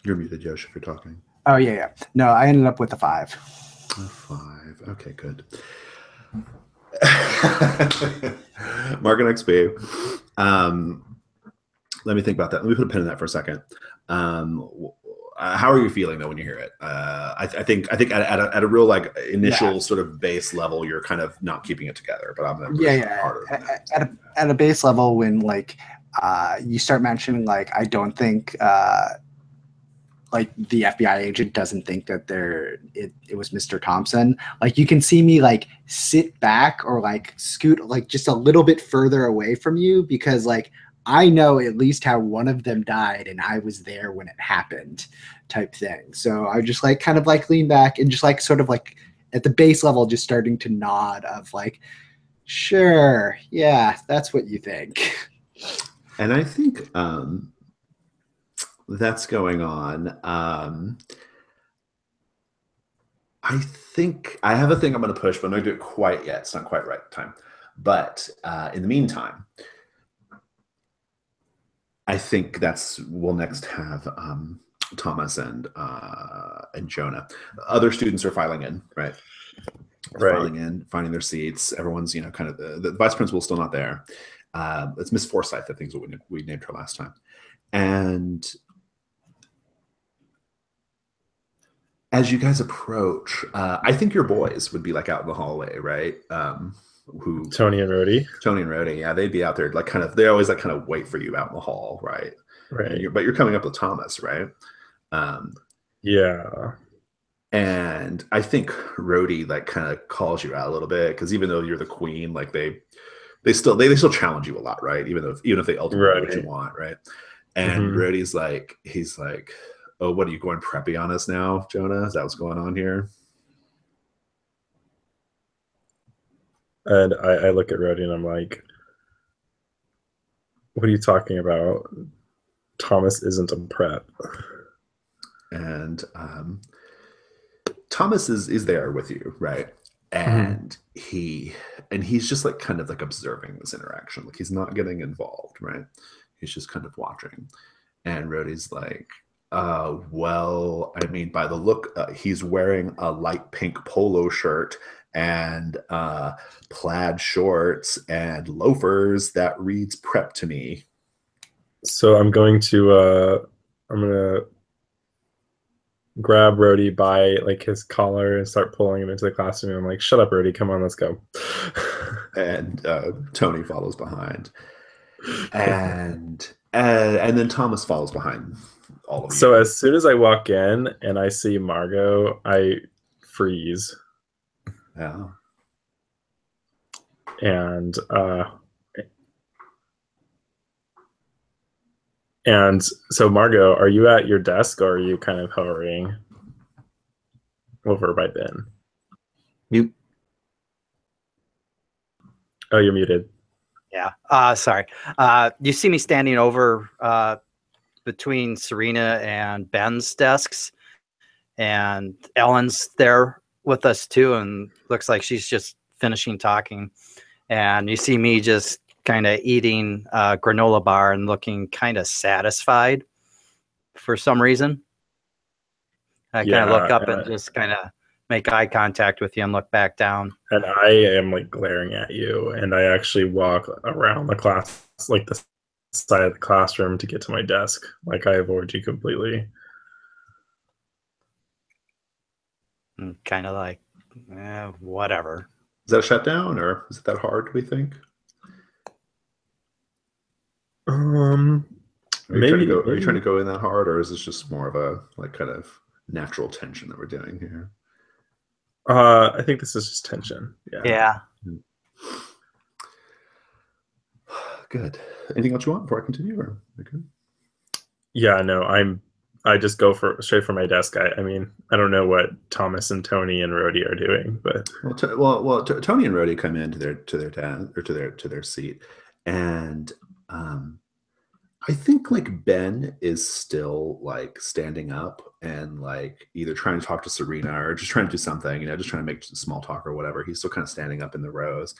You're muted, Josh, if you're talking. Oh yeah. No, I ended up with a 5. A 5. Okay, good. Mark and XP. Let me think about that. Let me put a pin in that for a second. How are you feeling though when you hear it? I think at a real like initial sort of base level, you're kind of not keeping it together. But I'm gonna harder than that. At a base level, when like you start mentioning like I don't think like the FBI agent doesn't think that it was Mr. Thompson. Like you can see me like sit back or like scoot like just a little bit further away from you because like I know at least how one of them died and I was there when it happened type thing. So I just like kind of like lean back and just like sort of like at the base level just starting to nod of like, sure, yeah, that's what you think. And I think that's going on. I think I have a thing I'm going to push, but I'm not going to do it quite yet. It's not quite right time. But in the meantime, I think we'll next have Thomas and Jonah. Other students are filing in, right? Filing in, finding their seats. Everyone's, kind of the vice principal's still not there. It's Miss Forsyth, I think is what we named her last time. And as you guys approach, I think your boys would be like out in the hallway, right? Tony and Rhodey, yeah, they'd be out there, like kind of. They always like kind of wait for you out in the hall, right? Right. But you're coming up with Thomas, right? Yeah. And I think Rhodey like kind of calls you out a little bit because even though you're the queen, like they still challenge you a lot, right? Even if they ultimately do what you want, right? And Rhodey's like, he's like, oh, what are you going preppy on us now, Jonah? Is that what's going on here? And I look at Rhodey and I'm like, what are you talking about? Thomas isn't a prep. And Thomas is there with you, right? And he's just like kind of like observing this interaction. Like he's not getting involved, right? He's just kind of watching. And Rhodey's like, well, I mean, by the look, he's wearing a light pink polo shirt and plaid shorts and loafers that reads prep to me. So I'm going to grab Rhodey by like his collar and start pulling him into the classroom. I'm like, shut up, Rhodey, come on, let's go. And Tony follows behind. And then Thomas follows behind all of you. So as soon as I walk in and I see Margot, I freeze. Yeah. And so Margot, are you at your desk or are you kind of hovering over by Ben? Mute. Oh, you're muted. Yeah. Sorry. You see me standing over between Serena and Ben's desks, and Ellen's there with us too, and looks like she's just finishing talking. And you see me just kind of eating a granola bar and looking kind of satisfied for some reason. I kind of look up and just kind of make eye contact with you and look back down. And I am like glaring at you, and I actually walk around the class, like the side of the classroom to get to my desk. Like I avoid you completely. Kind of like, whatever. Is that a shutdown or is it that hard, do we think? Are you trying to go in that hard, or is this just more of a like kind of natural tension that we're doing here? I think this is just tension. Yeah. Good. Anything else you want before I continue, or okay? Yeah, no, I just go straight for my desk. I mean, I don't know what Thomas and Tony and Rhodey are doing, but Tony and Rhodey come in to their seat, And I think like Ben is still like standing up and like either trying to talk to Serena or just trying to do something, just trying to make small talk or whatever. He's still kind of standing up in the rows.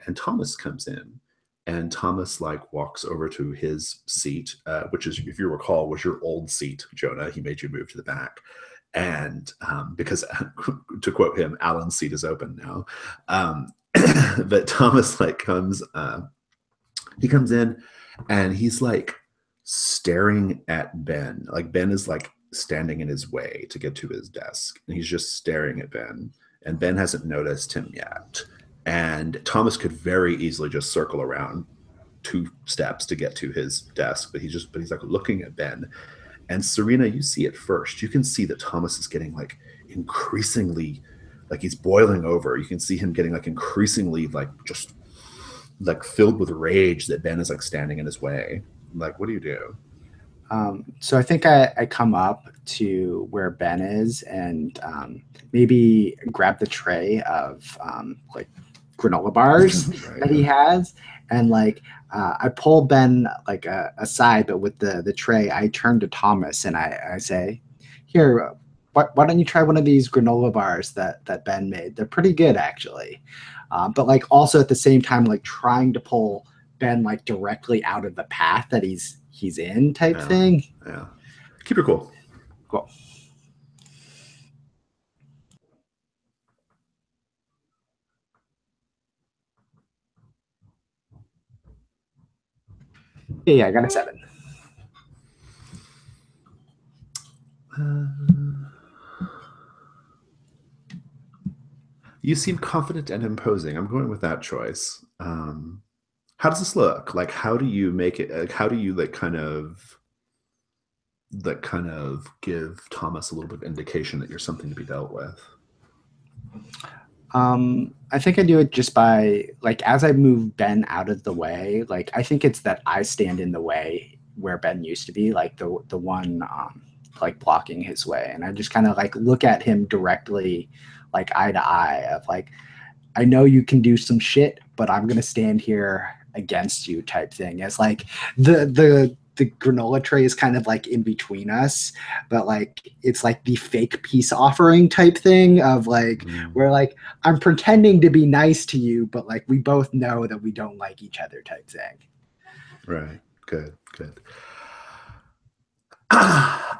And Thomas comes in, and Thomas like walks over to his seat, which is, if you recall, was your old seat, Jonah. He made you move to the back. And because to quote him, Alan's seat is open now. But Thomas like he comes in and he's like staring at Ben. Like Ben is like standing in his way to get to his desk. And he's just staring at Ben. And Ben hasn't noticed him yet. And Thomas could very easily just circle around 2 steps to get to his desk, but he's like looking at Ben. And Serena, you see it first. You can see that Thomas is getting like increasingly, like he's boiling over. You can see him getting like increasingly like just like filled with rage that Ben is like standing in his way. Like, what do you do? So I think I come up to where Ben is and maybe grab the tray of like granola bars Right, that he has, and like I pull Ben like aside, but with the tray, I turn to Thomas and I say, "Here, why don't you try one of these granola bars that Ben made? They're pretty good actually." But like also at the same time, like trying to pull Ben like directly out of the path that he's in type thing. Yeah. Keep her cool. Cool. Yeah, I got a 7. You seem confident and imposing. I'm going with that choice. How does this look? Like, how do you make it? Like, how do you like kind of give Thomas a little bit of indication that you're something to be dealt with? I think I do it just by like as I move Ben out of the way. Like I think it's that I stand in the way where Ben used to be, like the one like blocking his way, and I just kind of like look at him directly, like eye to eye, of like, I know you can do some shit, but I'm gonna stand here against you type thing. As like the granola tray is kind of like in between us, but like it's like the fake peace offering type thing of like where like I'm pretending to be nice to you, but like we both know that we don't like each other type thing. Right. Good.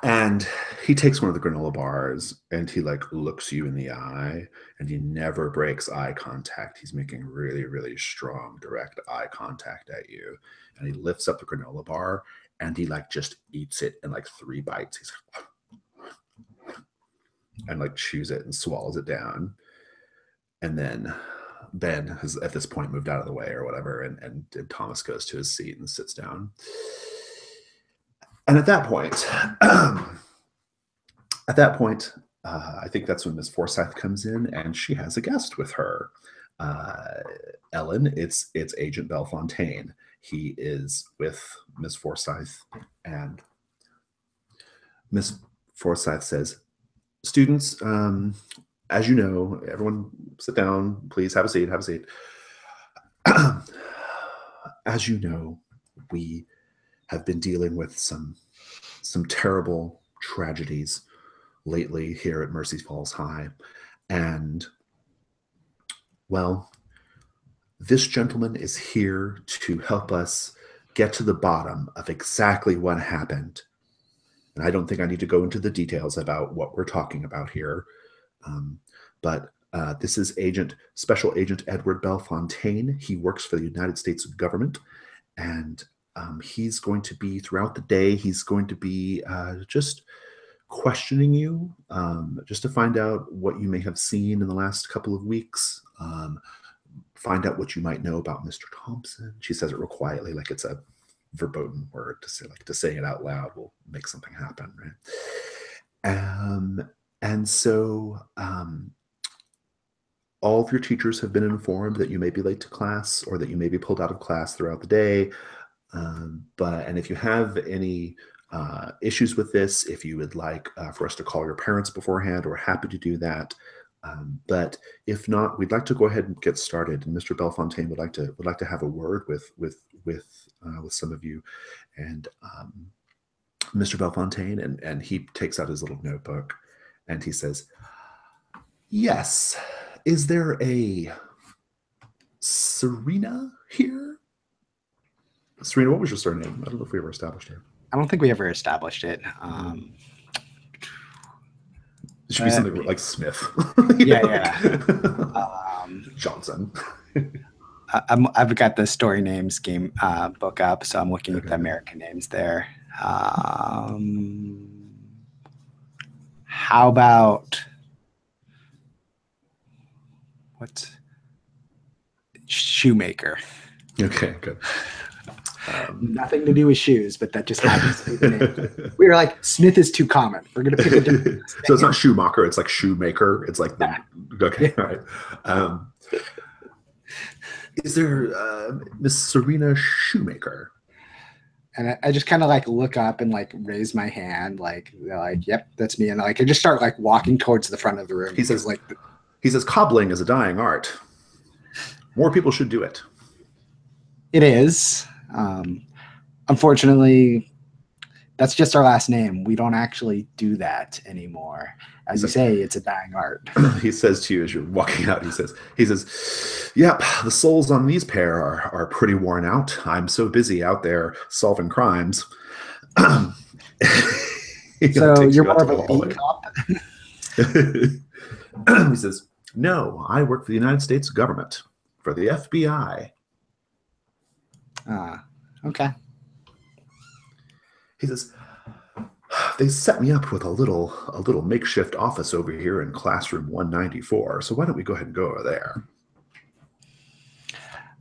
And he takes one of the granola bars and he like looks you in the eye, and he never breaks eye contact. He's making really, really strong, direct eye contact at you. And he lifts up the granola bar and he like just eats it in like 3 bites. He's like, and like chews it and swallows it down. And then Ben has at this point moved out of the way or whatever, and Thomas goes to his seat and sits down. And at that point, I think that's when Miss Forsyth comes in, and she has a guest with her. Ellen, it's Agent Bellefontaine. He is with Miss Forsyth, and Miss Forsyth says, "Students, as you know, everyone sit down, please. Have a seat. As you know, we have been dealing with some terrible tragedies lately here at Mercy Falls High. And, well, this gentleman is here to help us get to the bottom of exactly what happened. And I don't think I need to go into the details about what we're talking about here. But this is Special Agent Edward Bellefontaine. He works for the United States government. And he's going to be, throughout the day, he's going to be just questioning you, just to find out what you may have seen in the last couple of weeks, find out what you might know about Mr. Thompson. She says it real quietly, like it's a verboten word to say, like to say it out loud will make something happen, right? And so all of your teachers have been informed that you may be late to class or that you may be pulled out of class throughout the day. And if you have any issues with this, if you would like for us to call your parents beforehand, we're happy to do that. But if not, we'd like to go ahead and get started. And Mr. Bellefontaine would like to have a word with with some of you, and Mr. Belfontaine, and he takes out his little notebook, and he says, "Yes, is there a Serena here?" Serena, what was your surname? I don't know if we ever established it. I don't think we ever established it. It should be something like Smith. Yeah. Johnson. I've got the story names game book up, so I'm looking at the American names there. How about what's Shoemaker? Okay, good. Nothing to do with shoes, but that just happens to be the name. We were like, Smith is too common. We're going to pick a different. So it's not Schumacher, it's like Shoemaker. It's like the okay, all right. Is there Miss Serena Shoemaker? And I just kind of like look up and like raise my hand, like yep, that's me. And like I just start like walking towards the front of the room. He says cobbling is a dying art. More people should do it. It is. Unfortunately, that's just our last name. We don't actually do that anymore. As you say, it's a dying art. He says to you as you're walking out, he says, "Yep, the souls on these pair are pretty worn out. I'm so busy out there solving crimes." So you're more of a beat cop? He says, "No, I work for the United States government, for the FBI." Okay. He says, "They set me up with a little makeshift office over here in classroom 194. So why don't we go ahead and go over there?"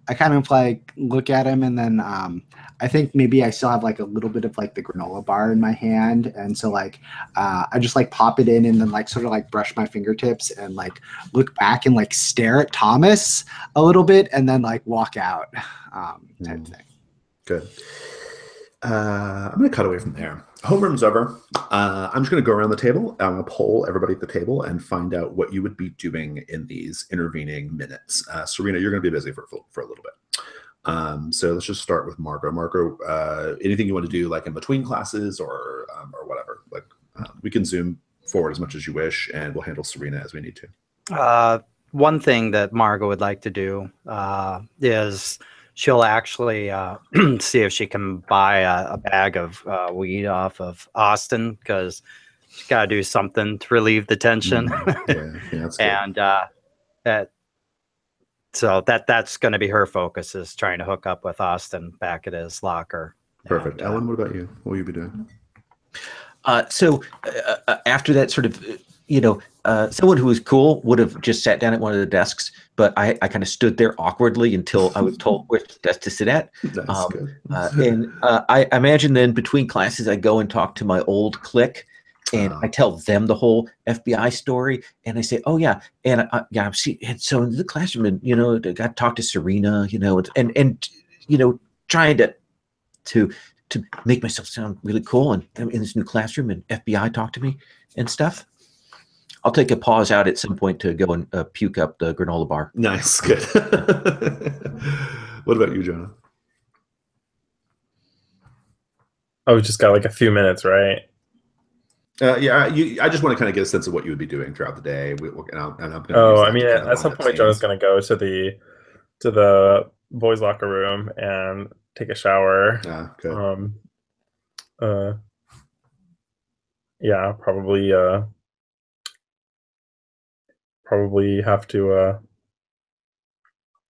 I kind of like look at him, and then I think maybe I still have like a little bit of like the granola bar in my hand, and so like I just like pop it in and then like sort of like brush my fingertips and like look back and like stare at Thomas a little bit, and then like walk out type of thing. Good. I'm going to cut away from there. Homeroom's over. I'm just going to go around the table. I'm going to poll everybody at the table and find out what you would be doing in these intervening minutes. Serena, you're going to be busy for a little bit. So let's just start with Margot. Margot, anything you want to do like in between classes or whatever? Like we can zoom forward as much as you wish, and we'll handle Serena as we need to. One thing that Margot would like to do is she'll actually see if she can buy a bag of weed off of Austin, because she's got to do something to relieve the tension. Yeah, that's good. And that's going to be her focus, is trying to hook up with Austin back at his locker. Perfect. And, Ellen, what about you? What will you be doing? So after that sort of, someone who was cool would have just sat down at one of the desks, but I kind of stood there awkwardly until I was told which desk to sit at. That's good. And I imagine then between classes, I go and talk to my old clique, and I tell them the whole FBI story, and I say, "Oh yeah, and and so in the classroom, and I got to talk to Serena, and trying to make myself sound really cool, and I'm in this new classroom, and FBI talk to me and stuff." I'll take a pause out at some point to go and puke up the granola bar. Nice, good. What about you, Jonah? Oh, we just got like a few minutes, right? Yeah, I just want to kind of get a sense of what you would be doing throughout the day. I'm I mean, at some point, Jonah's going to go to the boys' locker room and take a shower. Good. Yeah, probably have to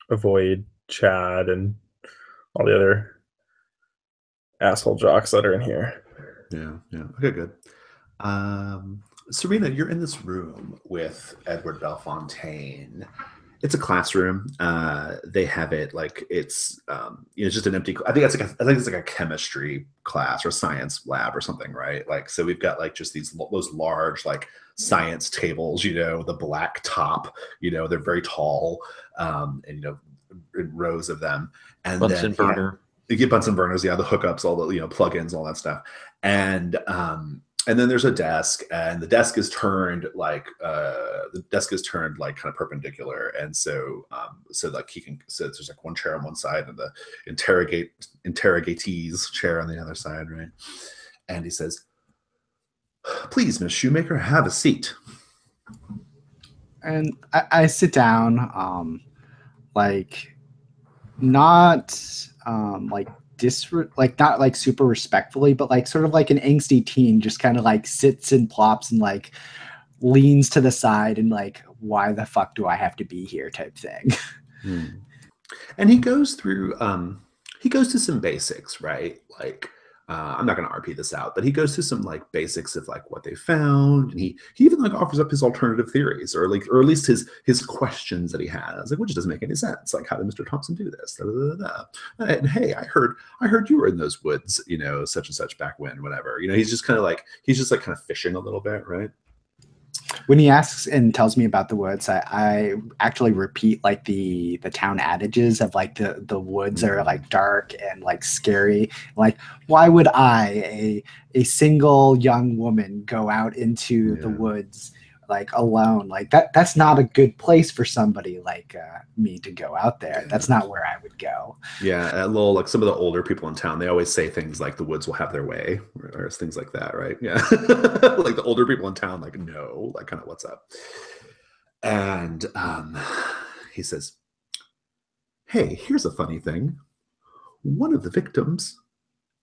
avoid Chad and all the other asshole jocks that are in here. Yeah. Okay, good. Serena, you're in this room with Edward Belfontaine. It's a classroom. They have it like it's just an empty. I think it's like a chemistry class or science lab or something, right? Like, so we've got like just those large like science tables, the black top. They're very tall, and in rows of them. And Bunsen burner. You get Bunsen burners, the hookups, all the plugins, all that stuff. And and then there's a desk, and the desk is turned like kind of perpendicular, and so like he can, so there's like one chair on one side and the interrogatee's chair on the other side, right? And he says, "Please, Miss Shoemaker, have a seat." And I sit down, like not like like not like super respectfully, but like sort of like an angsty teen, just kind of like sits and plops and like leans to the side and like, why the fuck do I have to be here type thing. And he goes through he goes to some basics, right? Like I'm not going to RP this out, but he goes to some like basics of like what they found, and he even like offers up his alternative theories, or like, or at least his questions that he has, like, which doesn't make any sense. Like, how did Mr. Thompson do this? Da, da, da, da. And hey, I heard you were in those woods, you know, such and such back when, whatever. You know, he's just kind of like kind of fishing a little bit, right? When he asks and tells me about the woods, I actually repeat like the town adages of like the woods are like dark and like scary. Like, why would a single young woman, go out into the woods like alone? Like that's not a good place for somebody like me to go out there. Yeah. That's not where I would go. Yeah, like some of the older people in town, they always say things like the woods will have their way, or things like that, right? Yeah. Like the older people in town, like, no, like kind of what's up. And he says, "Hey, here's a funny thing. One of the victims,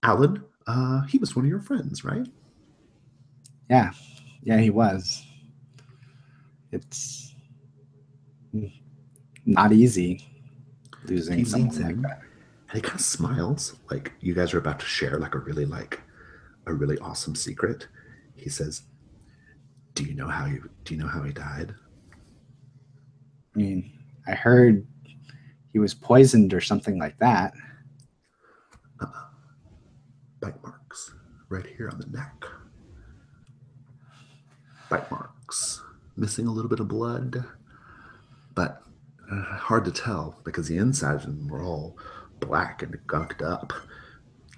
Alan, he was one of your friends, right?" Yeah, he was. It's not easy losing someone like that. And he kind of smiles, like you guys are about to share like a really awesome secret. He says, do you know how he died?" I mean, I heard he was poisoned or something like that. Bite marks right here on the neck. Bite marks, missing a little bit of blood, but hard to tell because the insides of them were all black and gunked up.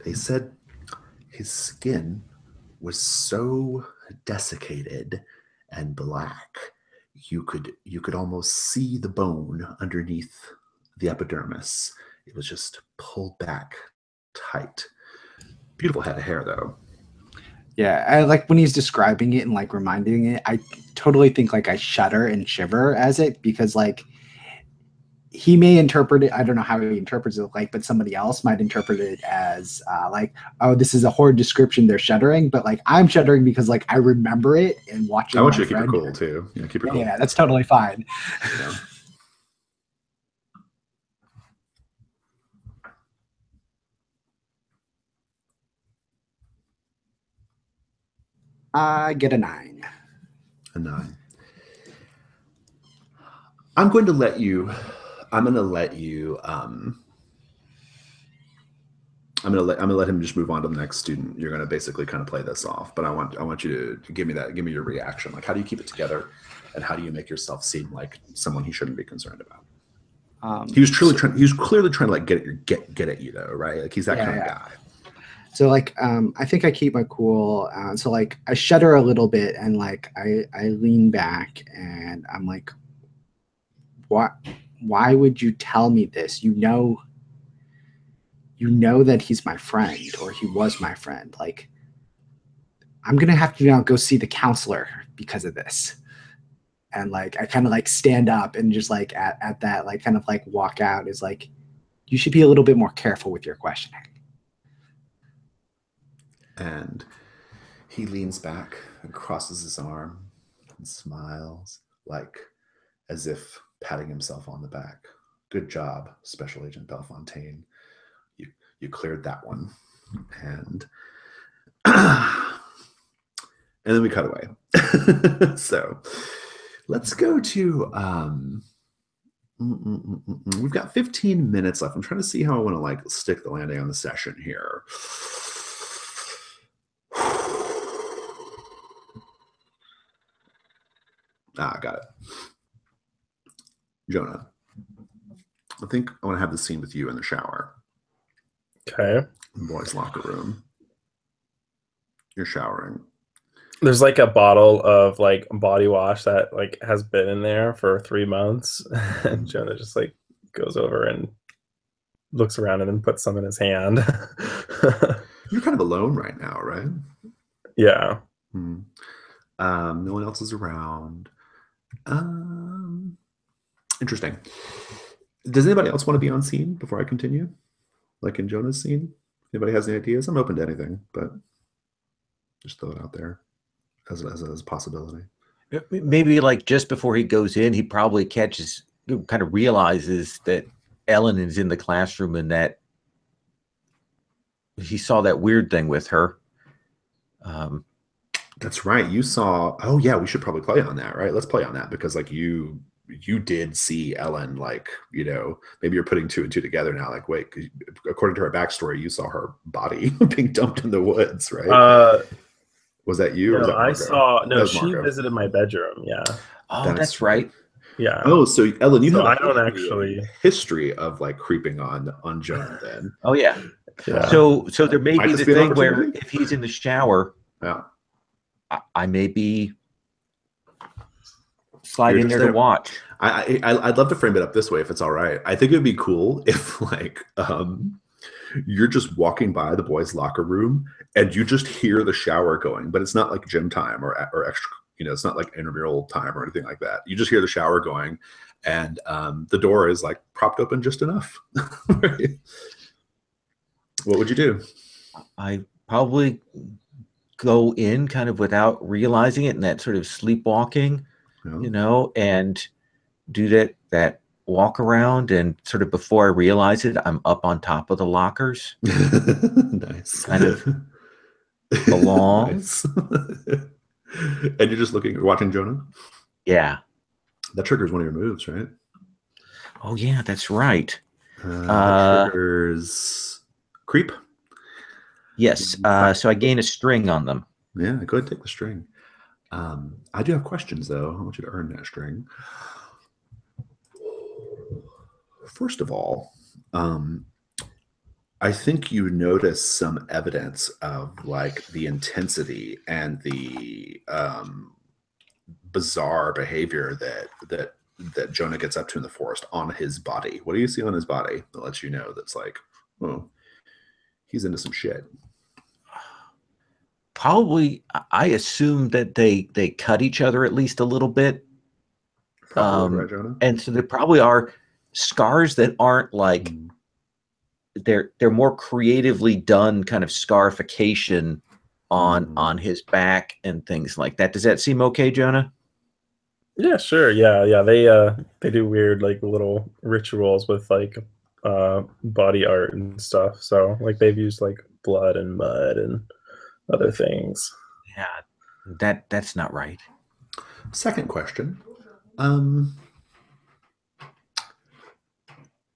They said his skin was so desiccated and black, you could almost see the bone underneath the epidermis. It was just pulled back tight. Beautiful head of hair, though. Yeah, I like when he's describing it and like reminding it, I totally think like I shudder and shiver as it, because like he may interpret it, I don't know how he interprets it, like, but somebody else might interpret it as like, oh, this is a horrid description, they're shuddering, but like I'm shuddering because like I remember it and watching. I want you to keep it cool too. Yeah, keep it cool. Yeah, that's totally fine. Yeah. I get a 9. A 9. I'm going to let you. I'm going to let him just move on to the next student. You're going to basically kind of play this off, but I want you to give me your reaction. Like, how do you keep it together, and how do you make yourself seem like someone he shouldn't be concerned about? He was clearly trying to like get at you though, right? Like he's that kind of guy. So like I think I keep my cool. So like I shudder a little bit and like I lean back and I'm like, why would you tell me this? You know that he's my friend, or he was my friend. Like, I'm gonna have to now go see the counselor because of this. And like I kind of like stand up and just like at that like kind of like walk out, is like, you should be a little bit more careful with your questioning. And he leans back and crosses his arm and smiles, like as if patting himself on the back. Good job, Special Agent Belfontaine. You cleared that one. And then we cut away. So let's go to we've got 15 minutes left. I'm trying to see how I want to like stick the landing on the session here. Got it. Jonah, I think I want to have the scene with you in the shower. Okay. Boys' locker room. You're showering. There's like a bottle of like body wash that like has been in there for 3 months, and Jonah just like goes over and looks around and then puts some in his hand. You're kind of alone right now, right? Yeah. No one else is around. Interesting. Does anybody else want to be on scene before I continue? Like in Jonah's scene? Anybody has any ideas? I'm open to anything, but just throw it out there as a possibility. Maybe like just before he goes in, he probably kind of realizes that Ellen is in the classroom and that he saw that weird thing with her. That's right. You saw. Oh yeah, we should probably play on that, right? Let's play on that because like you did see Ellen. Like maybe you're putting 2 and 2 together now. Like wait, according to her backstory, you saw her body being dumped in the woods, right? Was that you? No, or was that I saw. No, she Marco. visited my bedroom. Yeah. Oh, that's right. Yeah. Oh, so Ellen, you have I don't actually history of like creeping on Jonah then. Oh yeah. Yeah. So there may Might be this the be an thing where opportunity? if he's in the shower, Yeah. I may be slide in there to watch. I'd love to frame it up this way if it's all right. I think it'd be cool if like you're just walking by the boys' locker room and you just hear the shower going, but it's not like gym time or extra. It's not like intramural time or anything like that. You just hear the shower going, and the door is like propped open just enough. Right? What would you do? I probably go in kind of without realizing it, and that sort of sleepwalking, and do that walk around, and sort of before I realize it, I'm up on top of the lockers. Nice. Kind of along. Nice. And you're just watching Jonah? Yeah. That triggers one of your moves, right? Oh yeah, that's right. That triggers creep. Yes. So I gain a string on them. Yeah, go ahead and take the string. I do have questions though. I want you to earn that string. First of all, I think you notice some evidence of like the intensity and the bizarre behavior that Jonah gets up to in the forest on his body. What do you see on his body that lets you know that's like, oh, he's into some shit? Probably, I assume that they cut each other at least a little bit. Probably, right, Jonah? And so there probably are scars that aren't like they're more creatively done kind of scarification on his back and things like that. Does that seem okay, Jonah? Yeah, sure. Yeah. They do weird like little rituals with like body art and stuff. So like they've used like blood and mud and other things. Yeah, that's not right. Second question.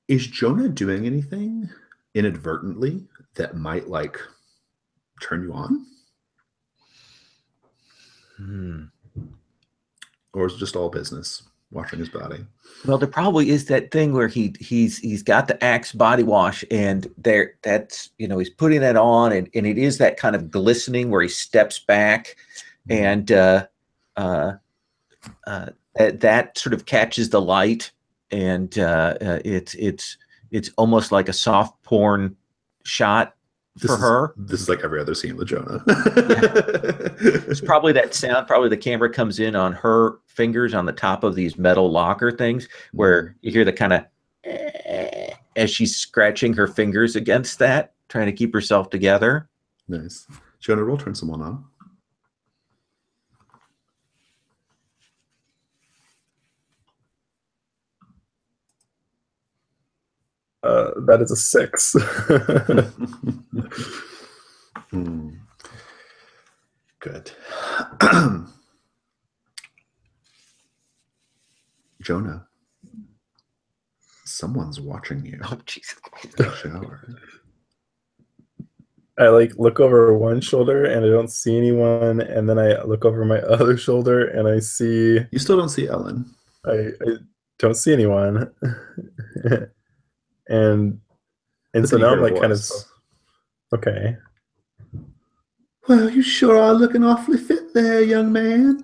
Is Jonah doing anything inadvertently that might like turn you on? Or is it just all business, watching his body? Well, there probably is that thing where he's got the Axe body wash, and that's he's putting that on, and it is that kind of glistening where he steps back, and that sort of catches the light, and it's almost like a soft porn shot for her. This is like every other scene with Jonah. It's probably that sound. Probably the camera comes in on her fingers on the top of these metal locker things, where you hear the kind of as she's scratching her fingers against that, trying to keep herself together. Nice. Jonah, roll turn someone on. That is a 6. Good. Jonah, someone's watching you. Oh, Jesus. Shower. I like look over one shoulder and I don't see anyone, and then I look over my other shoulder and I see. You still don't see Ellen. I don't see anyone, and so now I'm like kind of okay. Well, you sure are looking awfully fit there, young man.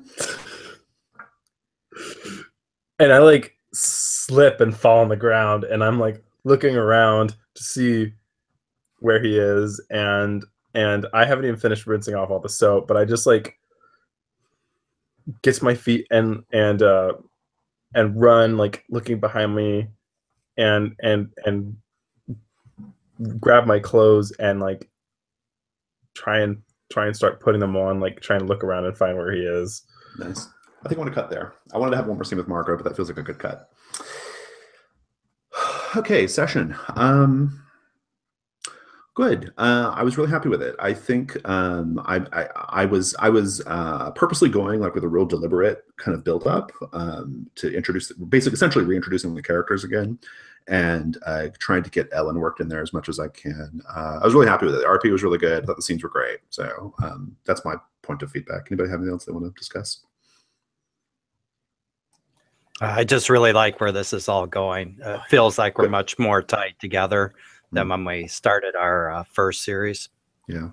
And I like slip and fall on the ground, and I'm like looking around to see where he is, and I haven't even finished rinsing off all the soap, but I just like gets my feet and run, like looking behind me, and grab my clothes and like try and start putting them on, like trying to look around and find where he is. Nice. I think I want to cut there. I wanted to have one more scene with Margot, but that feels like a good cut. Okay, session. Good. I was really happy with it. I think I was purposely going like with a real deliberate kind of build up to introduce, basically, essentially reintroducing the characters again, and trying to get Ellen worked in there as much as I can. I was really happy with it. The RP was really good. I thought the scenes were great. So that's my point of feedback. Anybody have anything else they want to discuss? I just really like where this is all going. It feels like we're much more tied together than when we started our first series. Yeah.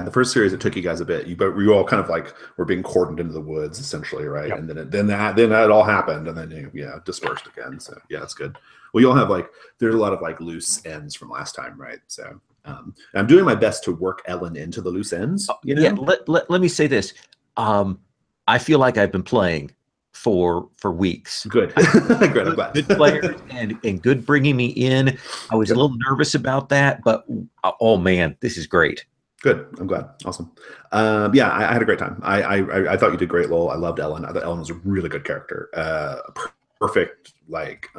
The first series, it took you guys a bit. But you all kind of like were being cordoned into the woods, essentially, right? Yep. And then that all happened, and then you dispersed again. So yeah, that's good. Well, you all have like, there's a lot of like loose ends from last time, right? So I'm doing my best to work Ellen into the loose ends. You know? Yeah. Let me say this. I feel like I've been playing for weeks. Good. Good. I'm glad. Good players and good bringing me in. I was a little nervous about that, but oh man, this is great. Good. I'm glad. Awesome. Yeah, I had a great time. I thought you did great, Lowell. I loved Ellen. I thought Ellen was a really good character. Perfect, like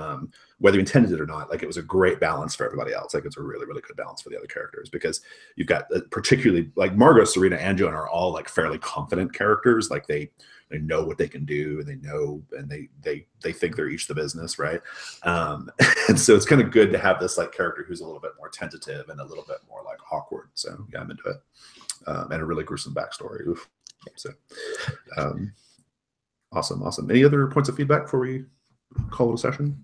whether you intended it or not, like it was a great balance for everybody else. Like it's a really, really good balance for the other characters, because you've got particularly like Margot, Serena, and Joan are all like fairly confident characters. Like they know what they can do, and they know, and they think they're each the business, right? And so it's kind of good to have this like character who's a little bit more tentative and a little bit more like awkward. So yeah, I'm into it. And a really gruesome backstory. Oof. So awesome. Any other points of feedback before we call it a session?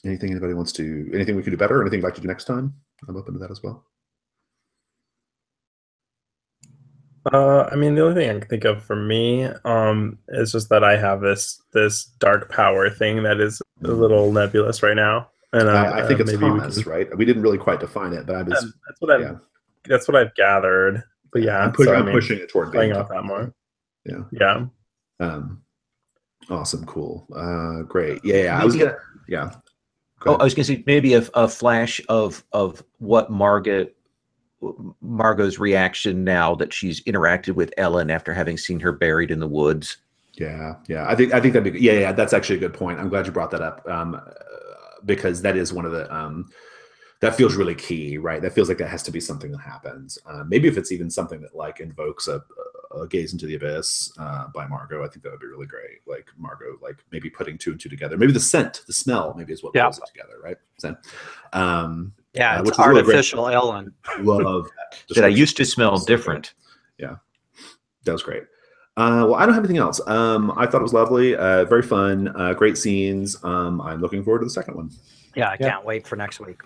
Anything anybody wants to? Anything we could do better? Or anything you'd like to do next time? I'm open to that as well. I mean, the only thing I can think of for me is just that I have this dark power thing that is a little nebulous right now, and I think it's Thomas, right? We didn't really quite define it, but I was. That's what I've gathered. But yeah, I'm pushing it toward being off that more. Yeah. Awesome. Cool. Great. Yeah. I was gonna. Yeah. I was gonna say maybe a flash of what Margot's reaction now that she's interacted with Ellen after having seen her buried in the woods. Yeah. I think that'd be good. Yeah. That's actually a good point. I'm glad you brought that up, because that is one of the that feels really key, right? That feels like that has to be something that happens. Maybe if it's even something that like invokes a gaze into the abyss by Margot, I think that would be really great. Like Margot, like maybe putting two and two together. Maybe the scent, the smell, maybe is what pulls it together, right? Scent. It's artificial really Ellen. Love that I used to smell different. Yeah, that was great. Well, I don't have anything else. I thought it was lovely, very fun, great scenes. I'm looking forward to the second one. Yeah, I can't wait for next week.